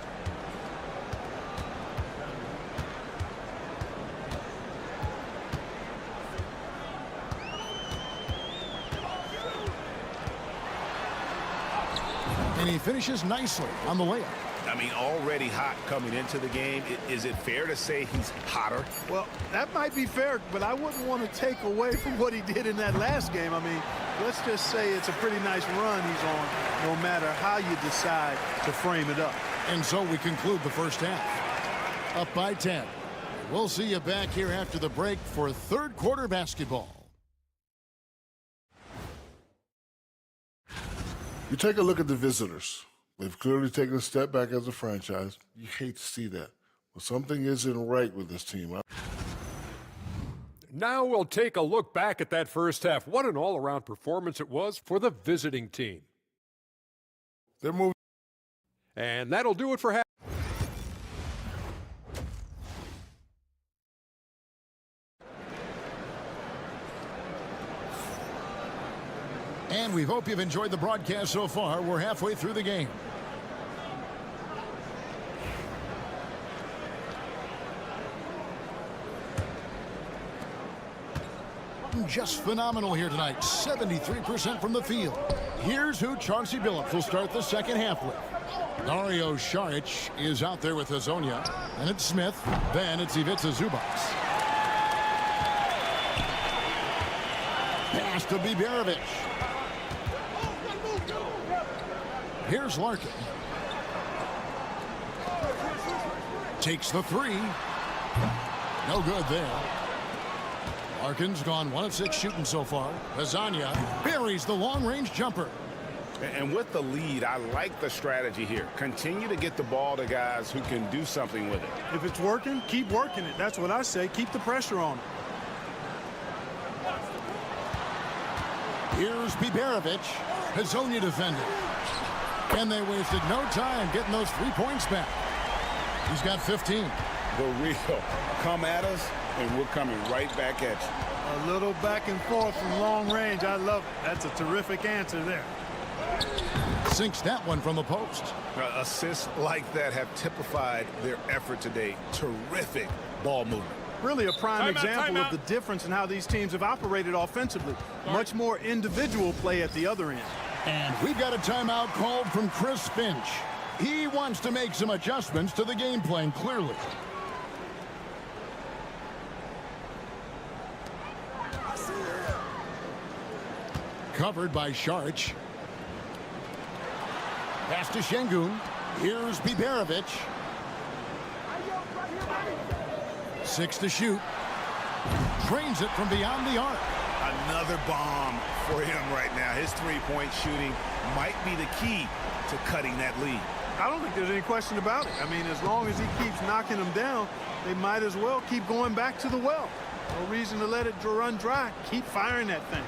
And he finishes nicely on the layup. I mean, already hot coming into the game. Is it fair to say he's hotter? Well, that might be fair, but I wouldn't want to take away from what he did in that last game. I mean, let's just say it's a pretty nice run he's on, no matter how you decide to frame it up. And so we conclude the first half. Up by 10. We'll see you back here after the break for third quarter basketball. You take a look at the visitors. They've clearly taken a step back as a franchise. You hate to see that. But something isn't right with this team. Now we'll take a look back at that first half. What an all-around performance it was for the visiting team. They're moving. And that'll do it for half. And we hope you've enjoyed the broadcast so far. We're halfway through the game. Just phenomenal here tonight. 73% from the field. Here's who Chauncey Billups will start the second half with. Dario Saric is out there with Hazonia. And it's Smith. Then it's Ivica Zubac. Pass to Biberovic. Here's Larkin. Takes the three. No good there. Larkin's gone 1 of 6 shooting so far. Hazonia buries the long-range jumper. And with the lead, I like the strategy here. Continue to get the ball to guys who can do something with it. If it's working, keep working it. That's what I say. Keep the pressure on it. Here's Biberovic. Hazonia defending. And they wasted no time getting those 3 points back. He's got 15. The real. Come at us, and we're coming right back at you. A little back and forth from long range. I love it. That's a terrific answer there. Sinks that one from the post. Assists like that have typified their effort today. Terrific ball movement. Really a prime example of the difference in how these teams have operated offensively. Much more individual play at the other end. And we've got a timeout called from Chris Finch. He wants to make some adjustments to the game plan, clearly. Covered by Saric. Pass to Şengün. Here's Biberovic. 6 to shoot. Drains it from beyond the arc. Another bomb for him right now. His three-point shooting might be the key to cutting that lead. I don't think there's any question about it. I mean, as long as he keeps knocking them down, they might as well keep going back to the well. No reason to let it run dry. Keep firing that thing.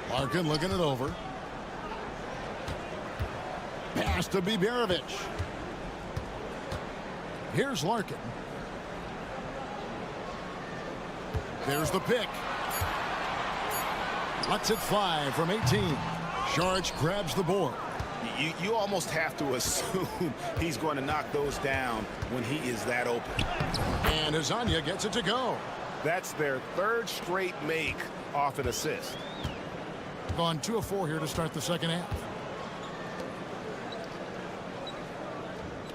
Larkin looking it over. Pass to Biberovic. Here's Larkin. There's the pick. Lets it fly from 18. Sharch grabs the board. You almost have to assume he's going to knock those down when he is that open. And Azania gets it to go. That's their third straight make off an assist. Gone 2 of 4 here to start the second half.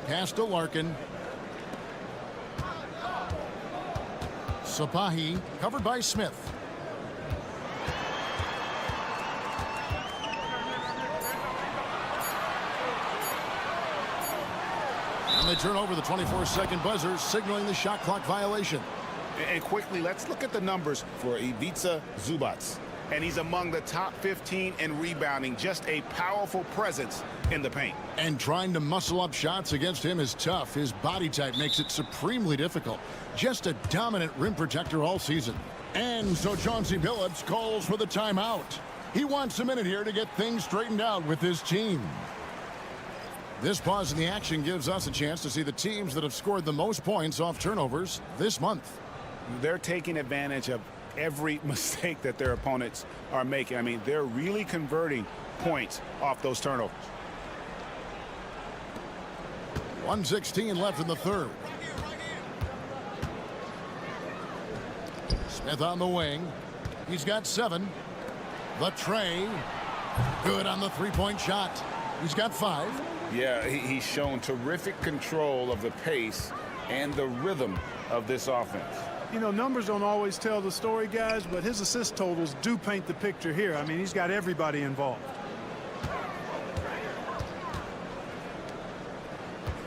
Pass to Larkin. Sapahi covered by Smith. And they turn over the 24-second buzzer, signaling the shot clock violation. And quickly, let's look at the numbers for Ivica Zubac. And he's among the top 15 in rebounding. Just a powerful presence in the paint. And trying to muscle up shots against him is tough. His body type makes it supremely difficult. Just a dominant rim protector all season. And so Chauncey Billups calls for the timeout. He wants a minute here to get things straightened out with his team. This pause in the action gives us a chance to see the teams that have scored the most points off turnovers this month. They're taking advantage of every mistake that their opponents are making. I mean, they're really converting points off those turnovers. 1:16 left in the third. Smith on the wing. He's got 7. The tray. Good on the three-point shot. He's got 5. Yeah, he's shown terrific control of the pace and the rhythm of this offense. You know, numbers don't always tell the story, guys, but his assist totals do paint the picture here. I mean, he's got everybody involved.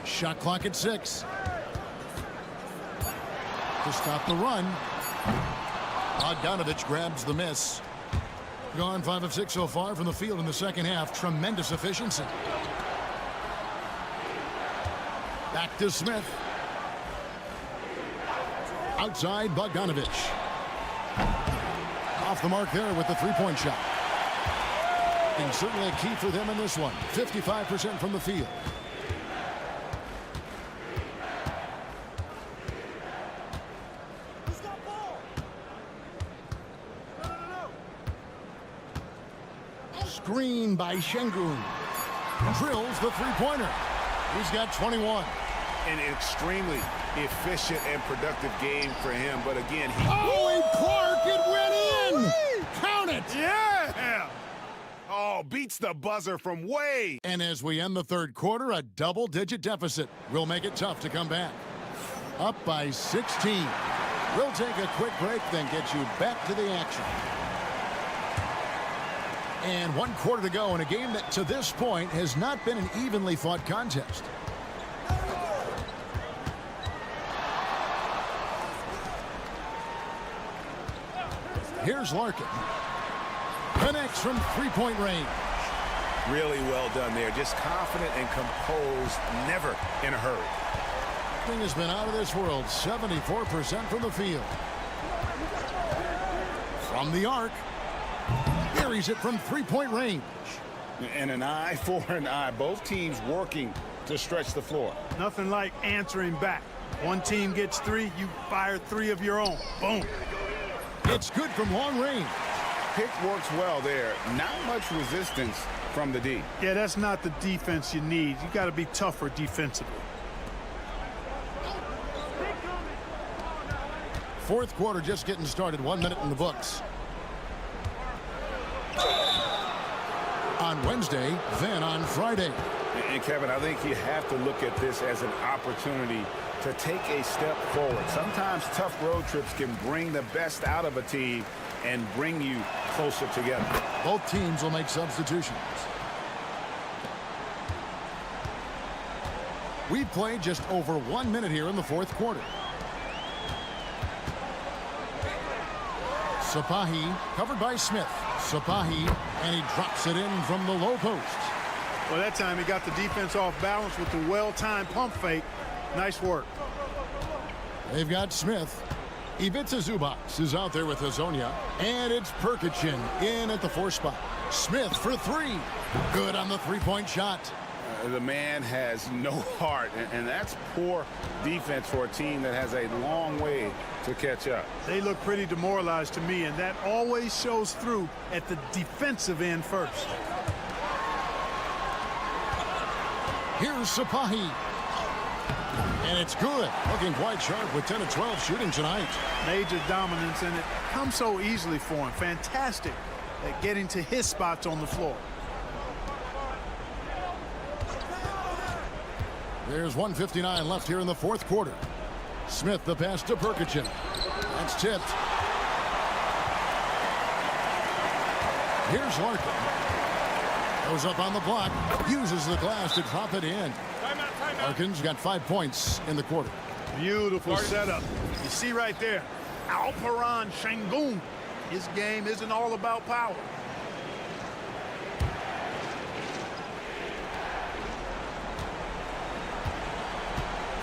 Shot clock at 6. To stop the run. Bogdanovich grabs the miss. Gone 5 of 6 so far from the field in the second half. Tremendous efficiency. Back to Smith. Outside Bogdanovich. Off the mark there with the three-point shot. And certainly a key for them in this one. 55% from the field. Screen by Şengün. Drills the three-pointer. He's got 21. An extremely efficient and productive game for him. But again, and Clark, it went in! Count it! Yeah! Oh, beats the buzzer from way. And as we end the third quarter, a double-digit deficit will make it tough to come back. Up by 16. We'll take a quick break, then get you back to the action. And 1 quarter to go in a game that to this point has not been an evenly fought contest. Here's Larkin. Connects from three-point range. Really well done there. Just confident and composed, never in a hurry. Thing has been out of this world. 74% from the field. From the arc. Buries it from three-point range. And an eye for an eye. Both teams working to stretch the floor. Nothing like answering back. One team gets 3, you fire 3 of your own. Boom. It's good from long range. Pick works well there. Not much resistance from the D. Yeah, that's not the defense you need. You got to be tougher defensively. Fourth quarter just getting started. 1 minute in the books. On Wednesday, then on Friday. And Kevin, I think you have to look at this as an opportunity to take a step forward. Sometimes tough road trips can bring the best out of a team and bring you closer together. Both teams will make substitutions. We played just over 1 minute here in the fourth quarter. Sapahi covered by Smith. Sapahi, and he drops it in from the low post. Well, that time he got the defense off balance with the well-timed pump fake. Nice work. They've got Smith. Ivica Zubac is out there with Hazonia. And it's Perkichin in at the 4 spot. Smith for 3. Good on the three-point shot. The man has no heart, and that's poor defense for a team that has a long way to catch up. They look pretty demoralized to me, and that always shows through at the defensive end first. Here's Sapahi. And it's good. Looking quite sharp with 10 of 12 shooting tonight. Major dominance, and it comes so easily for him. Fantastic at getting to his spots on the floor. There's 1:59 left here in the fourth quarter. Smith the pass to Perkichin. That's tipped. Here's Larkin. Goes up on the block. Uses the glass to drop it in. Larkin's got 5 points in the quarter. Beautiful setup. You see right there, Alperon Şengün. His game isn't all about power.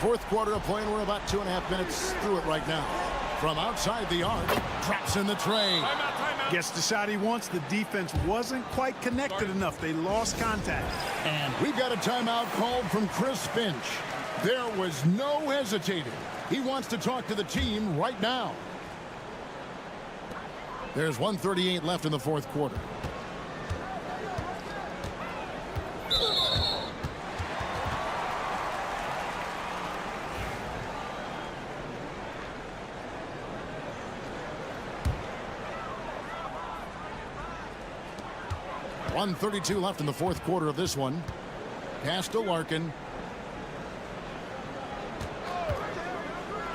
Fourth quarter of play, and we're about 2.5 minutes through it right now. From outside the arc, drops in the tray. Gets the shot he wants. The defense wasn't quite connected enough. They lost contact. And we've got a timeout called from Chris Finch. There was no hesitating. He wants to talk to the team right now. There's 1:38 left in the fourth quarter. .132 left in the fourth quarter of this one. Pass to Larkin.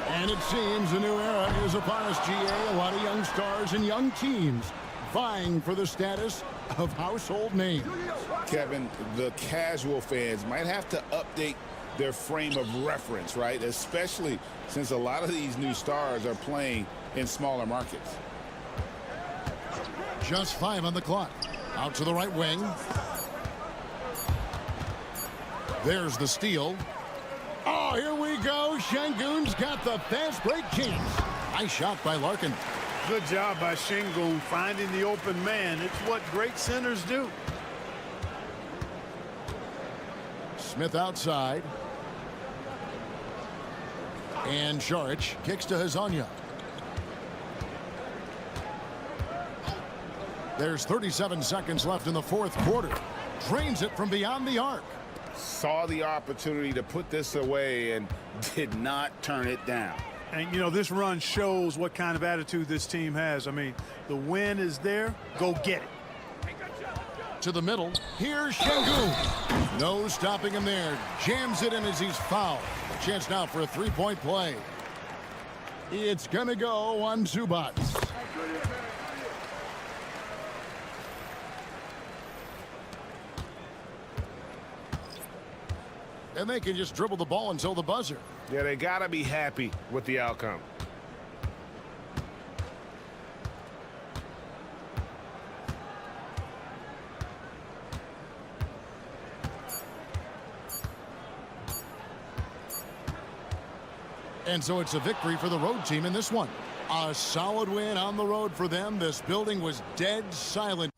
And it seems a new era is upon us, GA. A lot of young stars and young teams vying for the status of household names. Kevin, the casual fans might have to update their frame of reference, right? Especially since a lot of these new stars are playing in smaller markets. Just 5 on the clock. Out to the right wing. There's the steal. Oh, here we go. Şengün's got the fast break chance. Nice shot by Larkin. Good job by Şengün finding the open man. It's what great centers do. Smith outside. And Šarić kicks to Hazonia. There's 37 seconds left in the fourth quarter. Drains it from beyond the arc. Saw the opportunity to put this away and did not turn it down. And, you know, this run shows what kind of attitude this team has. I mean, the win is there. Go get it. To the middle. Here's Şengün. No stopping him there. Jams it in as he's fouled. A chance now for a three-point play. It's going to go on Zubac. And they can just dribble the ball until the buzzer. Yeah, they got to be happy with the outcome. And so it's a victory for the road team in this one. A solid win on the road for them. This building was dead silent.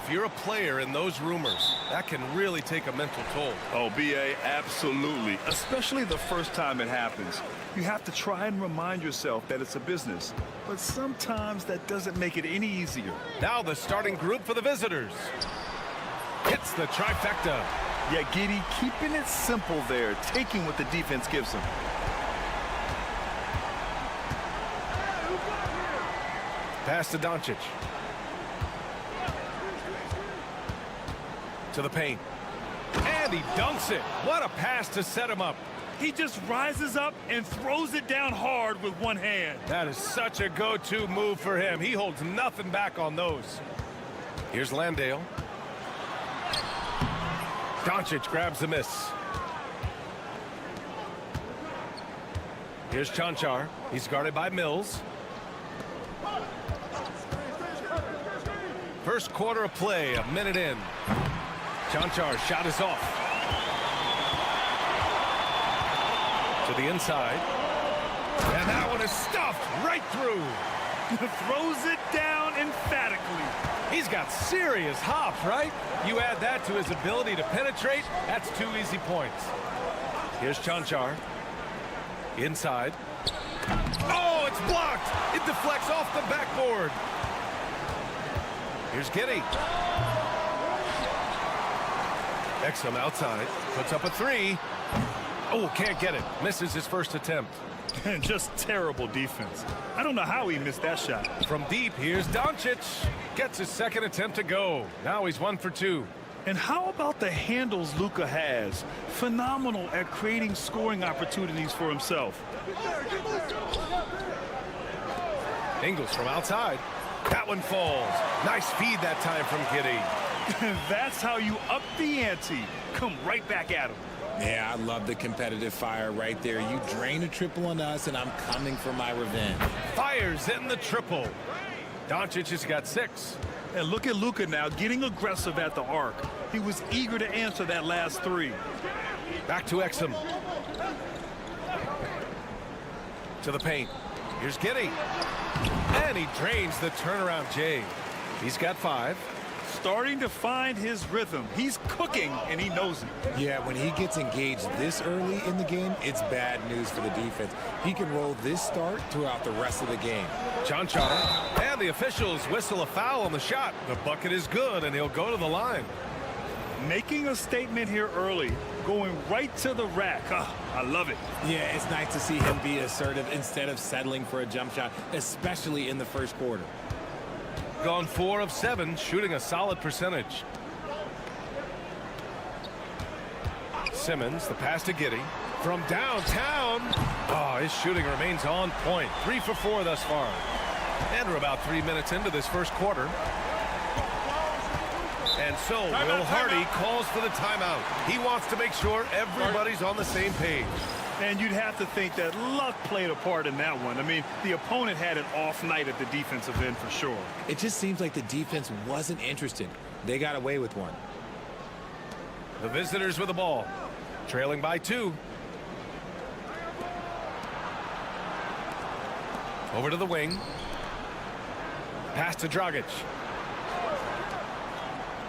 If you're a player in those rumors, that can really take a mental toll. Oh, B.A., absolutely. Especially the first time it happens. You have to try and remind yourself that it's a business. But sometimes that doesn't make it any easier. Now the starting group for the visitors. Hits the trifecta. Yeah, Giddy, keeping it simple there, taking what the defense gives him. Pass to Doncic. To the paint. And he dunks it. What a pass to set him up. He just rises up and throws it down hard with one hand. That is such a go-to move for him. He holds nothing back on those. Here's Landale. Doncic grabs the miss. Here's Chanchar. He's guarded by Mills. First quarter of play, a minute in. Chanchar's shot is off. To the inside. And that one is stuffed right through. Throws it down emphatically. He's got serious hops, right? You add that to his ability to penetrate, that's 2 easy points. Here's Chanchar. Inside. Oh, it's blocked. It deflects off the backboard. Here's Giddey. Exum outside. Puts up a three. Oh, can't get it. Misses his first attempt. And just terrible defense. I don't know how he missed that shot. From deep, here's Doncic. Gets his second attempt to go. Now he's 1 for 2. And how about the handles Luka has? Phenomenal at creating scoring opportunities for himself. Ingles from outside. That one falls. Nice feed that time from Giddey. That's how you up the ante. Come right back at him. Yeah, I love the competitive fire right there. You drain a triple on us, and I'm coming for my revenge. Fires in the triple. Doncic has got 6. And look at Luka now getting aggressive at the arc. He was eager to answer that last 3. Back to Exum. To the paint. Here's Giddey. And he drains the turnaround J. He's got 5. Starting to find his rhythm. He's cooking, and he knows it. Yeah, when he gets engaged this early in the game, it's bad news for the defense. He can roll this start throughout the rest of the game. Chanchar. And the officials whistle a foul on the shot. The bucket is good, and he'll go to the line. Making a statement here early. Going right to the rack. Oh, I love it. Yeah, it's nice to see him be assertive instead of settling for a jump shot, especially in the first quarter. Gone 4 of 7, shooting a solid percentage. Simmons, the pass to Giddey. From downtown. Oh, his shooting remains on point. 3 for 4 thus far. And we're about 3 minutes into this first quarter. And so Will Hardy calls for the timeout. He wants to make sure everybody's on the same page. And you'd have to think that luck played a part in that one. I mean, the opponent had an off night at the defensive end for sure. It just seems like the defense wasn't interested. They got away with one. The visitors with the ball. Trailing by 2. Over to the wing. Pass to Dragic.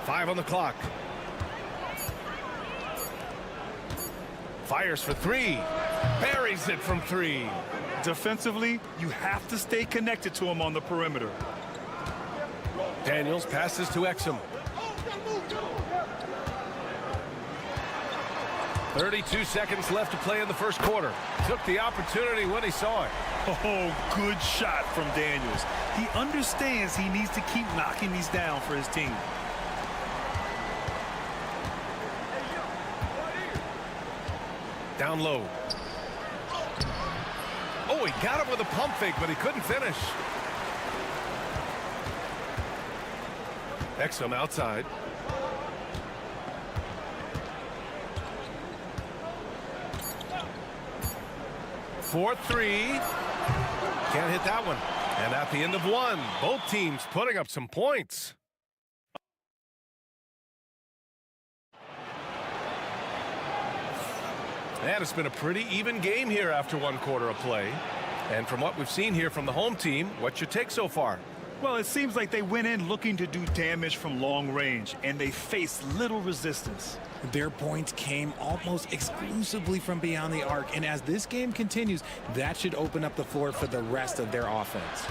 5 on the clock. Fires for 3. Buries it from 3. Defensively, you have to stay connected to him on the perimeter. Daniels passes to Exum. 32 seconds left to play in the first quarter. Took the opportunity when he saw it. Oh, good shot from Daniels. He understands he needs to keep knocking these down for his team. Down low. Oh, he got him with a pump fake, but he couldn't finish. Exum outside. For 3. Can't hit that one. And at the end of 1, both teams putting up some points. And it's been a pretty even game here after 1 quarter of play. And from what we've seen here from the home team, what's your take so far? Well, it seems like they went in looking to do damage from long range, and they faced little resistance. Their points came almost exclusively from beyond the arc, and as this game continues, that should open up the floor for the rest of their offense.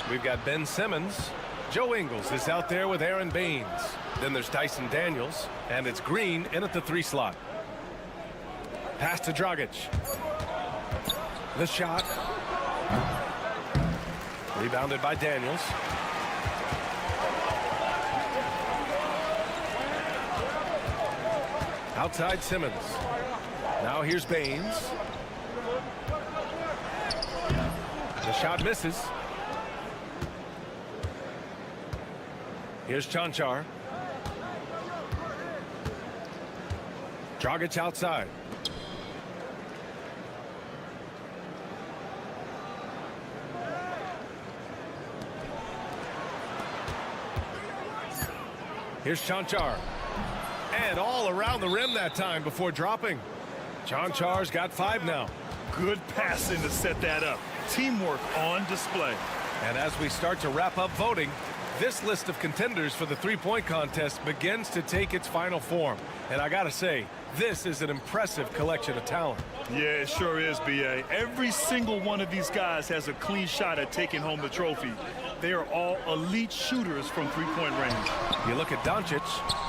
We've got Ben Simmons. Joe Ingles is out there with Aaron Baines. Then there's Dyson Daniels, and it's Green in at the 3 slot. Pass to Dragic. The shot. Rebounded by Daniels. Outside Simmons. Now here's Baines. The shot misses. Here's Chanchar. Dragic outside. Here's Chanchar. And all around the rim that time before dropping. Chanchar's got 5 now. Good passing to set that up. Teamwork on display. And as we start to wrap up voting, this list of contenders for the three-point contest begins to take its final form. And I gotta say, this is an impressive collection of talent. Yeah, it sure is, B.A. Every single one of these guys has a clean shot at taking home the trophy. They are all elite shooters from three-point range. You look at Doncic,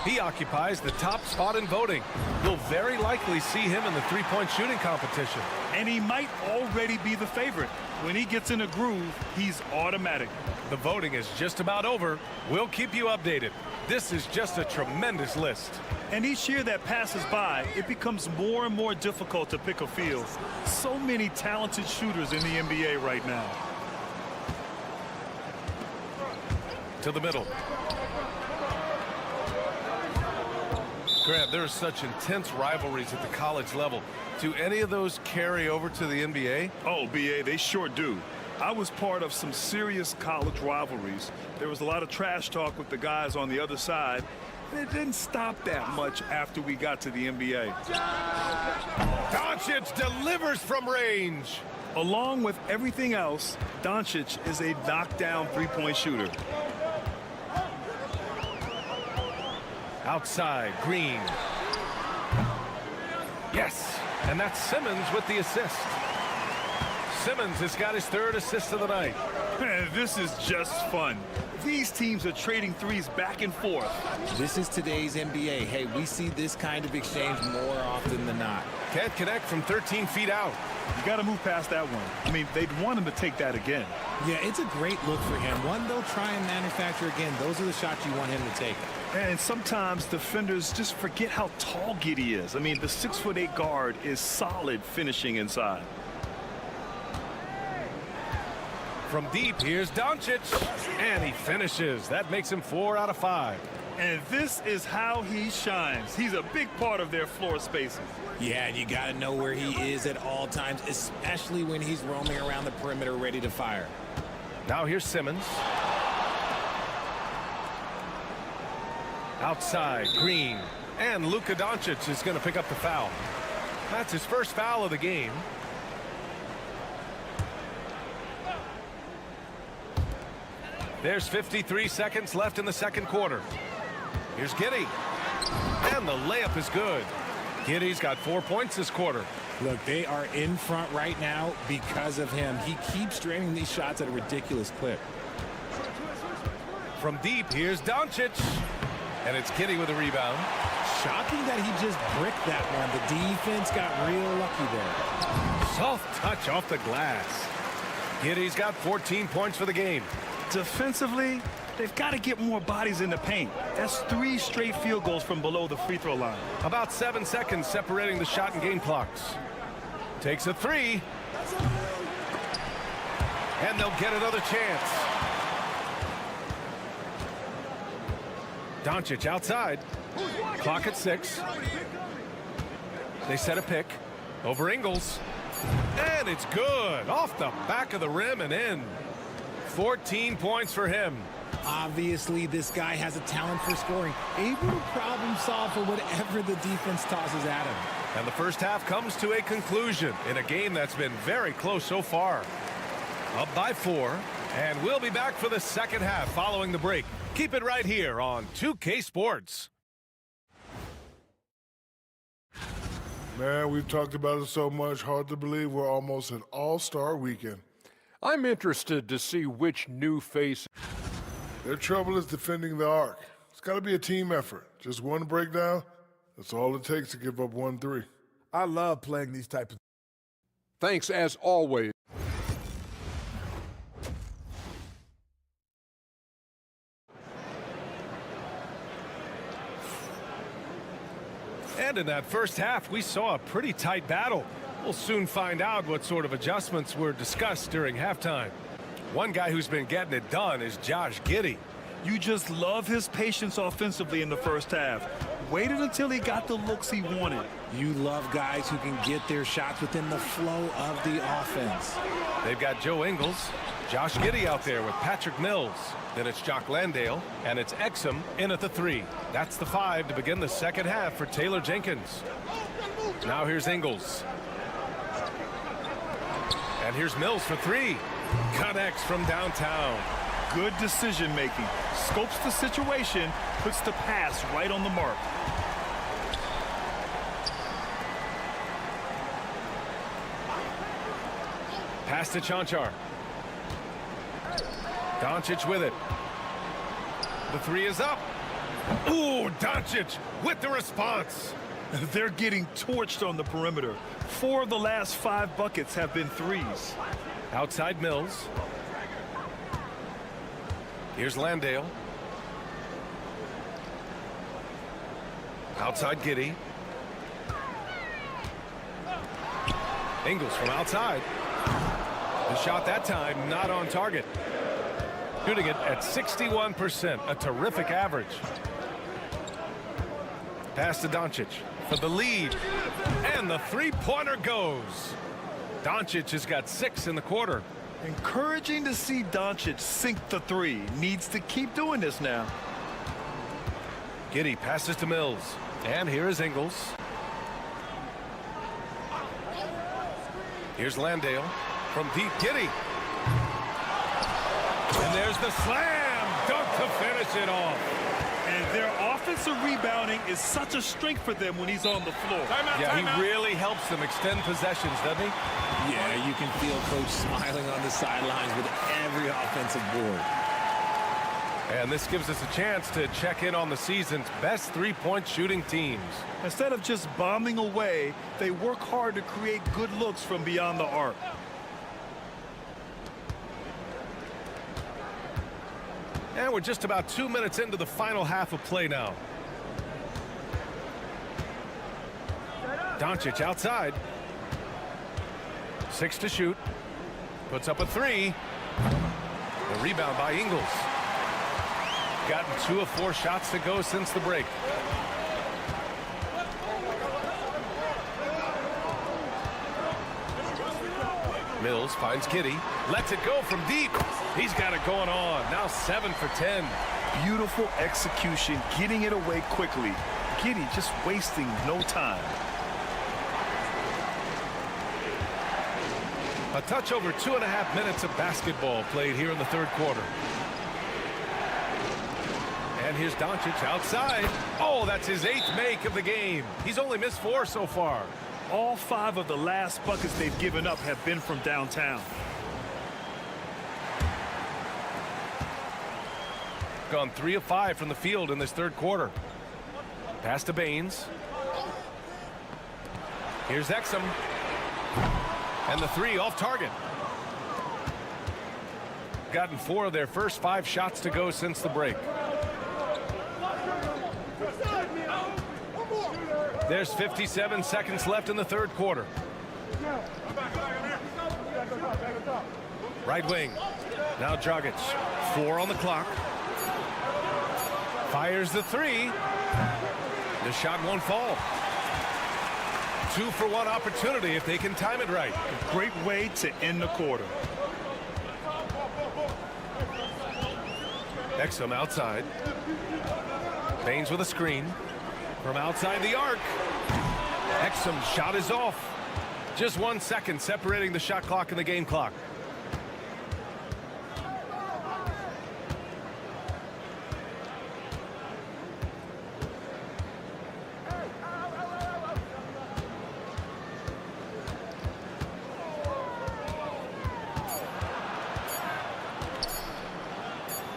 he occupies the top spot in voting. You'll very likely see him in the three-point shooting competition. And he might already be the favorite. When he gets in a groove, he's automatic. The voting is just about over. We'll keep you updated. This is just a tremendous list. And each year that passes by, it becomes more and more difficult to pick a field. So many talented shooters in the NBA right now. To the middle. Grant, there are such intense rivalries at the college level. Do any of those carry over to the NBA? Oh, B.A., they sure do. I was part of some serious college rivalries. There was a lot of trash talk with the guys on the other side, and it didn't stop that much after we got to the NBA. Doncic delivers from range. Along with everything else, Doncic is a knockdown three-point shooter. Outside, Green. Yes, and that's Simmons with the assist. Simmons has got his 3rd assist of the night. Man, this is just fun. These teams are trading threes back and forth. This is today's NBA. Hey, we see this kind of exchange more often than not. Can't connect from 13 feet out. You got to move past that one. I mean, they'd want him to take that again. Yeah, it's a great look for him. One they'll try and manufacture again. Those are the shots you want him to take. And sometimes defenders just forget how tall Giddey is. I mean, the 6'8" guard is solid finishing inside. From deep, here's Doncic, and he finishes. That makes him 4 out of 5. And this is how he shines. He's a big part of their floor spacing. Yeah, you got to know where he is at all times, especially when he's roaming around the perimeter ready to fire. Now here's Simmons. Outside, Green. And Luka Doncic is going to pick up the foul. That's his first foul of the game. There's 53 seconds left in the second quarter. Here's Giddey. And the layup is good. Giddey's got 4 points this quarter. Look, they are in front right now because of him. He keeps draining these shots at a ridiculous clip. From deep, here's Doncic. And it's Giddey with a rebound. Shocking that he just bricked that one. The defense got real lucky there. Soft touch off the glass. Giddey's got 14 points for the game. Defensively, they've got to get more bodies in the paint. That's 3 straight field goals from below the free throw line. About 7 seconds separating the shot and game clocks. Takes a 3. And they'll get another chance. Doncic outside. Clock at 6. They set a pick. Over Ingles. And it's good. Off the back of the rim and in. 14 points for him. Obviously, this guy has a talent for scoring. Able to problem solve for whatever the defense tosses at him. And the first half comes to a conclusion in a game that's been very close so far. Up by 4. And we'll be back for the second half following the break. Keep it right here on 2K Sports. Man, we've talked about it so much. Hard to believe we're almost an all-star weekend. I'm interested to see which new face. Their trouble is defending the arc. It's got to be a team effort. Just one breakdown, that's all it takes to give up 1-3. I love playing these types of. Thanks, as always. And in that first half, we saw a pretty tight battle. We'll soon find out what sort of adjustments were discussed during halftime. One guy who's been getting it done is Josh Giddey. You just love his patience offensively in the first half. Waited until he got the looks he wanted. You love guys who can get their shots within the flow of the offense. They've got Joe Ingles, Josh Giddey out there with Patrick Mills. Then it's Jock Landale, and it's Exum in at the 3. That's the 5 to begin the second half for Taylor Jenkins. Now here's Ingles. And here's Mills for 3. Connects from downtown. Good decision making. Scopes the situation, puts the pass right on the mark. Pass to Chanchar. Doncic with it. The 3 is up. Ooh, Doncic with the response. They're getting torched on the perimeter. 4 of the last 5 buckets have been 3s. Outside Mills. Here's Landale. Outside Giddey. Ingles from outside. The shot that time not on target. Shooting it at 61%, a terrific average. Pass to Doncic for the lead. And the 3-pointer goes. Doncic has got 6 in the quarter. Encouraging to see Doncic sink the 3. Needs to keep doing this now. Giddey passes to Mills. And here is Ingles. Here's Landale from deep. Giddey. And there's the slam dunk to finish it off. And their offensive rebounding is such a strength for them when he's on the floor. He really helps them extend possessions, doesn't he? Yeah, you can feel Coach smiling on the sidelines with every offensive board. And this gives us a chance to check in on the season's best 3-point shooting teams. Instead of just bombing away, they work hard to create good looks from beyond the arc. And we're just about 2 minutes into the final half of play now. Doncic outside. 6 to shoot. Puts up a 3. The rebound by Ingles. Gotten 2 of 4 shots to go since the break. Mills finds Giddey. Lets it go from deep. He's got it going on. Now 7 for 10. Beautiful execution, getting it away quickly. Giddey just wasting no time. A touch over 2.5 minutes of basketball played here in the third quarter. And here's Doncic outside. Oh, that's his 8th make of the game. He's only missed 4 so far. All 5 of the last buckets they've given up have been from downtown. Gone 3 of 5 from the field in this third quarter. Pass to Baines. Here's Exum. And the 3 off target. Gotten 4 of their first 5 shots to go since the break. There's 57 seconds left in the third quarter. Right wing. Now Dragic. 4 on the clock. Fires the 3. The shot won't fall. 2 for 1 opportunity if they can time it right. A great way to end the quarter. Exum outside. Baines with a screen. From outside the arc. Exum's shot is off. Just 1 second separating the shot clock and the game clock.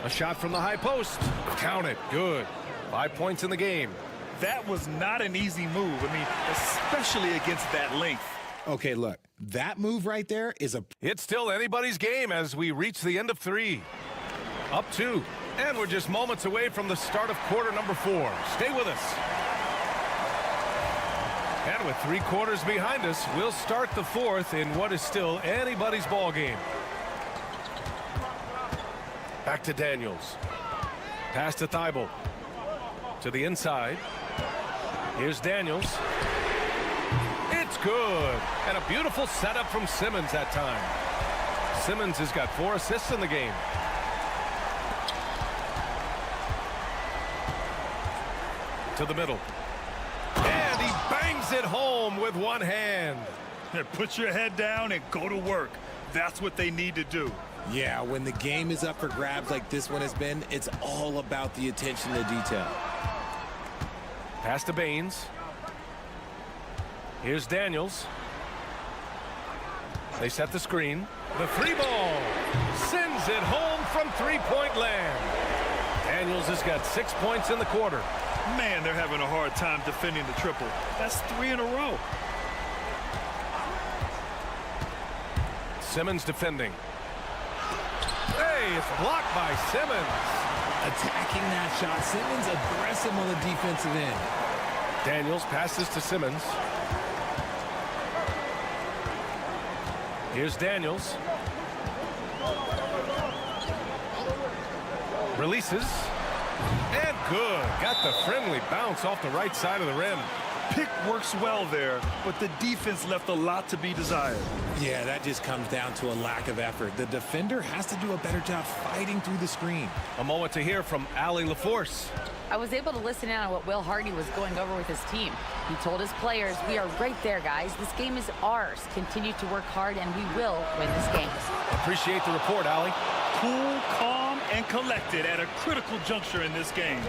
A shot from the high post. Count it. Good. 5 points in the game. That was not an easy move. I mean, especially against that length. Okay, look, that move right there is a... It's still anybody's game as we reach the end of 3. Up 2. And we're just moments away from the start of quarter number 4. Stay with us. And with 3 quarters behind us, we'll start the 4th in what is still anybody's ball game. Back to Daniels. Pass to Thibault. To the inside. Here's Daniels. It's good. And a beautiful setup from Simmons that time. Simmons has got 4 assists in the game. To the middle. And he bangs it home with 1 hand. Put your head down and go to work. That's what they need to do. Yeah, when the game is up for grabs like this one has been, it's all about the attention to detail. Pass to Baines. Here's Daniels. They set the screen. The 3 ball. Sends it home from 3-point land. Daniels has got 6 points in the quarter. Man, they're having a hard time defending the triple. That's 3 in a row. Simmons defending. Hey, it's blocked by Simmons. Attacking that shot. Simmons aggressive on the defensive end. Daniels passes to Simmons. Here's Daniels. Releases. And good. Got the friendly bounce off the right side of the rim. Pick works well there, but the defense left a lot to be desired. Yeah, that just comes down to a lack of effort. The defender has to do a better job fighting through the screen. A moment to hear from Allie LaForce. I was able to listen in on what Will Hardy was going over with his team. He told his players, we are right there, guys. This game is ours. Continue to work hard, and we will win this game. Appreciate the report, Allie. Cool, calm, and collected at a critical juncture in this game.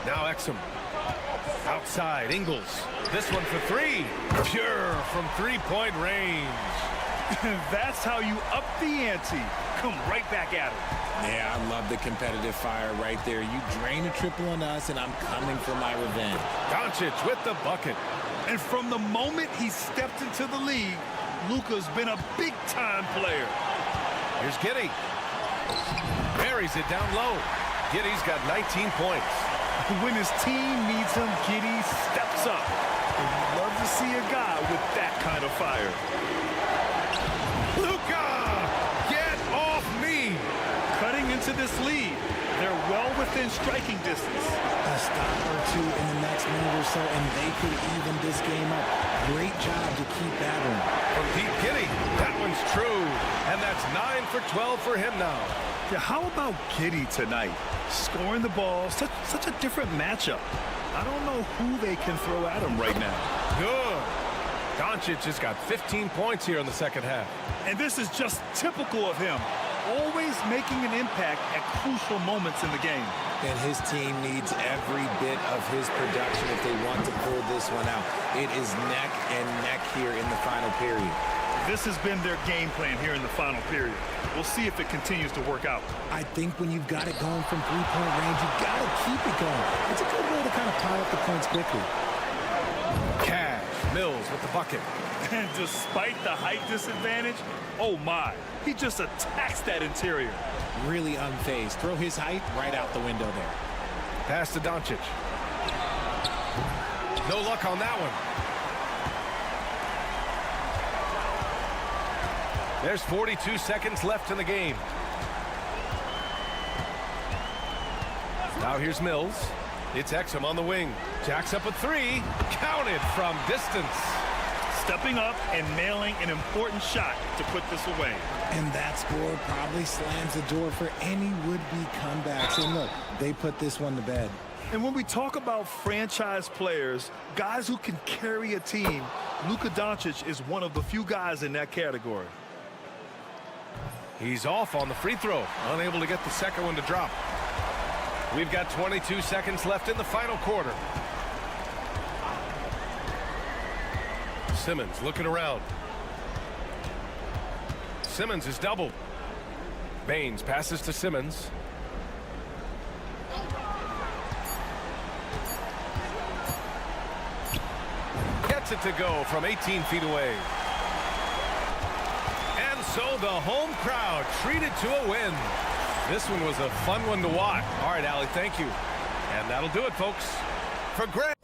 Now Exum. Outside, Ingles. This one for 3. Pure from 3-point range. That's how you up the ante. Come right back at it. Yeah, I love the competitive fire right there. You drain a triple on us, and I'm coming for my revenge. Doncic with the bucket. And from the moment he stepped into the league, Luka's been a big-time player. Here's Giddey. Buries it down low. Giddey's got 19 points. When his team needs him, Giddey steps up. And you'd love to see a guy with that kind of fire. Luka! Get off me! Cutting into this lead. They're well within striking distance. A stop or 2 in the next minute or so, and they could even this game up. Great job to keep battling. From Pete Giddey. That one's true. And that's 9 for 12 for him now. Yeah, how about Giddey tonight? Scoring the ball, such a different matchup. I don't know who they can throw at him right now. Good. Doncic has got 15 points here in the second half. And this is just typical of him. always making an impact at crucial moments in the game. And his team needs every bit of his production if they want to pull this one out. It is neck and neck here in the final period. This has been their game plan here in the final period. We'll see if it continues to work out. I think when you've got it going from three-point range, you got to keep it going. It's a good way to kind of pile up the points quickly. Cash, Mills with the bucket. And despite the height disadvantage, oh my, he just attacks that interior. Really unfazed. Throw his height right out the window there. Pass to Doncic. No luck on that one. There's 42 seconds left in the game. Now here's Mills. It's Exum on the wing. Jacks up a three. Counted from distance. Stepping up and nailing an important shot to put this away. And that score probably slams the door for any would-be comebacks. And look, they put this one to bed. And when we talk about franchise players, guys who can carry a team, Luka Doncic is one of the few guys in that category. He's off on the free throw, unable to get the second one to drop. We've got 22 seconds left in the final quarter. Simmons looking around. Simmons is doubled. Baines passes to Simmons. Gets it to go from 18 feet away. And so the home crowd treated to a win. This one was a fun one to watch. All right, Allie, thank you. And that'll do it, folks. For Greg.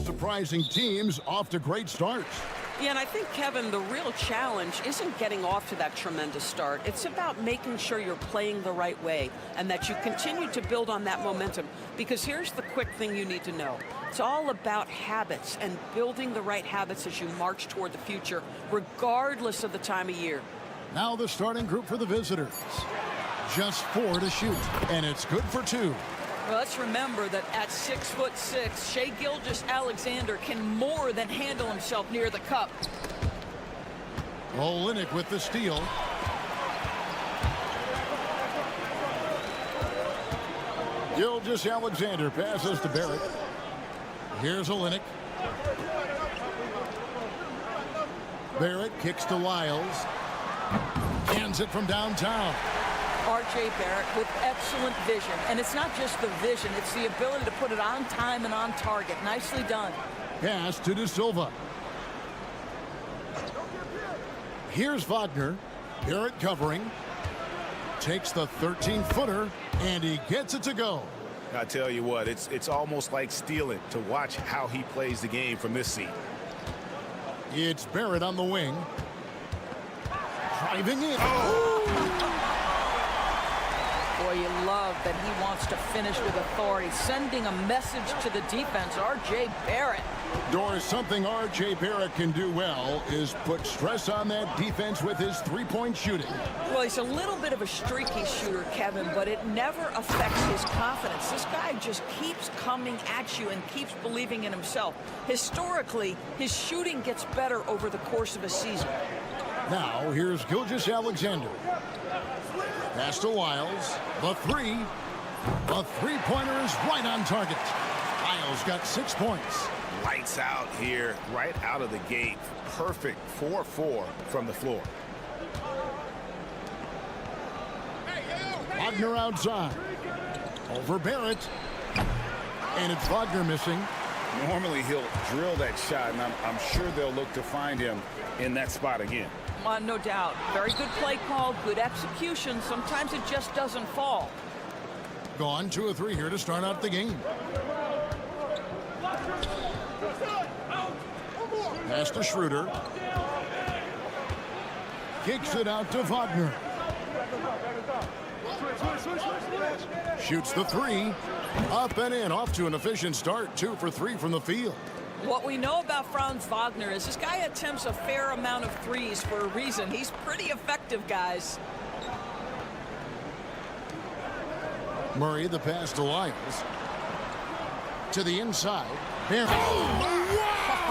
Surprising teams off to great starts. Yeah, and I think, Kevin, the real challenge isn't getting off to that tremendous start. It's about making sure you're playing the right way and that you continue to build on that momentum. Because here's the quick thing you need to know. It's all about habits and building the right habits as you march toward the future, regardless of the time of year. Now the starting group for the visitors. Just 4 to shoot, and it's good for 2. Well, let's remember that at 6'6", Shai Gilgeous-Alexander can more than handle himself near the cup. Olynyk with the steal. Gilgeous-Alexander passes to Barrett. Here's Olynyk. Barrett kicks to Lyles. Hands it from downtown. R.J. Barrett with excellent vision. And it's not just the vision, it's the ability to put it on time and on target. Nicely done. Pass to De Silva. Here's Wagner. Barrett covering. Takes the 13-footer, and he gets it to go. I tell you what, it's almost like stealing to watch how he plays the game from this seat. It's Barrett on the wing. Driving in. Oh. Boy, you love that he wants to finish with authority, sending a message to the defense. R.J. Barrett. Doris, something R.J. Barrett can do well is put stress on that defense with his three-point shooting. Well, he's a little bit of a streaky shooter, Kevin, but it never affects his confidence. This guy just keeps coming at you and keeps believing in himself. Historically, his shooting gets better over the course of a season. Now, here's Gilgeous-Alexander. Pass to Wiles. The three. The three-pointer is right on target. Wiles got 6 points. Lights out here, right out of the gate. Perfect 4-4 from the floor. Wagner outside. Over Barrett. And it's Wagner missing. Normally he'll drill that shot, and I'm sure they'll look to find him in that spot again. No doubt. Very good play call, good execution. Sometimes it just doesn't fall. Gone 2 of 3 here to start out the game. Pass to Schroeder. Kicks it out to Wagner. Shoots the three. Up and in. Off to an efficient start. 2 for 3 from the field. What we know about Franz Wagner is this guy attempts a fair amount of threes for a reason. He's pretty effective, guys. Murray, the pass to Lyles. To the inside. Barrett. Wow!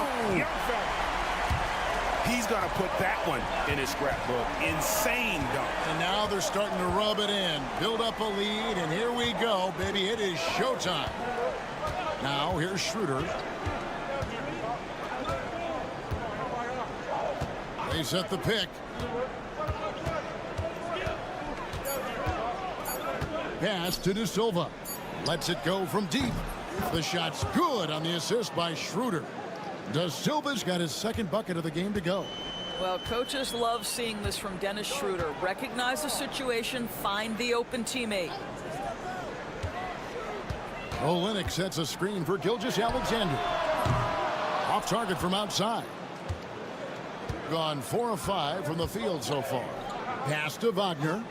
He's going to put that one in his scrapbook. Insane dunk. And now they're starting to rub it in. Build up a lead, and here we go, baby. It is showtime. Now, here's Schroeder. They set the pick. Pass to De Silva. Lets it go from deep. The shot's good on the assist by Schroeder. De Silva's got his second bucket of the game to go. Well, coaches love seeing this from Dennis Schroeder. Recognize the situation, find the open teammate. Olenek sets a screen for Gilgeous-Alexander. Off target from outside. Gone 4 of 5 from the field so far. Pass to Wagner.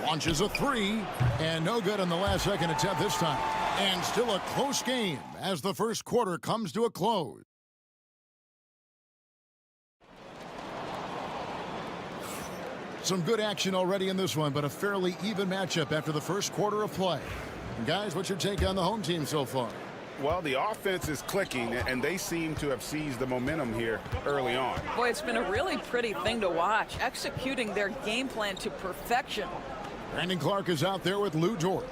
Launches a three, and no good on the last second attempt this time. And still a close game as the first quarter comes to a close. Some good action already in this one, but a fairly even matchup after the first quarter of play. Guys, what's your take on the home team so far? Well, the offense is clicking, and they seem to have seized the momentum here early on. Boy, it's been a really pretty thing to watch, executing their game plan to perfection. Brandon Clark is out there with Lou George.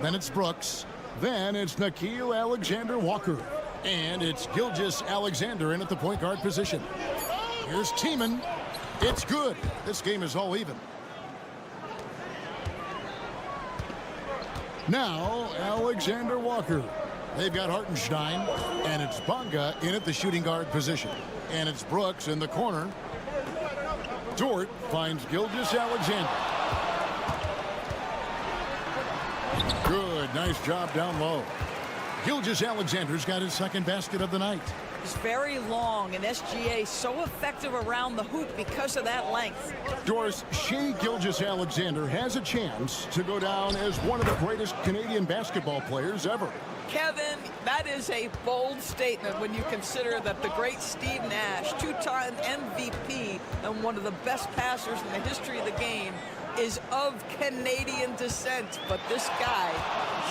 Then it's Brooks. Then it's Nickeil Alexander-Walker. And it's Gilgeous-Alexander in at the point guard position. Here's Tiemann. It's good. This game is all even. Now, Alexander-Walker. They've got Hartenstein, and it's Bonga in at the shooting guard position. And it's Brooks in the corner. Dort finds Gilgeous-Alexander. Good, nice job down low. Gilgeous-Alexander's got his second basket of the night. He's very long, and SGA so effective around the hoop because of that length. Doris, Shai Gilgeous-Alexander has a chance to go down as one of the greatest Canadian basketball players ever. Kevin, that is a bold statement when you consider that the great Steve Nash, two-time MVP and one of the best passers in the history of the game, is of Canadian descent. But this guy,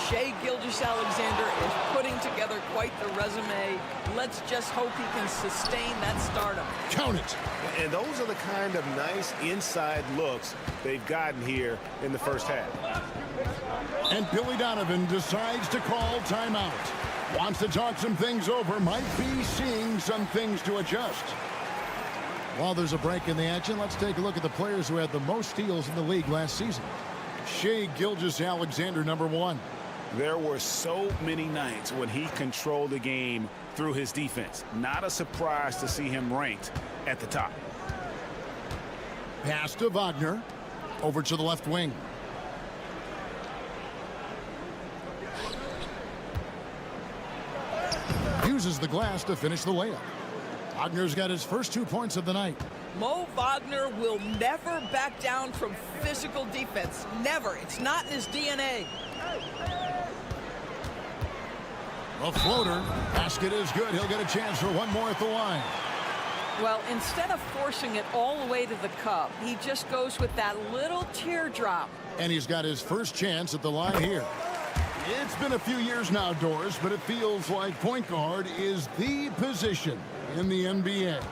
Shai Gilgeous-Alexander, is putting together quite the resume. Let's just hope he can sustain that stardom. Count it. And those are the kind of nice inside looks they've gotten here in the first half. And Billy Donovan decides to call timeout. Wants to talk some things over. Might be seeing some things to adjust. While there's a break in the action, let's take a look at the players who had the most steals in the league last season. Shai Gilgeous-Alexander, number 1. There were so many nights when he controlled the game through his defense. Not a surprise to see him ranked at the top. Pass to Wagner. Over to the left wing. Uses the glass to finish the layup. Wagner's got his first 2 points of the night. Mo Wagner will never back down from physical defense. Never. It's not in his DNA. A floater. Basket is good. He'll get a chance for one more at the line. Well, instead of forcing it all the way to the cup, he just goes with that little teardrop. And he's got his first chance at the line here. It's been a few years now, Doris, but it feels like point guard is the position in the NBA.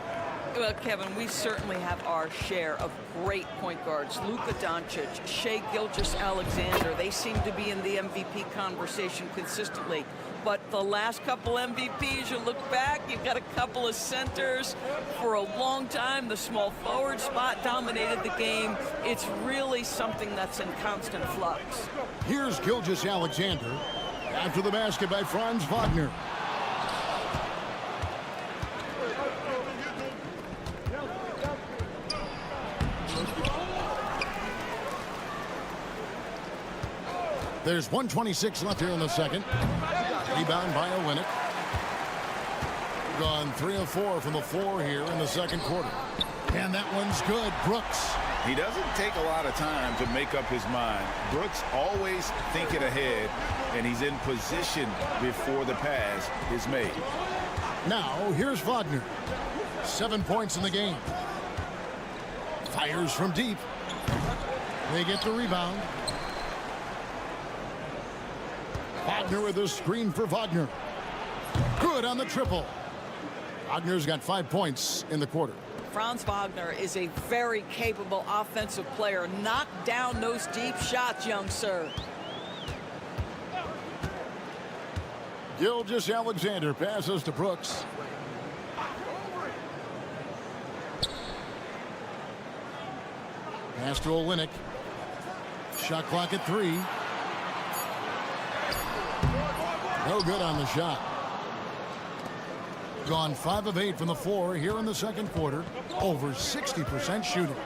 Well, Kevin, we certainly have our share of great point guards. Luka Doncic, Shai Gilgeous-Alexander, they seem to be in the MVP conversation consistently. But the last couple MVPs, you look back, you've got a couple of centers. For a long time, the small forward spot dominated the game. It's really something that's in constant flux. Here's Gilgeous-Alexander after the basket by Franz Wagner. There's 1:26 left here in the second. Rebound by Olynyk. Gone 3 of 4 from the floor here in the second quarter. And that one's good. Brooks. He doesn't take a lot of time to make up his mind. Brooks always thinking ahead, and he's in position before the pass is made. Now, here's Wagner. 7 points in the game. Fires from deep. They get the rebound. Wagner with a screen for Wagner. Good on the triple. Wagner's got 5 points in the quarter. Franz Wagner is a very capable offensive player. Knock down those deep shots, young sir. Gilgeous-Alexander passes to Brooks. Pass to Olynyk. Shot clock at 3. No good on the shot. Gone 5 of 8 from the floor here in the second quarter. Over 60% shooting.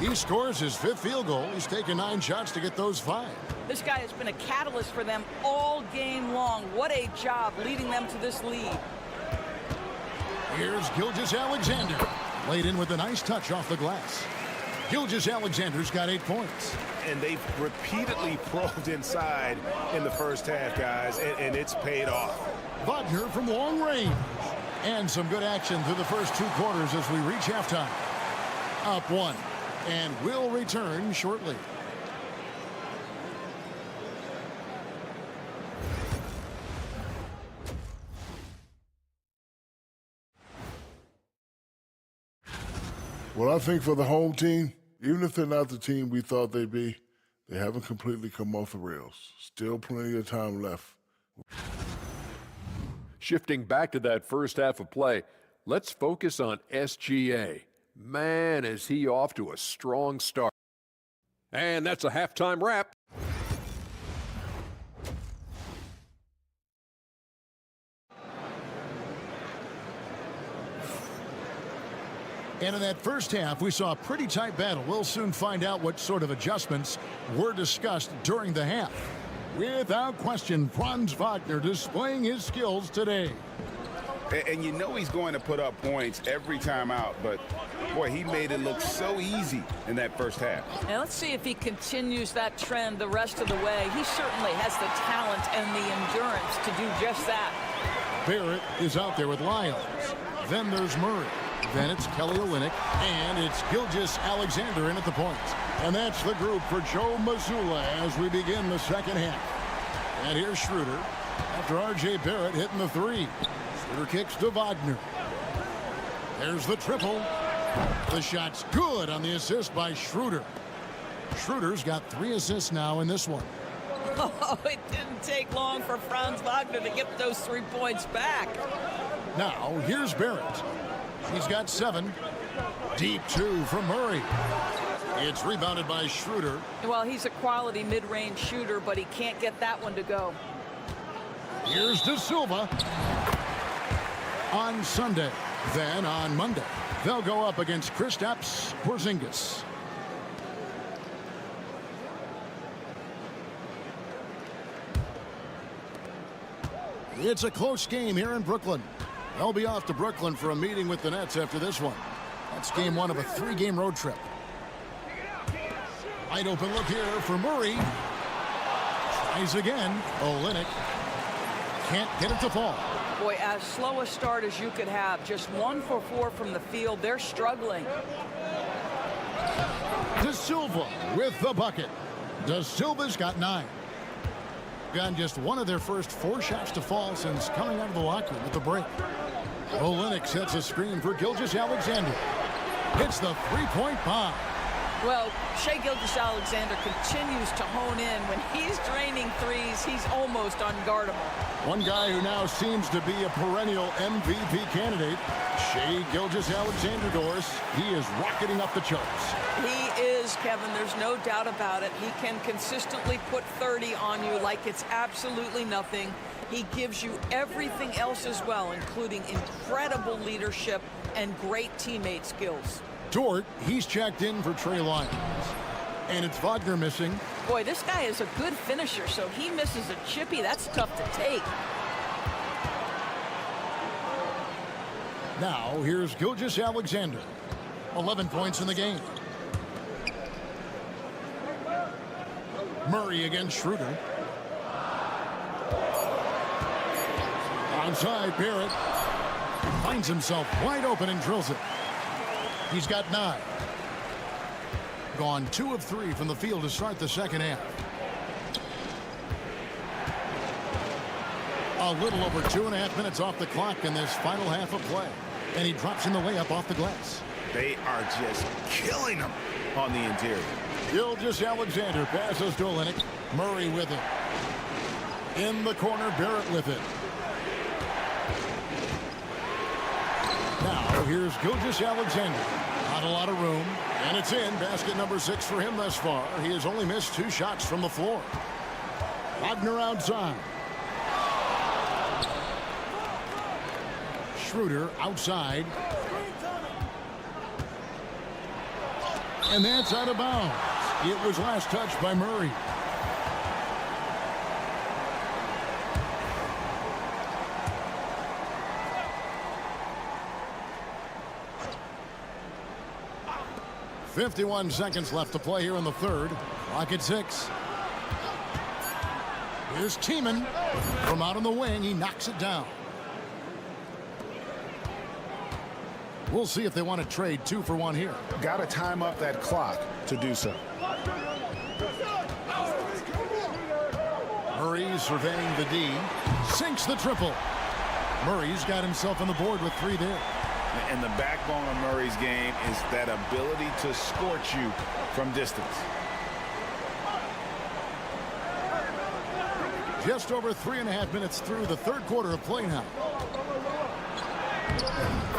He scores his 5th field goal. He's taken 9 shots to get those 5. This guy has been a catalyst for them all game long. What a job leading them to this lead. Here's Gilgeous-Alexander. Laid in with a nice touch off the glass. Gilgeous-Alexander's got 8 points. And they've repeatedly probed inside in the first half, guys, and it's paid off. Wagner from long range. And some good action through the first 2 quarters as we reach halftime. Up 1. And we'll return shortly. Well, I think for the home team, even if they're not the team we thought they'd be, they haven't completely come off the rails. Still plenty of time left. Shifting back to that first half of play, let's focus on SGA. Man, is he off to a strong start. And that's a halftime wrap. And in that first half, we saw a pretty tight battle. We'll soon find out what sort of adjustments were discussed during the half. Without question, Franz Wagner displaying his skills today. And you know he's going to put up points every time out, but boy, he made it look so easy in that first half. Now let's see if he continues that trend the rest of the way. He certainly has the talent and the endurance to do just that. Barrett is out there with Lyons. Then there's Murray. Then it's Kelly Olynyk, and it's Gilgeous-Alexander in at the points. And that's the group for Joe Mazzulla as we begin the second half. And here's Schroeder after R.J. Barrett hitting the 3. Schroeder kicks to Wagner. There's the triple. The shot's good on the assist by Schroeder. Schroeder's got 3 assists now in this one. Oh, it didn't take long for Franz Wagner to get those 3 points back. Now, here's Barrett. He's got 7. Deep 2 from Murray. It's rebounded by Schroeder. Well, he's a quality mid-range shooter, but he can't get that one to go. Here's De Silva. On Sunday, then on Monday, they'll go up against Kristaps Porzingis. It's a close game here in Brooklyn. They'll be off to Brooklyn for a meeting with the Nets after this one. That's game one of a 3-game road trip. Wide open look here for Murray. Tries again. Olynyk can't get it to fall. Boy, as slow a start as you could have. Just 1 for 4 from the field. They're struggling. De Silva with the bucket. De Silva's got 9. Gotten just one of their first 4 shots to fall since coming out of the locker room at the break. Olynyk sets a screen for Gilgeous-Alexander. Hits the 3-point bomb. Well, Shai Gilgeous-Alexander continues to hone in. When he's draining threes, he's almost unguardable. One guy who now seems to be a perennial MVP candidate, Shai Gilgeous-Alexander, Doris. He is rocketing up the charts. He is, Kevin. There's no doubt about it. He can consistently put 30 on you like it's absolutely nothing. He gives you everything else as well, including incredible leadership and great teammate skills. Dort, he's checked in for Trey Lyons. And it's Wagner missing. Boy, this guy is a good finisher, so he misses a chippy. That's tough to take. Now, here's Gilgeous-Alexander. 11 points in the game. Murray against Schroeder. Outside, Barrett finds himself wide open and drills it. He's got 9. Gone 2 of 3 from the field to start the second half. A little over 2.5 minutes off the clock in this final half of play. And he drops in the layup off the glass. They are just killing him on the interior. Gilgeous-Alexander passes to Olynyk. Murray with it. In the corner, Barrett with it. Now, here's Gilgeous-Alexander. Not a lot of room. And it's in. Basket number 6 for him thus far. He has only missed 2 shots from the floor. Wagner outside. Schroeder outside. And that's out of bounds. It was last touched by Murray. .51 seconds left to play here in the third. Clock at 6. Here's Tiemann from out on the wing. He knocks it down. We'll see if they want to trade 2 for 1 here. Got to time up that clock to do so. Murray surveying the D. Sinks the triple. Murray's got himself on the board with 3 there. And the backbone of Murray's game is that ability to scorch you from distance. Just over 3.5 minutes through the third quarter of play now.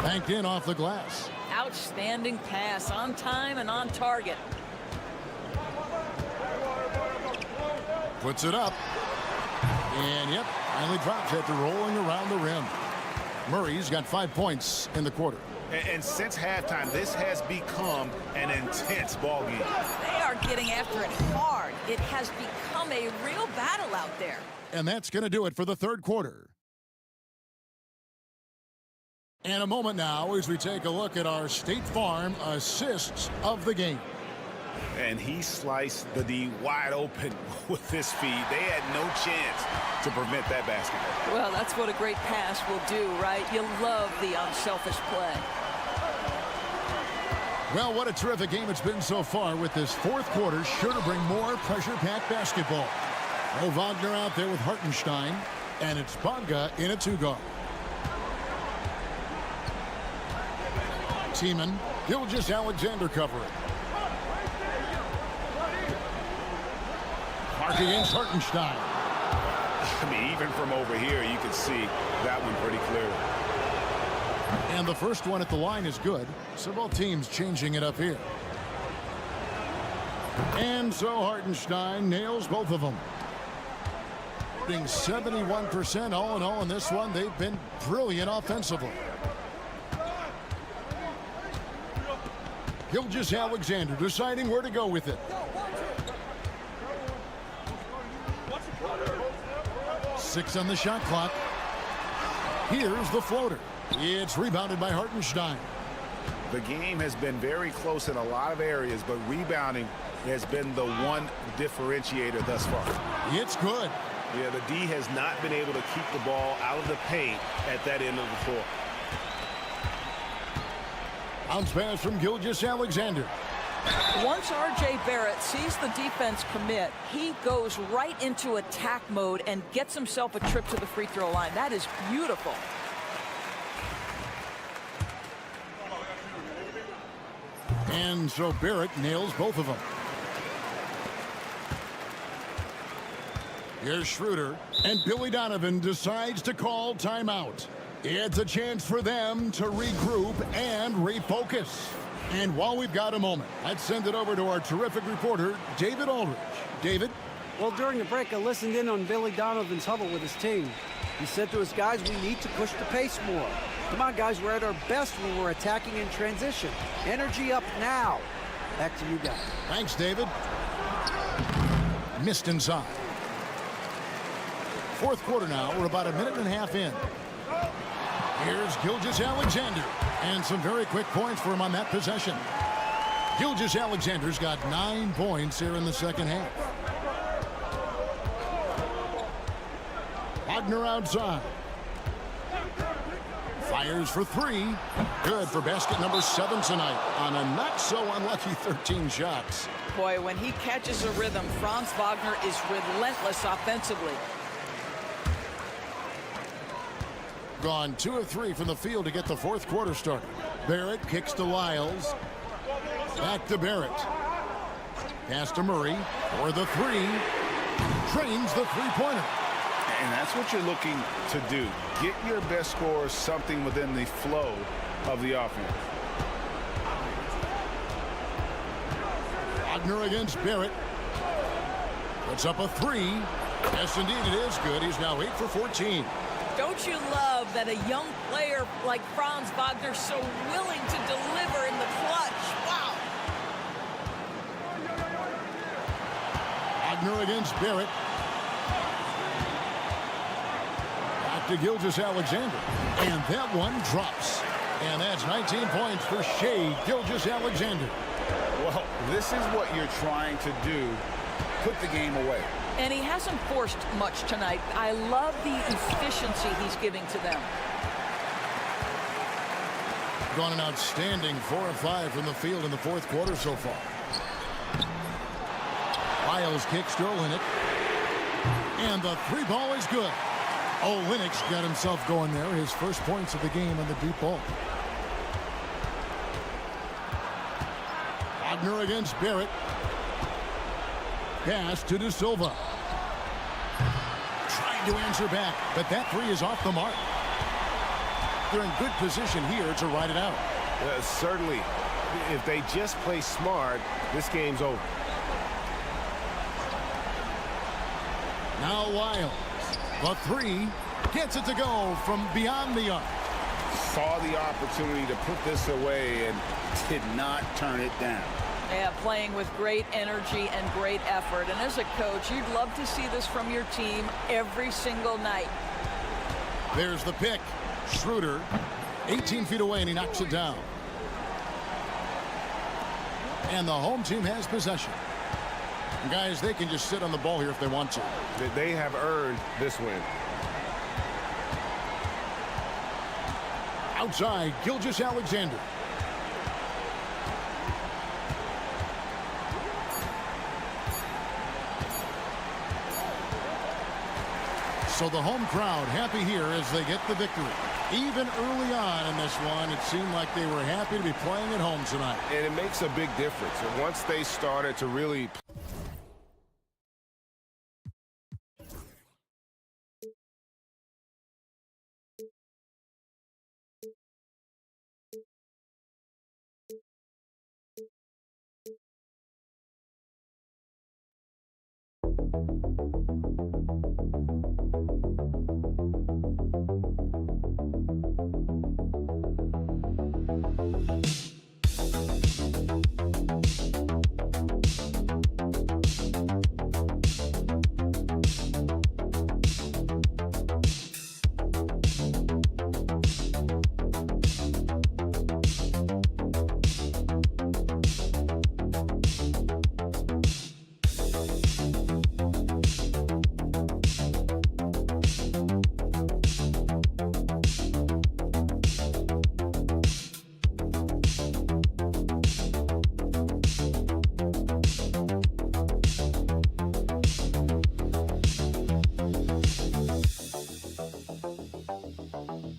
Banked in off the glass. Outstanding pass, on time and on target. Puts it up. And yep, finally drops after rolling around the rim. Murray's got 5 points in the quarter. And since halftime, this has become an intense ball game. They are getting after it hard. It has become a real battle out there. And that's going to do it for the third quarter. And a moment now as we take a look at our State Farm assists of the game. And he sliced the D wide open with his feet. They had no chance to prevent that basketball. Well, that's what a great pass will do, right? You love the unselfish play. Well, what a terrific game it's been so far, with this fourth quarter sure to bring more pressure-packed basketball. No Wagner out there with Hartenstein, and it's Bonga in a 2-guard. Tiemann, Gilgeous-Alexander covering. Mark against Hartenstein. I mean, even from over here, you can see that one pretty clearly. And the first one at the line is good. So both teams changing it up here. And so Hartenstein nails both of them. Being 71% all in all in this one. They've been brilliant offensively. Gilgeous-Alexander deciding where to go with it. Six on the shot clock. Here's the floater. It's rebounded by Hartenstein. The game has been very close in a lot of areas, but rebounding has been the one differentiator thus far. It's good. Yeah, the D has not been able to keep the ball out of the paint at that end of the floor. Bounce pass from Gilgeous-Alexander. Once R.J. Barrett sees the defense commit, he goes right into attack mode and gets himself a trip to the free throw line. That is beautiful. And so Barrett nails both of them. Here's Schroeder, and Billy Donovan decides to call timeout. It's a chance for them to regroup and refocus. And while we've got a moment, let's send it over to our terrific reporter, David Aldridge. David? Well, during the break, I listened in on Billy Donovan's huddle with his team. He said to his guys, we need to push the pace more. Come on, guys, we're at our best when we're attacking in transition. Energy up now. Back to you guys. Thanks, David. Missed inside. Fourth quarter now. We're about a minute and a half in. Here's Gilgeous-Alexander. And some very quick points for him on that possession. Gilgeous-Alexander's got 9 points here in the second half. Wagner outside. Fires for 3. Good for basket number 7 tonight on a not-so-unlucky 13 shots. Boy, when he catches a rhythm, Franz Wagner is relentless offensively. Gone 2 of 3 from the field to get the fourth quarter started. Barrett kicks to Lyles. Back to Barrett. Pass to Murray for the 3. Drains the three-pointer. And that's what you're looking to do. Get your best scorers something within the flow of the offense. Wagner against Barrett. Puts up a 3. Yes, indeed, it is good. He's now 8 for 14. Don't you love that a young player like Franz Wagner so willing to deliver in the clutch? Wow. Wagner against Barrett. Back to Gilgeous-Alexander. And that one drops. And that's 19 points for Shai Gilgeous-Alexander. Well, this is what you're trying to do. Put the game away. And he hasn't forced much tonight. I love the efficiency he's giving to them. Gone an outstanding 4 of 5 from the field in the fourth quarter so far. Lyles kicks to Olynyk. And the 3 ball is good. Olynyk's got himself going there. His first points of the game on the deep ball. Wagner against Barrett. Pass to De Silva. Trying to answer back, but that 3 is off the mark. They're in good position here to ride it out. Certainly, if they just play smart, this game's over. Now Lyles. The 3 gets it to go from beyond the arc. Saw the opportunity to put this away and did not turn it down. Yeah, playing with great energy and great effort. And as a coach, you'd love to see this from your team every single night. There's the pick. Schroeder, 18 feet away, and he knocks it down. And the home team has possession. And guys, they can just sit on the ball here if they want to. They have earned this win. Outside, Gilgeous-Alexander. So the home crowd happy here as they get the victory. Even early on in this one, it seemed like they were happy to be playing at home tonight. And it makes a big difference. And once they started to really...